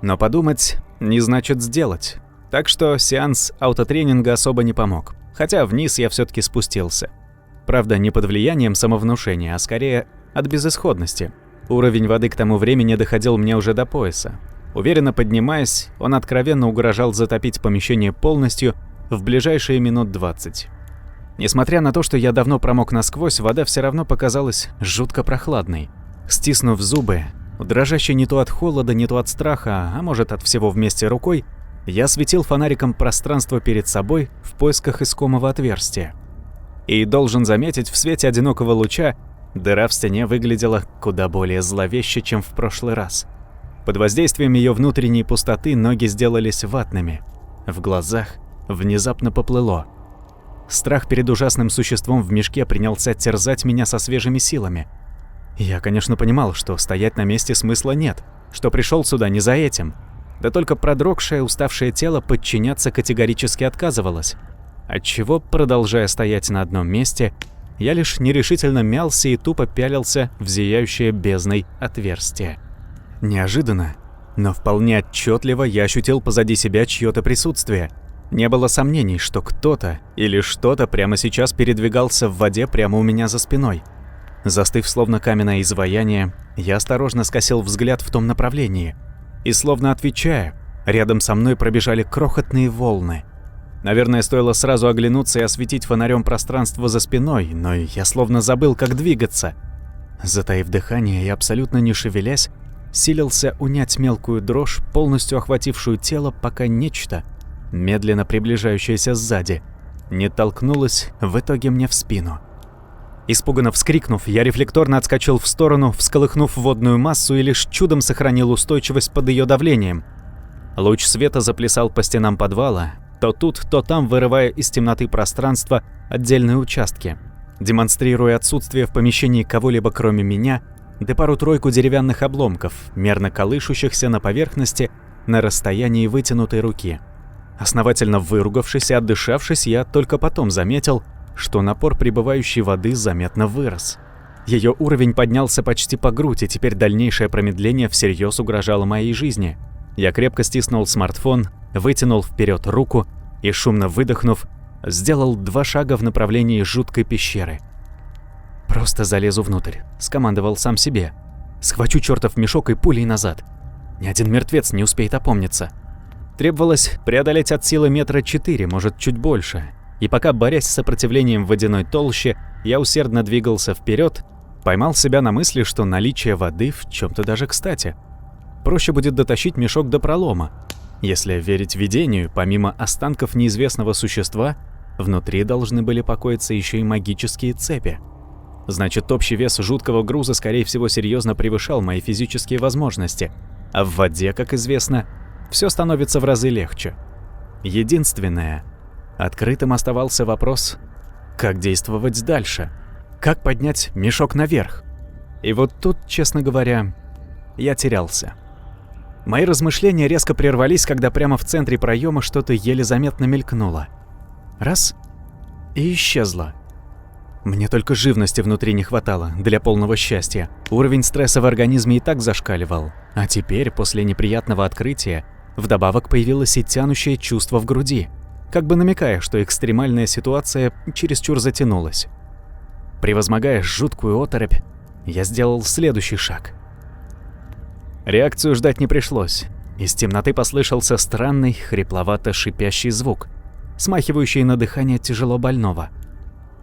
Но подумать не значит сделать. Так что сеанс аутотренинга особо не помог. Хотя вниз я все-таки спустился. Правда, не под влиянием самовнушения, а скорее от безысходности. Уровень воды к тому времени доходил мне уже до пояса. Уверенно поднимаясь, он откровенно угрожал затопить помещение полностью в ближайшие минут 20. Несмотря на то, что я давно промок насквозь, вода все равно показалась жутко прохладной. Стиснув зубы, дрожащей не то от холода, не то от страха, а может от всего вместе рукой, я светил фонариком пространство перед собой в поисках искомого отверстия. И должен заметить, в свете одинокого луча дыра в стене выглядела куда более зловеще, чем в прошлый раз. Под воздействием ее внутренней пустоты ноги сделались ватными. В глазах внезапно поплыло. Страх перед ужасным существом в мешке принялся терзать меня со свежими силами. Я, конечно, понимал, что стоять на месте смысла нет, что пришел сюда не за этим. Да только продрогшее, уставшее тело подчиняться категорически отказывалось. Отчего, продолжая стоять на одном месте, я лишь нерешительно мялся и тупо пялился в зияющее бездной отверстие. Неожиданно, но вполне отчетливо я ощутил позади себя чьё-то присутствие. Не было сомнений, что кто-то или что-то прямо сейчас передвигался в воде прямо у меня за спиной. Застыв словно каменное изваяние, я осторожно скосил взгляд в том направлении. И словно отвечая, рядом со мной пробежали крохотные волны. Наверное, стоило сразу оглянуться и осветить фонарем пространство за спиной, но я словно забыл, как двигаться. Затаив дыхание и абсолютно не шевелясь, силился унять мелкую дрожь, полностью охватившую тело, пока нечто, медленно приближающееся сзади, не толкнулось в итоге мне в спину. Испуганно вскрикнув, я рефлекторно отскочил в сторону, всколыхнув водную массу и лишь чудом сохранил устойчивость под ее давлением. Луч света заплясал по стенам подвала, то тут, то там вырывая из темноты пространства отдельные участки, демонстрируя отсутствие в помещении кого-либо кроме меня, да пару-тройку деревянных обломков, мерно колышущихся на поверхности на расстоянии вытянутой руки. Основательно выругавшись и отдышавшись, я только потом заметил, что напор прибывающей воды заметно вырос. Ее уровень поднялся почти по грудь, и теперь дальнейшее промедление всерьез угрожало моей жизни. Я крепко стиснул смартфон, вытянул вперед руку и, шумно выдохнув, сделал 2 шага в направлении жуткой пещеры. «Просто залезу внутрь», — скомандовал сам себе. «Схвачу чертов мешок и пулей назад. Ни один мертвец не успеет опомниться». Требовалось преодолеть от силы 4 метра, может, чуть больше. И пока, борясь с сопротивлением в водяной толще, я усердно двигался вперед, поймал себя на мысли, что наличие воды в чем-то даже кстати. Проще будет дотащить мешок до пролома. Если верить видению, помимо останков неизвестного существа, внутри должны были покоиться еще и магические цепи. Значит, общий вес жуткого груза, скорее всего, серьезно превышал мои физические возможности. А в воде, как известно, все становится в разы легче. Единственное, открытым оставался вопрос, как действовать дальше, как поднять мешок наверх. И вот тут, честно говоря, я терялся. Мои размышления резко прервались, когда прямо в центре проема что-то еле заметно мелькнуло. Раз — и исчезло. Мне только живности внутри не хватало для полного счастья. Уровень стресса в организме и так зашкаливал. А теперь, после неприятного открытия, вдобавок появилось и тянущее чувство в груди, как бы намекая, что экстремальная ситуация чересчур затянулась. Превозмогая жуткую оторопь, я сделал следующий шаг. Реакцию ждать не пришлось. Из темноты послышался странный, хрипловато-шипящий звук, смахивающий на дыхание тяжело больного.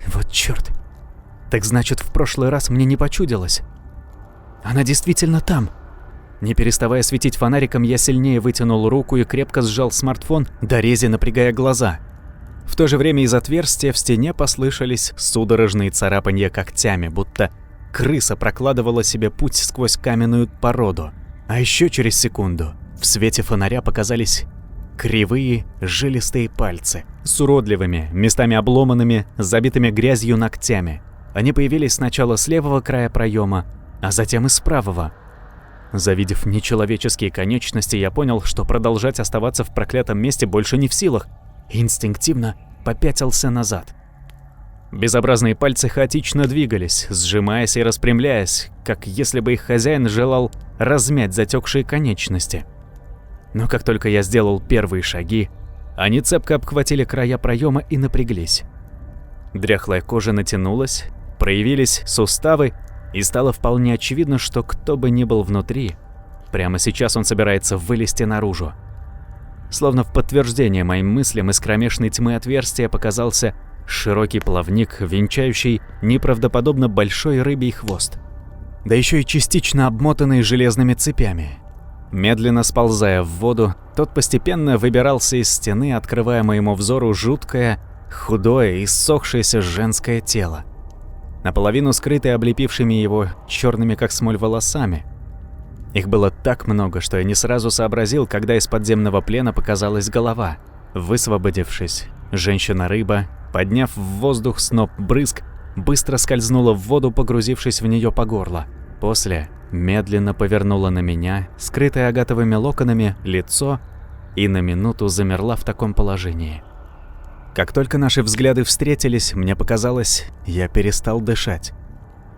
Вот чёрт. Так значит, в прошлый раз мне не почудилось. Она действительно там. Не переставая светить фонариком, я сильнее вытянул руку и крепко сжал смартфон, дорези напрягая глаза. В то же время из отверстия в стене послышались судорожные царапанья когтями, будто крыса прокладывала себе путь сквозь каменную породу. А еще через секунду в свете фонаря показались кривые, жилистые пальцы с уродливыми, местами обломанными, забитыми грязью ногтями. Они появились сначала с левого края проема, а затем и с правого. Завидев нечеловеческие конечности, я понял, что продолжать оставаться в проклятом месте больше не в силах, и инстинктивно попятился назад. Безобразные пальцы хаотично двигались, сжимаясь и распрямляясь, как если бы их хозяин желал размять затекшие конечности. Но как только я сделал первые шаги, они цепко обхватили края проема и напряглись. Дряхлая кожа натянулась, проявились суставы, и стало вполне очевидно, что кто бы ни был внутри, прямо сейчас он собирается вылезти наружу. Словно в подтверждение моим мыслям из кромешной тьмы отверстия показался широкий плавник, венчающий неправдоподобно большой рыбий хвост, да еще и частично обмотанный железными цепями. Медленно сползая в воду, тот постепенно выбирался из стены, открывая моему взору жуткое, худое, иссохшееся женское тело, наполовину скрытое облепившими его черными как смоль волосами. Их было так много, что я не сразу сообразил, когда из подземного плена показалась голова. Высвободившись, женщина-рыба, подняв в воздух сноп брызг, быстро скользнула в воду, погрузившись в нее по горло. После медленно повернула на меня, скрытое агатовыми локонами, лицо, и на минуту замерла в таком положении. Как только наши взгляды встретились, мне показалось, я перестал дышать.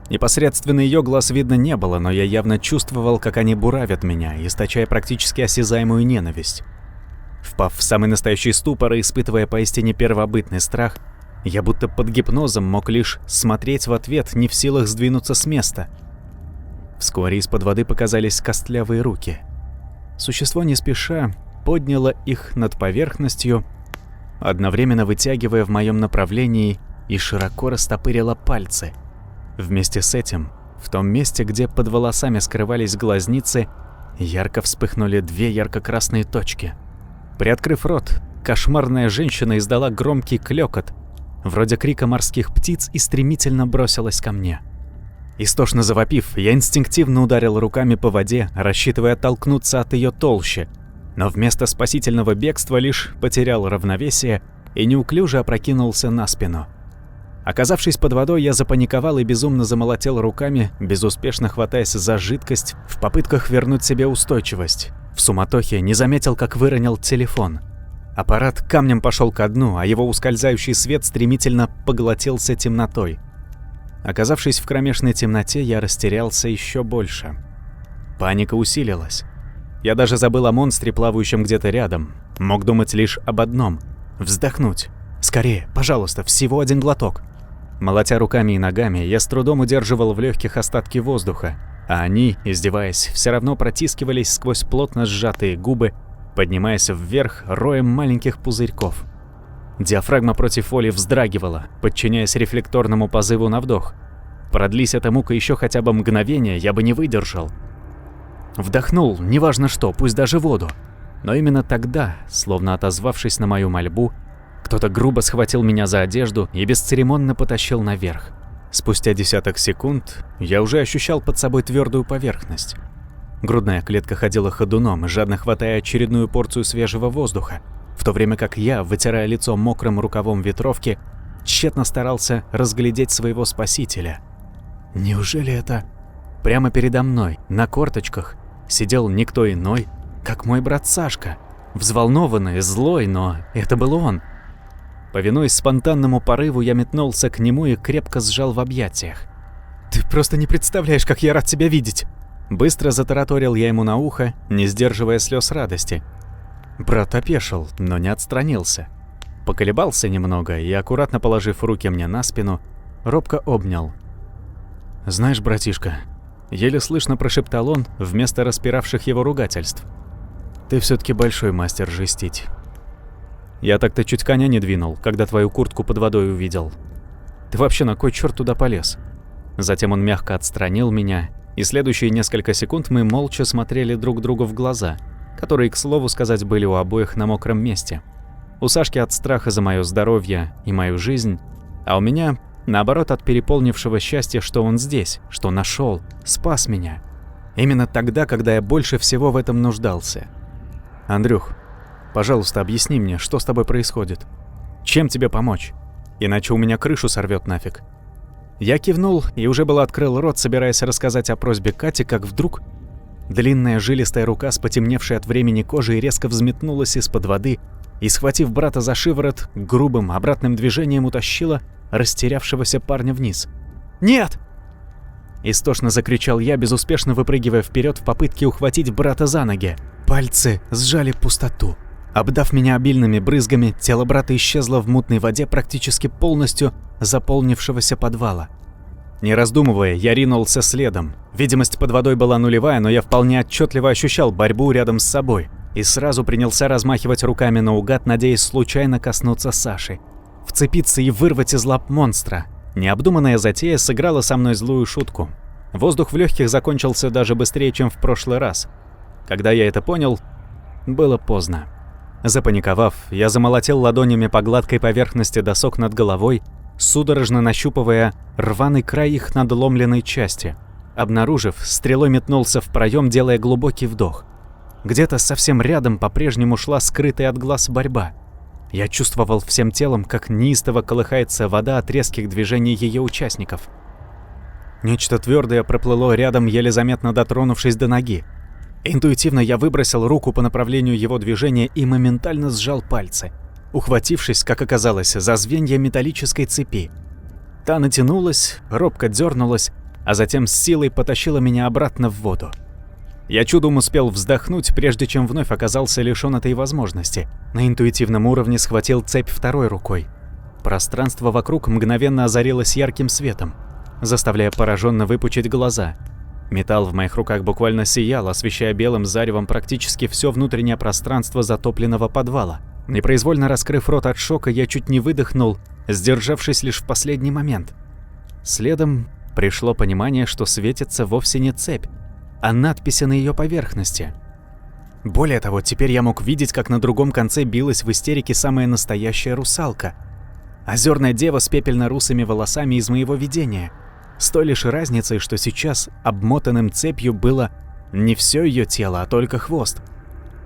Непосредственно ее глаз видно не было, но я явно чувствовал, как они буравят меня, источая практически осязаемую ненависть. Впав в самый настоящий ступор и испытывая поистине первобытный страх, я будто под гипнозом мог лишь смотреть в ответ, не в силах сдвинуться с места. Вскоре из-под воды показались костлявые руки. Существо не спеша подняло их над поверхностью, одновременно вытягивая в моем направлении, и широко растопырило пальцы. Вместе с этим В том месте, где под волосами скрывались глазницы, ярко вспыхнули 2 ярко-красные точки. Приоткрыв рот, кошмарная женщина издала громкий клёкот, вроде крика морских птиц, и стремительно бросилась ко мне. Истошно завопив, я инстинктивно ударил руками по воде, рассчитывая оттолкнуться от ее толщи, но вместо спасительного бегства лишь потерял равновесие и неуклюже опрокинулся на спину. Оказавшись под водой, я запаниковал и безумно замолотил руками, безуспешно хватаясь за жидкость в попытках вернуть себе устойчивость. В суматохе не заметил, как выронил телефон. Аппарат камнем пошел ко дну, а его ускользающий свет стремительно поглотился темнотой. Оказавшись в кромешной темноте, я растерялся еще больше. Паника усилилась. Я даже забыл о монстре, плавающем где-то рядом. Мог думать лишь об одном — вздохнуть. «Скорее, пожалуйста, всего 1 глоток». Молотя руками и ногами, я с трудом удерживал в легких остатки воздуха, а они, издеваясь, все равно протискивались сквозь плотно сжатые губы, поднимаясь вверх роем маленьких пузырьков. Диафрагма против воли вздрагивала, подчиняясь рефлекторному позыву на вдох. Продлись эта мука еще хотя бы мгновение, я бы не выдержал. Вдохнул, неважно что, пусть даже воду. Но именно тогда, словно отозвавшись на мою мольбу, кто-то грубо схватил меня за одежду и бесцеремонно потащил наверх. Спустя десяток секунд я уже ощущал под собой твердую поверхность. Грудная клетка ходила ходуном, жадно хватая очередную порцию свежего воздуха, в то время как я, вытирая лицо мокрым рукавом ветровки, тщетно старался разглядеть своего спасителя. Неужели это... Прямо передо мной, на корточках, сидел никто иной, как мой брат Сашка, взволнованный, злой, но это был он. Повинуясь спонтанному порыву, я метнулся к нему и крепко сжал в объятиях. «Ты просто не представляешь, как я рад тебя видеть!» Быстро затараторил я ему на ухо, не сдерживая слез радости. Брат опешил, но не отстранился. Поколебался немного и, аккуратно положив руки мне на спину, робко обнял. «Знаешь, братишка», — еле слышно прошептал он вместо распиравших его ругательств, «ты все-таки большой мастер жестить. Я так-то чуть коня не двинул, когда твою куртку под водой увидел. Ты вообще на кой черт туда полез?» Затем он мягко отстранил меня, и следующие несколько секунд мы молча смотрели друг другу в глаза, которые, к слову сказать, были у обоих на мокром месте. У Сашки от страха за мое здоровье и мою жизнь, а у меня, наоборот, от переполнившего счастья, что он здесь, что нашел, спас меня. Именно тогда, когда я больше всего в этом нуждался. «Андрюх, пожалуйста, объясни мне, что с тобой происходит? Чем тебе помочь? Иначе у меня крышу сорвет нафиг». Я кивнул и уже было открыл рот, собираясь рассказать о просьбе Кати, как вдруг длинная жилистая рука с потемневшей от времени кожей резко взметнулась из-под воды и, схватив брата за шиворот, грубым обратным движением утащила растерявшегося парня вниз. «Нет!» Истошно закричал я, безуспешно выпрыгивая вперед в попытке ухватить брата за ноги. Пальцы сжали пустоту. Обдав меня обильными брызгами, тело брата исчезло в мутной воде практически полностью заполнившегося подвала. Не раздумывая, я ринулся следом. Видимость под водой была нулевая, но я вполне отчетливо ощущал борьбу рядом с собой и сразу принялся размахивать руками наугад, надеясь случайно коснуться Саши. Вцепиться и вырвать из лап монстра. Необдуманная затея сыграла со мной злую шутку. Воздух в легких закончился даже быстрее, чем в прошлый раз. Когда я это понял, было поздно. Запаниковав, я замолотил ладонями по гладкой поверхности досок над головой, судорожно нащупывая рваный край их надломленной части. Обнаружив, стрелой метнулся в проем, делая глубокий вдох. Где-то совсем рядом по-прежнему шла скрытая от глаз борьба. Я чувствовал всем телом, как неистово колыхается вода от резких движений ее участников. Нечто твердое проплыло рядом, еле заметно дотронувшись до ноги. Интуитивно я выбросил руку по направлению его движения и моментально сжал пальцы, ухватившись, как оказалось, за звенья металлической цепи. Та натянулась, робко дернулась, а затем с силой потащила меня обратно в воду. Я чудом успел вздохнуть, прежде чем вновь оказался лишён этой возможности. На интуитивном уровне схватил цепь второй рукой. Пространство вокруг мгновенно озарилось ярким светом, заставляя пораженно выпучить глаза. Металл в моих руках буквально сиял, освещая белым заревом практически все внутреннее пространство затопленного подвала. Непроизвольно раскрыв рот от шока, я чуть не выдохнул, сдержавшись лишь в последний момент. Следом пришло понимание, что светится вовсе не цепь, а надписи на ее поверхности. Более того, теперь я мог видеть, как на другом конце билась в истерике самая настоящая русалка. Озерная дева с пепельно-русыми волосами из моего видения. С той лишь разницей, что сейчас обмотанным цепью было не все ее тело, а только хвост.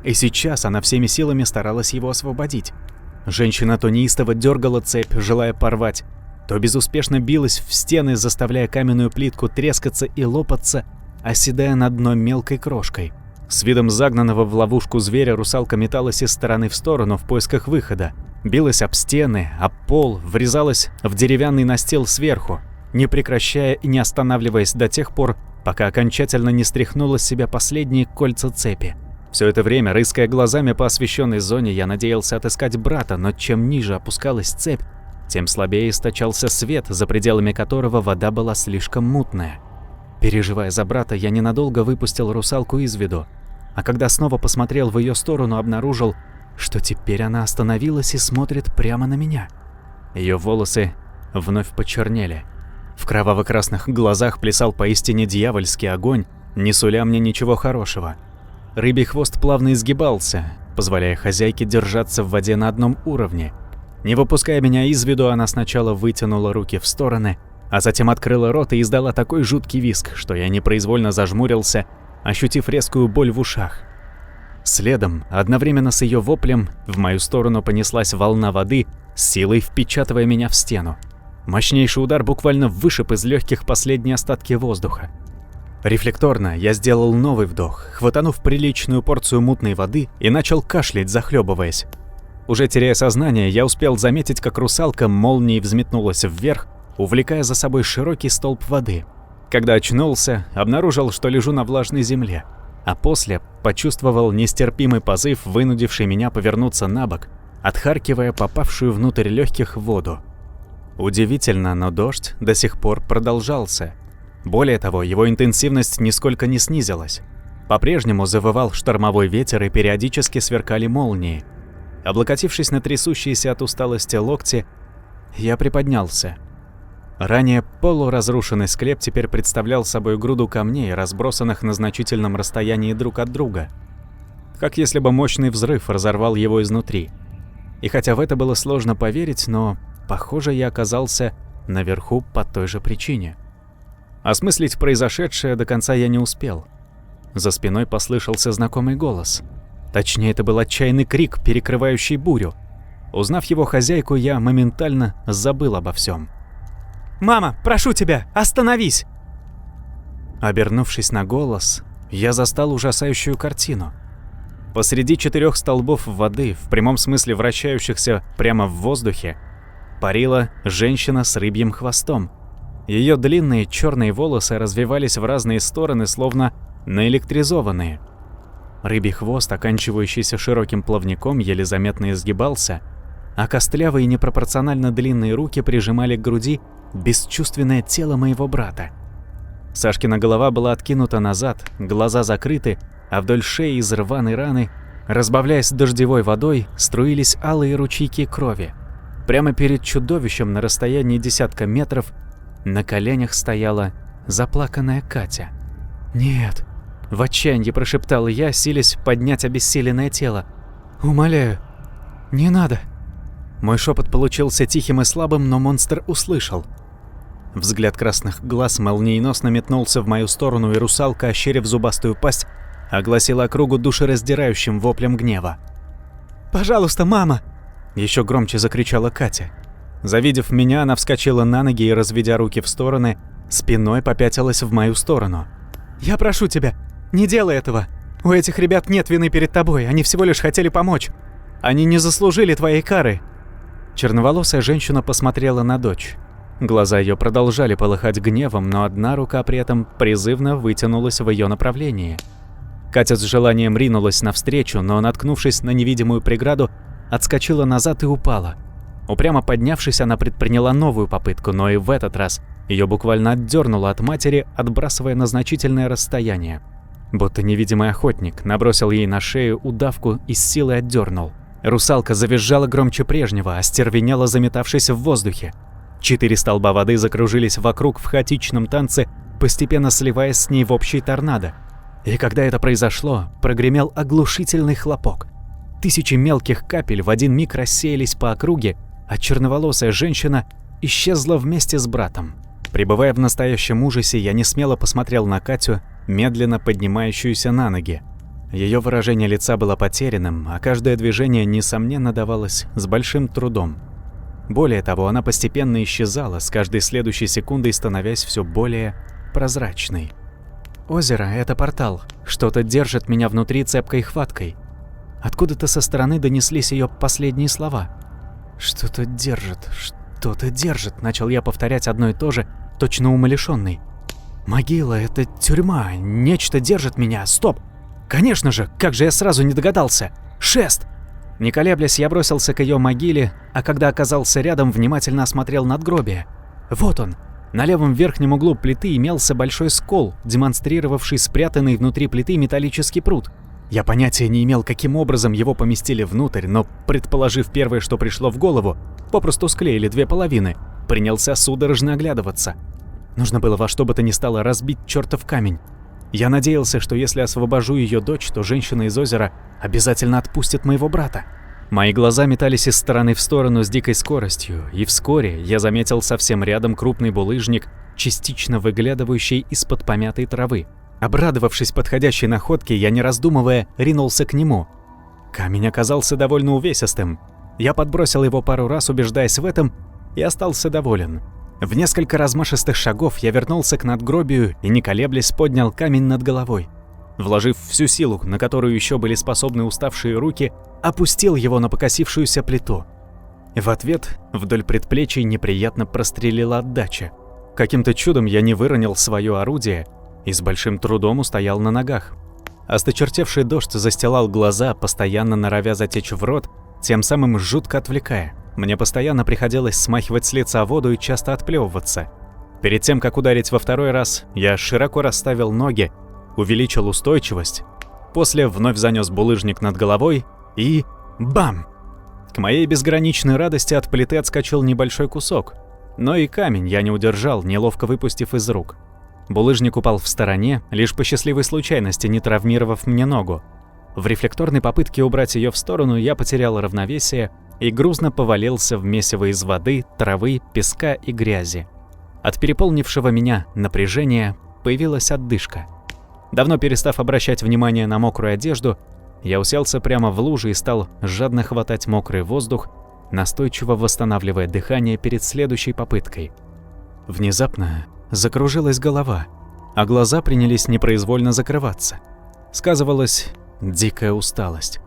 И сейчас она всеми силами старалась его освободить. Женщина то неистово дергала цепь, желая порвать, то безуспешно билась в стены, заставляя каменную плитку трескаться и лопаться, оседая на дно мелкой крошкой. С видом загнанного в ловушку зверя русалка металась из стороны в сторону в поисках выхода. Билась об стены, об пол, врезалась в деревянный настил сверху, не прекращая и не останавливаясь до тех пор, пока окончательно не стряхнула с себя последние кольца цепи. Все это время, рыская глазами по освещенной зоне, я надеялся отыскать брата, но чем ниже опускалась цепь, тем слабее источался свет, за пределами которого вода была слишком мутная. Переживая за брата, я ненадолго выпустил русалку из виду, а когда снова посмотрел в ее сторону, обнаружил, что теперь она остановилась и смотрит прямо на меня. Ее волосы вновь почернели. В кроваво-красных глазах плясал поистине дьявольский огонь, не суля мне ничего хорошего. Рыбий хвост плавно изгибался, позволяя хозяйке держаться в воде на одном уровне. Не выпуская меня из виду, она сначала вытянула руки в стороны, а затем открыла рот и издала такой жуткий визг, что я непроизвольно зажмурился, ощутив резкую боль в ушах. Следом, одновременно с ее воплем, в мою сторону понеслась волна воды, с силой впечатывая меня в стену. Мощнейший удар буквально вышиб из легких последние остатки воздуха. Рефлекторно я сделал новый вдох, хватанув приличную порцию мутной воды и начал кашлять, захлебываясь. Уже теряя сознание, я успел заметить, как русалка молнией взметнулась вверх, увлекая за собой широкий столб воды. Когда очнулся, обнаружил, что лежу на влажной земле, а после почувствовал нестерпимый позыв, вынудивший меня повернуться на бок, отхаркивая попавшую внутрь легких воду. Удивительно, но дождь до сих пор продолжался. Более того, его интенсивность нисколько не снизилась. По-прежнему завывал штормовой ветер и периодически сверкали молнии. Облокотившись на трясущиеся от усталости локти, я приподнялся. Ранее полуразрушенный склеп теперь представлял собой груду камней, разбросанных на значительном расстоянии друг от друга. Как если бы мощный взрыв разорвал его изнутри. И хотя в это было сложно поверить, но, похоже, я оказался наверху по той же причине. Осмыслить произошедшее до конца я не успел. За спиной послышался знакомый голос. Точнее, это был отчаянный крик, перекрывающий бурю. Узнав его хозяйку, я моментально забыл обо всем. «Мама, прошу тебя, остановись!» Обернувшись на голос, я застал ужасающую картину. Посреди 4 столбов воды, в прямом смысле вращающихся прямо в воздухе, парила женщина с рыбьим хвостом. Ее длинные черные волосы развивались в разные стороны, словно наэлектризованные. Рыбий хвост, оканчивающийся широким плавником, еле заметно изгибался, а костлявые непропорционально длинные руки прижимали к груди бесчувственное тело моего брата. Сашкина голова была откинута назад, глаза закрыты, а вдоль шеи из рваной раны, разбавляясь дождевой водой, струились алые ручейки крови. Прямо перед чудовищем на расстоянии десятка метров на коленях стояла заплаканная Катя. «Нет!» – в отчаянии прошептал я, силясь поднять обессиленное тело. «Умоляю, не надо!» Мой шепот получился тихим и слабым, но монстр услышал. Взгляд красных глаз молниеносно метнулся в мою сторону, и русалка, ощерив зубастую пасть, огласила округу душераздирающим воплем гнева. «Пожалуйста, мама!» – еще громче закричала Катя. Завидев меня, она вскочила на ноги и, разведя руки в стороны, спиной попятилась в мою сторону. «Я прошу тебя, не делай этого! У этих ребят нет вины перед тобой, они всего лишь хотели помочь. Они не заслужили твоей кары!» Черноволосая женщина посмотрела на дочь. Глаза ее продолжали полыхать гневом, но одна рука при этом призывно вытянулась в ее направлении. Катя с желанием ринулась навстречу, но, наткнувшись на невидимую преграду, отскочила назад и упала. Упрямо поднявшись, она предприняла новую попытку, но и в этот раз ее буквально отдернуло от матери, отбрасывая на значительное расстояние. Будто невидимый охотник набросил ей на шею удавку и с силой отдернул. Русалка завизжала громче прежнего, остервенела, заметавшись в воздухе. 4 столба воды закружились вокруг в хаотичном танце, постепенно сливаясь с ней в общий торнадо. И когда это произошло, прогремел оглушительный хлопок. Тысячи мелких капель в один миг рассеялись по округе, а черноволосая женщина исчезла вместе с братом. Пребывая в настоящем ужасе, я несмело посмотрел на Катю, медленно поднимающуюся на ноги. Ее выражение лица было потерянным, а каждое движение, несомненно, давалось с большим трудом. Более того, она постепенно исчезала, с каждой следующей секундой становясь все более прозрачной. Озеро — это портал. Что-то держит меня внутри цепкой хваткой. Откуда-то со стороны донеслись ее последние слова. «Что-то держит, что-то держит», — начал я повторять одно и то же, точно умалишенный. «Могила — это тюрьма, нечто держит меня, стоп! Конечно же, как же я сразу не догадался! Шест!» Не колеблясь, я бросился к ее могиле, а когда оказался рядом, внимательно осмотрел надгробие. Вот он! На левом верхнем углу плиты имелся большой скол, демонстрировавший спрятанный внутри плиты металлический прут. Я понятия не имел, каким образом его поместили внутрь, но, предположив первое, что пришло в голову, попросту склеили 2 половины, принялся судорожно оглядываться. Нужно было во что бы то ни стало разбить чертов камень. Я надеялся, что если освобожу ее дочь, то женщина из озера обязательно отпустит моего брата. Мои глаза метались из стороны в сторону с дикой скоростью, и вскоре я заметил совсем рядом крупный булыжник, частично выглядывающий из-под помятой травы. Обрадовавшись подходящей находке, я, не раздумывая, ринулся к нему. Камень оказался довольно увесистым. Я подбросил его пару раз, убеждаясь в этом, и остался доволен. В несколько размашистых шагов я вернулся к надгробию и, не колеблясь, поднял камень над головой. Вложив всю силу, на которую еще были способны уставшие руки, опустил его на покосившуюся плиту. В ответ вдоль предплечий неприятно прострелила отдача. Каким-то чудом я не выронил свое орудие и с большим трудом устоял на ногах. Осточертевший дождь застилал глаза, постоянно норовя затечь в рот, тем самым жутко отвлекая. Мне постоянно приходилось смахивать с лица воду и часто отплевываться. Перед тем, как ударить во второй раз, я широко расставил ноги, увеличил устойчивость, после вновь занес булыжник над головой и бам! К моей безграничной радости от плиты отскочил небольшой кусок, но и камень я не удержал, неловко выпустив из рук. Булыжник упал в стороне, лишь по счастливой случайности не травмировав мне ногу. В рефлекторной попытке убрать ее в сторону я потерял равновесие и грузно повалился в месиво из воды, травы, песка и грязи. От переполнившего меня напряжения появилась отдышка. Давно перестав обращать внимание на мокрую одежду, я уселся прямо в луже и стал жадно хватать мокрый воздух, настойчиво восстанавливая дыхание перед следующей попыткой. Внезапно закружилась голова, а глаза принялись непроизвольно закрываться. Сказывалась дикая усталость.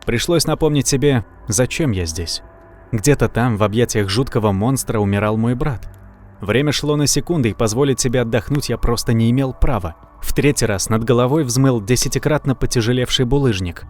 Пришлось напомнить себе, зачем я здесь. Где-то там, в объятиях жуткого монстра, умирал мой брат. Время шло на секунды, и позволить себе отдохнуть я просто не имел права. В 3-й раз над головой взмыл 10-кратно потяжелевший булыжник.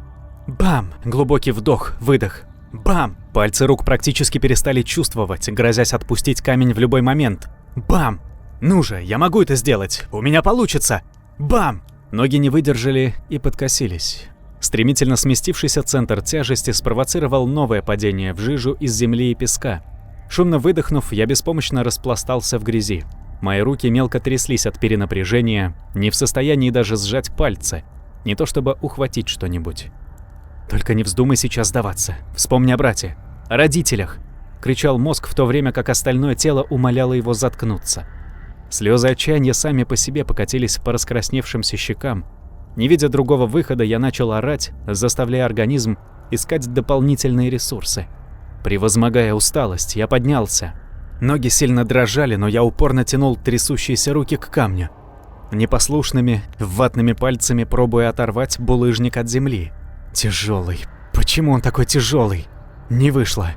Бам! Глубокий вдох, выдох. Бам! Пальцы рук практически перестали чувствовать, грозясь отпустить камень в любой момент. Бам! Ну же, я могу это сделать! У меня получится! Бам! Ноги не выдержали и подкосились. Стремительно сместившийся центр тяжести спровоцировал новое падение в жижу из земли и песка. Шумно выдохнув, я беспомощно распластался в грязи. Мои руки мелко тряслись от перенапряжения, не в состоянии даже сжать пальцы, не то чтобы ухватить что-нибудь. «Только не вздумай сейчас сдаваться. Вспомни о брате, о родителях!» — кричал мозг, в то время как остальное тело умоляло его заткнуться. Слезы отчаяния сами по себе покатились по раскрасневшимся щекам. Не видя другого выхода, я начал орать, заставляя организм искать дополнительные ресурсы. Превозмогая усталость, я поднялся. Ноги сильно дрожали, но я упорно тянул трясущиеся руки к камню, непослушными, ватными пальцами пробуя оторвать булыжник от земли. Тяжелый. Почему он такой тяжелый? Не вышло.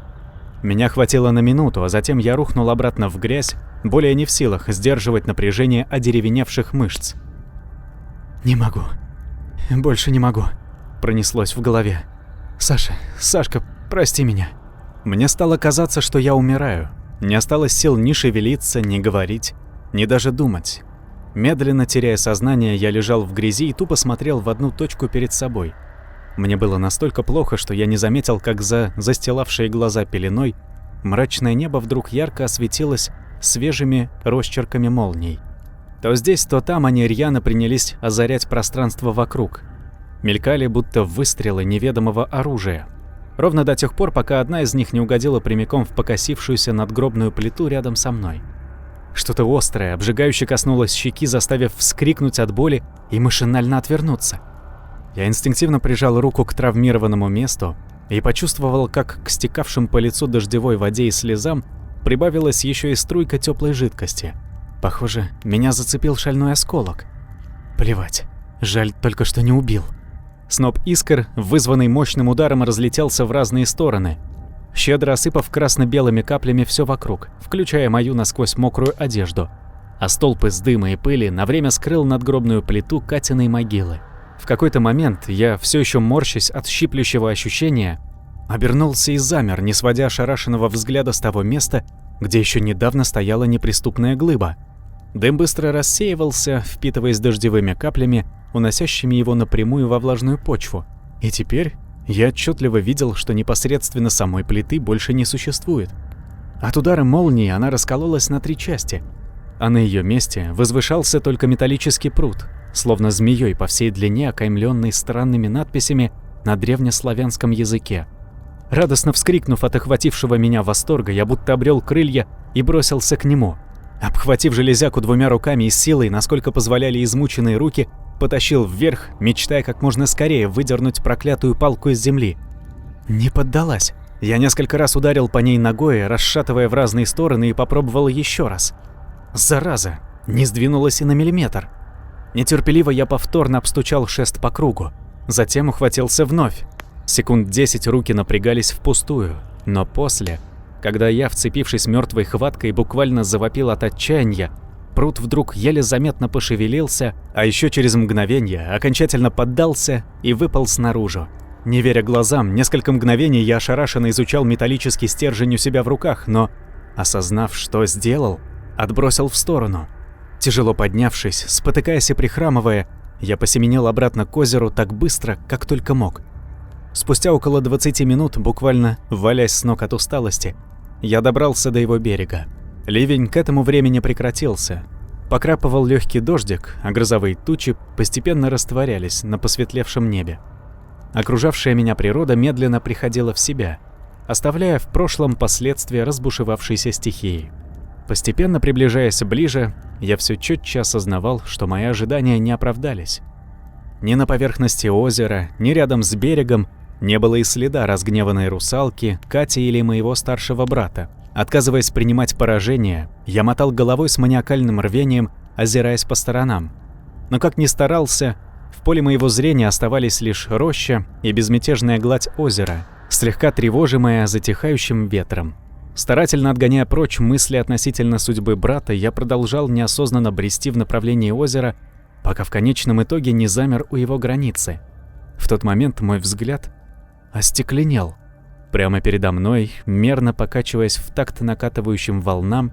Меня хватило на минуту, а затем я рухнул обратно в грязь, более не в силах сдерживать напряжение одеревеневших мышц. «Не могу. Больше не могу», — пронеслось в голове. Сашка, прости меня». Мне стало казаться, что я умираю. Не осталось сил ни шевелиться, ни говорить, ни даже думать. Медленно теряя сознание, я лежал в грязи и тупо смотрел в одну точку перед собой. Мне было настолько плохо, что я не заметил, как за застилавшей глаза пеленой мрачное небо вдруг ярко осветилось свежими росчерками молний. То здесь, то там они рьяно принялись озарять пространство вокруг. Мелькали будто выстрелы неведомого оружия. Ровно до тех пор, пока одна из них не угодила прямиком в покосившуюся надгробную плиту рядом со мной. Что-то острое, обжигающе коснулось щеки, заставив вскрикнуть от боли и машинально отвернуться. Я инстинктивно прижал руку к травмированному месту и почувствовал, как к стекавшим по лицу дождевой воде и слезам прибавилась еще и струйка теплой жидкости. Похоже, меня зацепил шальной осколок. Плевать, жаль только, что не убил. Сноп искр, вызванный мощным ударом, разлетелся в разные стороны, щедро осыпав красно-белыми каплями все вокруг, включая мою насквозь мокрую одежду. А столб из дыма и пыли на время скрыл надгробную плиту Катиной могилы. В какой-то момент я, все еще морщась от щиплющего ощущения, обернулся и замер, не сводя ошарашенного взгляда с того места, где еще недавно стояла неприступная глыба. Дым быстро рассеивался, впитываясь дождевыми каплями, уносящими его напрямую во влажную почву. И теперь я отчетливо видел, что непосредственно самой плиты больше не существует. От удара молнии она раскололась на 3 части, а на ее месте возвышался только металлический пруд, словно змеей по всей длине, окаймленный странными надписями на древнеславянском языке. Радостно вскрикнув от охватившего меня восторга, я будто обрел крылья и бросился к нему. Обхватив железяку 2 руками и силой, насколько позволяли измученные руки, потащил вверх, мечтая как можно скорее выдернуть проклятую палку из земли. Не поддалась. Я несколько раз ударил по ней ногой, расшатывая в разные стороны, и попробовал еще раз. Зараза, не сдвинулась и на миллиметр. Нетерпеливо я повторно обстучал шест по кругу. Затем ухватился вновь. Секунд 10 руки напрягались впустую, но после, когда я, вцепившись мертвой хваткой, буквально завопил от отчаяния, пруд вдруг еле заметно пошевелился, а еще через мгновение окончательно поддался и выпал снаружи. Не веря глазам, несколько мгновений я ошарашенно изучал металлический стержень у себя в руках, но, осознав, что сделал, отбросил в сторону. Тяжело поднявшись, спотыкаясь и прихрамывая, я посеменил обратно к озеру так быстро, как только мог. Спустя около 20 минут, буквально валясь с ног от усталости, я добрался до его берега. Ливень к этому времени прекратился. Покрапывал легкий дождик, а грозовые тучи постепенно растворялись на посветлевшем небе. Окружавшая меня природа медленно приходила в себя, оставляя в прошлом последствия разбушевавшейся стихии. Постепенно приближаясь ближе, я все четче осознавал, что мои ожидания не оправдались. Ни на поверхности озера, ни рядом с берегом не было и следа разгневанной русалки, Кати или моего старшего брата. Отказываясь принимать поражение, я мотал головой с маниакальным рвением, озираясь по сторонам. Но как ни старался, в поле моего зрения оставались лишь роща и безмятежная гладь озера, слегка тревожимая затихающим ветром. Старательно отгоняя прочь мысли относительно судьбы брата, я продолжал неосознанно брести в направлении озера, пока в конечном итоге не замер у его границы. В тот момент мой взгляд остекленел. Прямо передо мной, мерно покачиваясь в такт накатывающим волнам,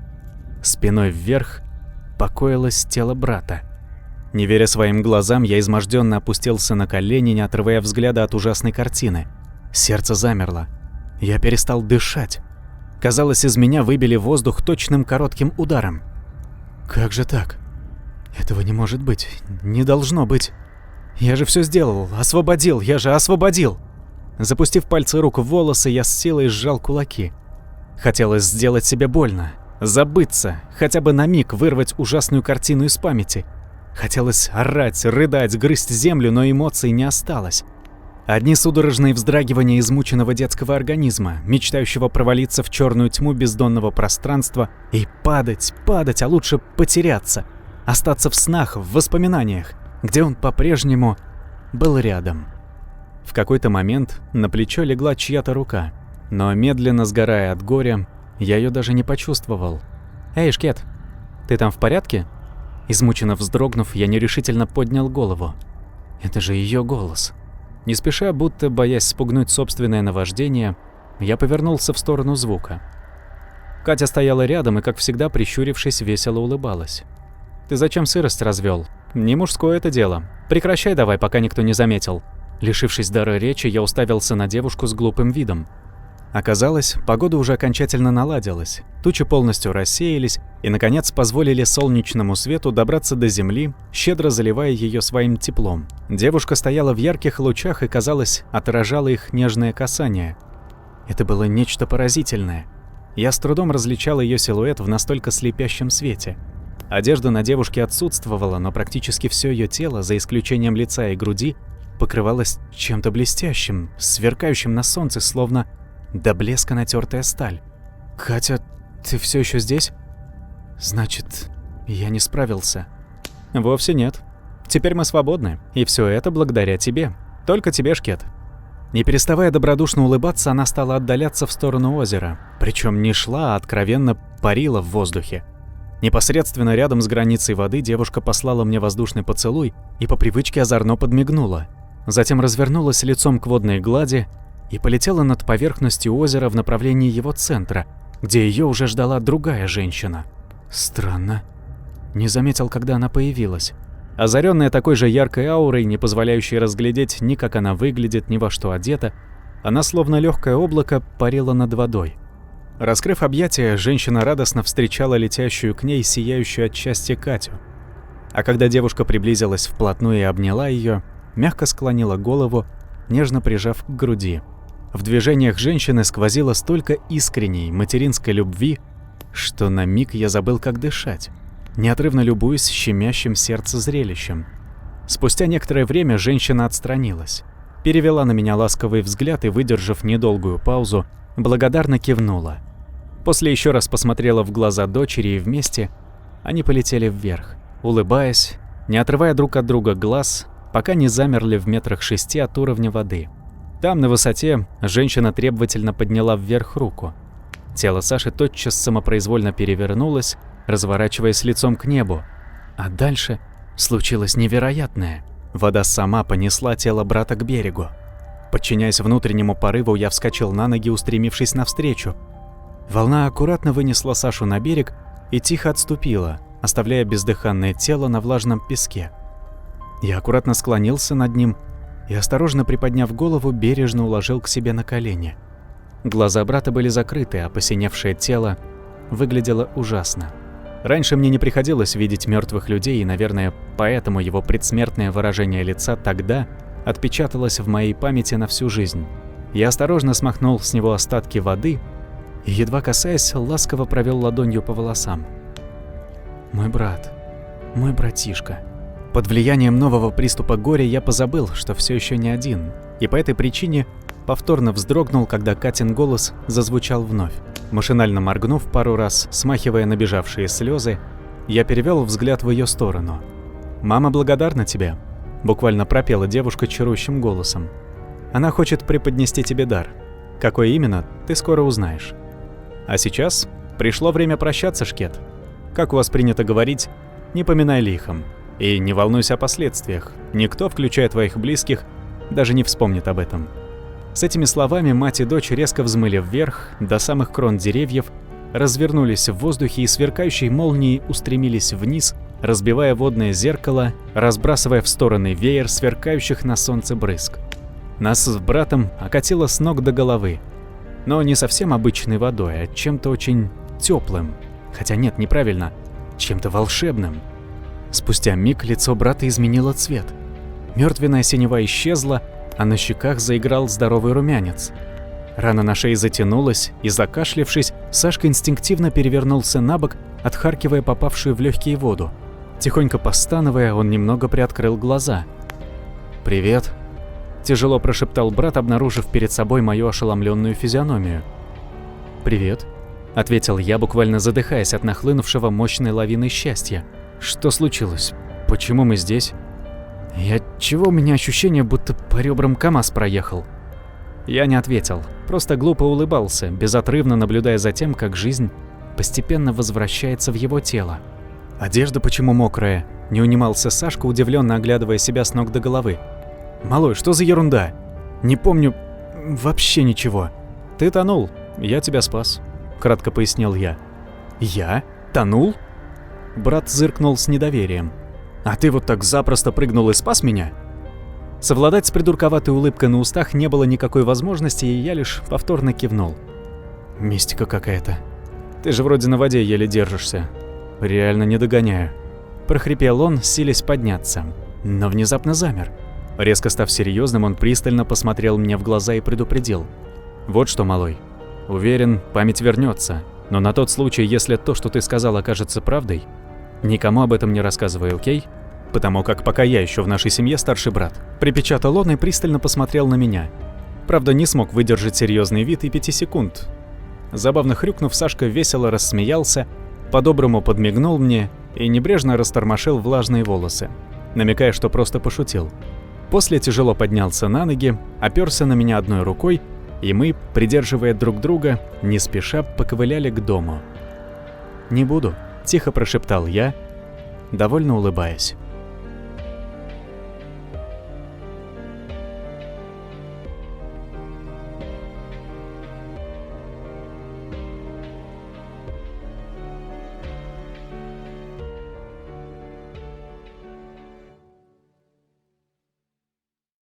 спиной вверх покоилось тело брата. Не веря своим глазам, я изможденно опустился на колени, не отрывая взгляда от ужасной картины. Сердце замерло. Я перестал дышать. Казалось, из меня выбили воздух точным коротким ударом. Как же так? Этого не может быть. Не должно быть. Я же все сделал. Освободил. Я же освободил. Запустив пальцы рук в волосы, я с силой сжал кулаки. Хотелось сделать себе больно. Забыться. Хотя бы на миг вырвать ужасную картину из памяти. Хотелось орать, рыдать, грызть землю, но эмоций не осталось. Одни судорожные вздрагивания измученного детского организма, мечтающего провалиться в черную тьму бездонного пространства и падать, а лучше потеряться, остаться в снах, в воспоминаниях, где он по-прежнему был рядом. В какой-то момент на плечо легла чья-то рука, но медленно сгорая от горя, я ее даже не почувствовал. «Эй, Шкет, ты там в порядке?» Измученно вздрогнув, я нерешительно поднял голову. Это же ее голос. Не спеша, будто боясь спугнуть собственное наваждение, я повернулся в сторону звука. Катя стояла рядом и, как всегда, прищурившись, весело улыбалась. «Ты зачем сырость развел? Не мужское это дело. Прекращай давай, пока никто не заметил». Лишившись дара речи, я уставился на девушку с глупым видом. Оказалось, погода уже окончательно наладилась, тучи полностью рассеялись и, наконец, позволили солнечному свету добраться до земли, щедро заливая ее своим теплом. Девушка стояла в ярких лучах и, казалось, отражала их нежное касание. Это было нечто поразительное. Я с трудом различал ее силуэт в настолько слепящем свете. Одежда на девушке отсутствовала, но практически все ее тело, за исключением лица и груди, покрывалось чем-то блестящим, сверкающим на солнце, словно до блеска натертая сталь. «Катя, ты все еще здесь? Значит, я не справился». «Вовсе нет. Теперь мы свободны, и все это благодаря тебе. Только тебе, Шкет». Не переставая добродушно улыбаться, она стала отдаляться в сторону озера. Причем не шла, а откровенно парила в воздухе. Непосредственно рядом с границей воды девушка послала мне воздушный поцелуй и по привычке озорно подмигнула. Затем развернулась лицом к водной глади и полетела над поверхностью озера в направлении его центра, где ее уже ждала другая женщина. Странно. Не заметил, когда она появилась. Озаренная такой же яркой аурой, не позволяющей разглядеть ни как она выглядит, ни во что одета, она словно легкое облако парила над водой. Раскрыв объятия, женщина радостно встречала летящую к ней сияющую от счастья Катю. А когда девушка приблизилась вплотную и обняла ее, мягко склонила голову, нежно прижав к груди. В движениях женщины сквозило столько искренней материнской любви, что на миг я забыл, как дышать, неотрывно любуясь щемящим сердце зрелищем. Спустя некоторое время женщина отстранилась, перевела на меня ласковый взгляд и, выдержав недолгую паузу, благодарно кивнула. После еще раз посмотрела в глаза дочери, и вместе они полетели вверх, улыбаясь, не отрывая друг от друга глаз, пока не замерли в 6 метрах от уровня воды. Там, на высоте, женщина требовательно подняла вверх руку. Тело Саши тотчас самопроизвольно перевернулось, разворачиваясь лицом к небу. А дальше случилось невероятное. Вода сама понесла тело брата к берегу. Подчиняясь внутреннему порыву, я вскочил на ноги, устремившись навстречу. Волна аккуратно вынесла Сашу на берег и тихо отступила, оставляя бездыханное тело на влажном песке. Я аккуратно склонился над ним и, осторожно приподняв голову, бережно уложил к себе на колени. Глаза брата были закрыты, а посиневшее тело выглядело ужасно. Раньше мне не приходилось видеть мертвых людей, и, наверное, поэтому его предсмертное выражение лица тогда отпечаталось в моей памяти на всю жизнь. Я осторожно смахнул с него остатки воды и, едва касаясь, ласково провел ладонью по волосам. Мой брат, мой братишка. Под влиянием нового приступа горя я позабыл, что все еще не один, и по этой причине повторно вздрогнул, когда Катин голос зазвучал вновь. Машинально моргнув пару раз, смахивая набежавшие слезы, я перевел взгляд в ее сторону. «Мама благодарна тебе», — буквально пропела девушка чарующим голосом. «Она хочет преподнести тебе дар. Какой именно, ты скоро узнаешь. А сейчас пришло время прощаться, Шкет. Как у вас принято говорить, не поминай лихом. И не волнуйся о последствиях. Никто, включая твоих близких, даже не вспомнит об этом». С этими словами мать и дочь резко взмыли вверх, до самых крон деревьев, развернулись в воздухе и сверкающей молнией устремились вниз, разбивая водное зеркало, разбрасывая в стороны веер сверкающих на солнце брызг. Нас с братом окатило с ног до головы, но не совсем обычной водой, а чем-то очень теплым. Хотя нет, неправильно, чем-то волшебным. Спустя миг лицо брата изменило цвет. Мертвенная синева исчезла, а на щеках заиграл здоровый румянец. Рана на шее затянулась, и, закашлявшись, Сашка инстинктивно перевернулся на бок, отхаркивая попавшую в легкие воду. Тихонько постановая, он немного приоткрыл глаза. «Привет», – тяжело прошептал брат, обнаружив перед собой мою ошеломленную физиономию. «Привет», – ответил я, буквально задыхаясь от нахлынувшего мощной лавины счастья. «Что случилось? Почему мы здесь? Чего у меня ощущение, будто по ребрам КамАЗ проехал?» Я не ответил, просто глупо улыбался, безотрывно наблюдая за тем, как жизнь постепенно возвращается в его тело. «Одежда почему мокрая?» – не унимался Сашка, удивленно оглядывая себя с ног до головы. «Малой, что за ерунда? Не помню вообще ничего». «Ты тонул, я тебя спас», – кратко пояснил я. «Я? Тонул?» Брат зыркнул с недоверием. «А ты вот так запросто прыгнул и спас меня?» Совладать с придурковатой улыбкой на устах не было никакой возможности, и я лишь повторно кивнул. Мистика какая-то. Ты же вроде на воде еле держишься. Реально не догоняю. Прохрипел он, силясь подняться, но внезапно замер. Резко став серьезным, он пристально посмотрел мне в глаза и предупредил. Вот что, малой. Уверен, память вернется, но на тот случай, если то, что ты сказал, окажется правдой, никому об этом не рассказывай, окей? Потому как пока я еще в нашей семье старший брат. Припечатал он и пристально посмотрел на меня. Правда, не смог выдержать серьезный вид и 5 секунд. Забавно хрюкнув, Сашка весело рассмеялся, по-доброму подмигнул мне и небрежно растормошил влажные волосы, намекая, что просто пошутил. После тяжело поднялся на ноги, оперся на меня одной рукой, и мы, придерживая друг друга, не спеша поковыляли к дому. «Не буду», — тихо прошептал я, довольно улыбаясь.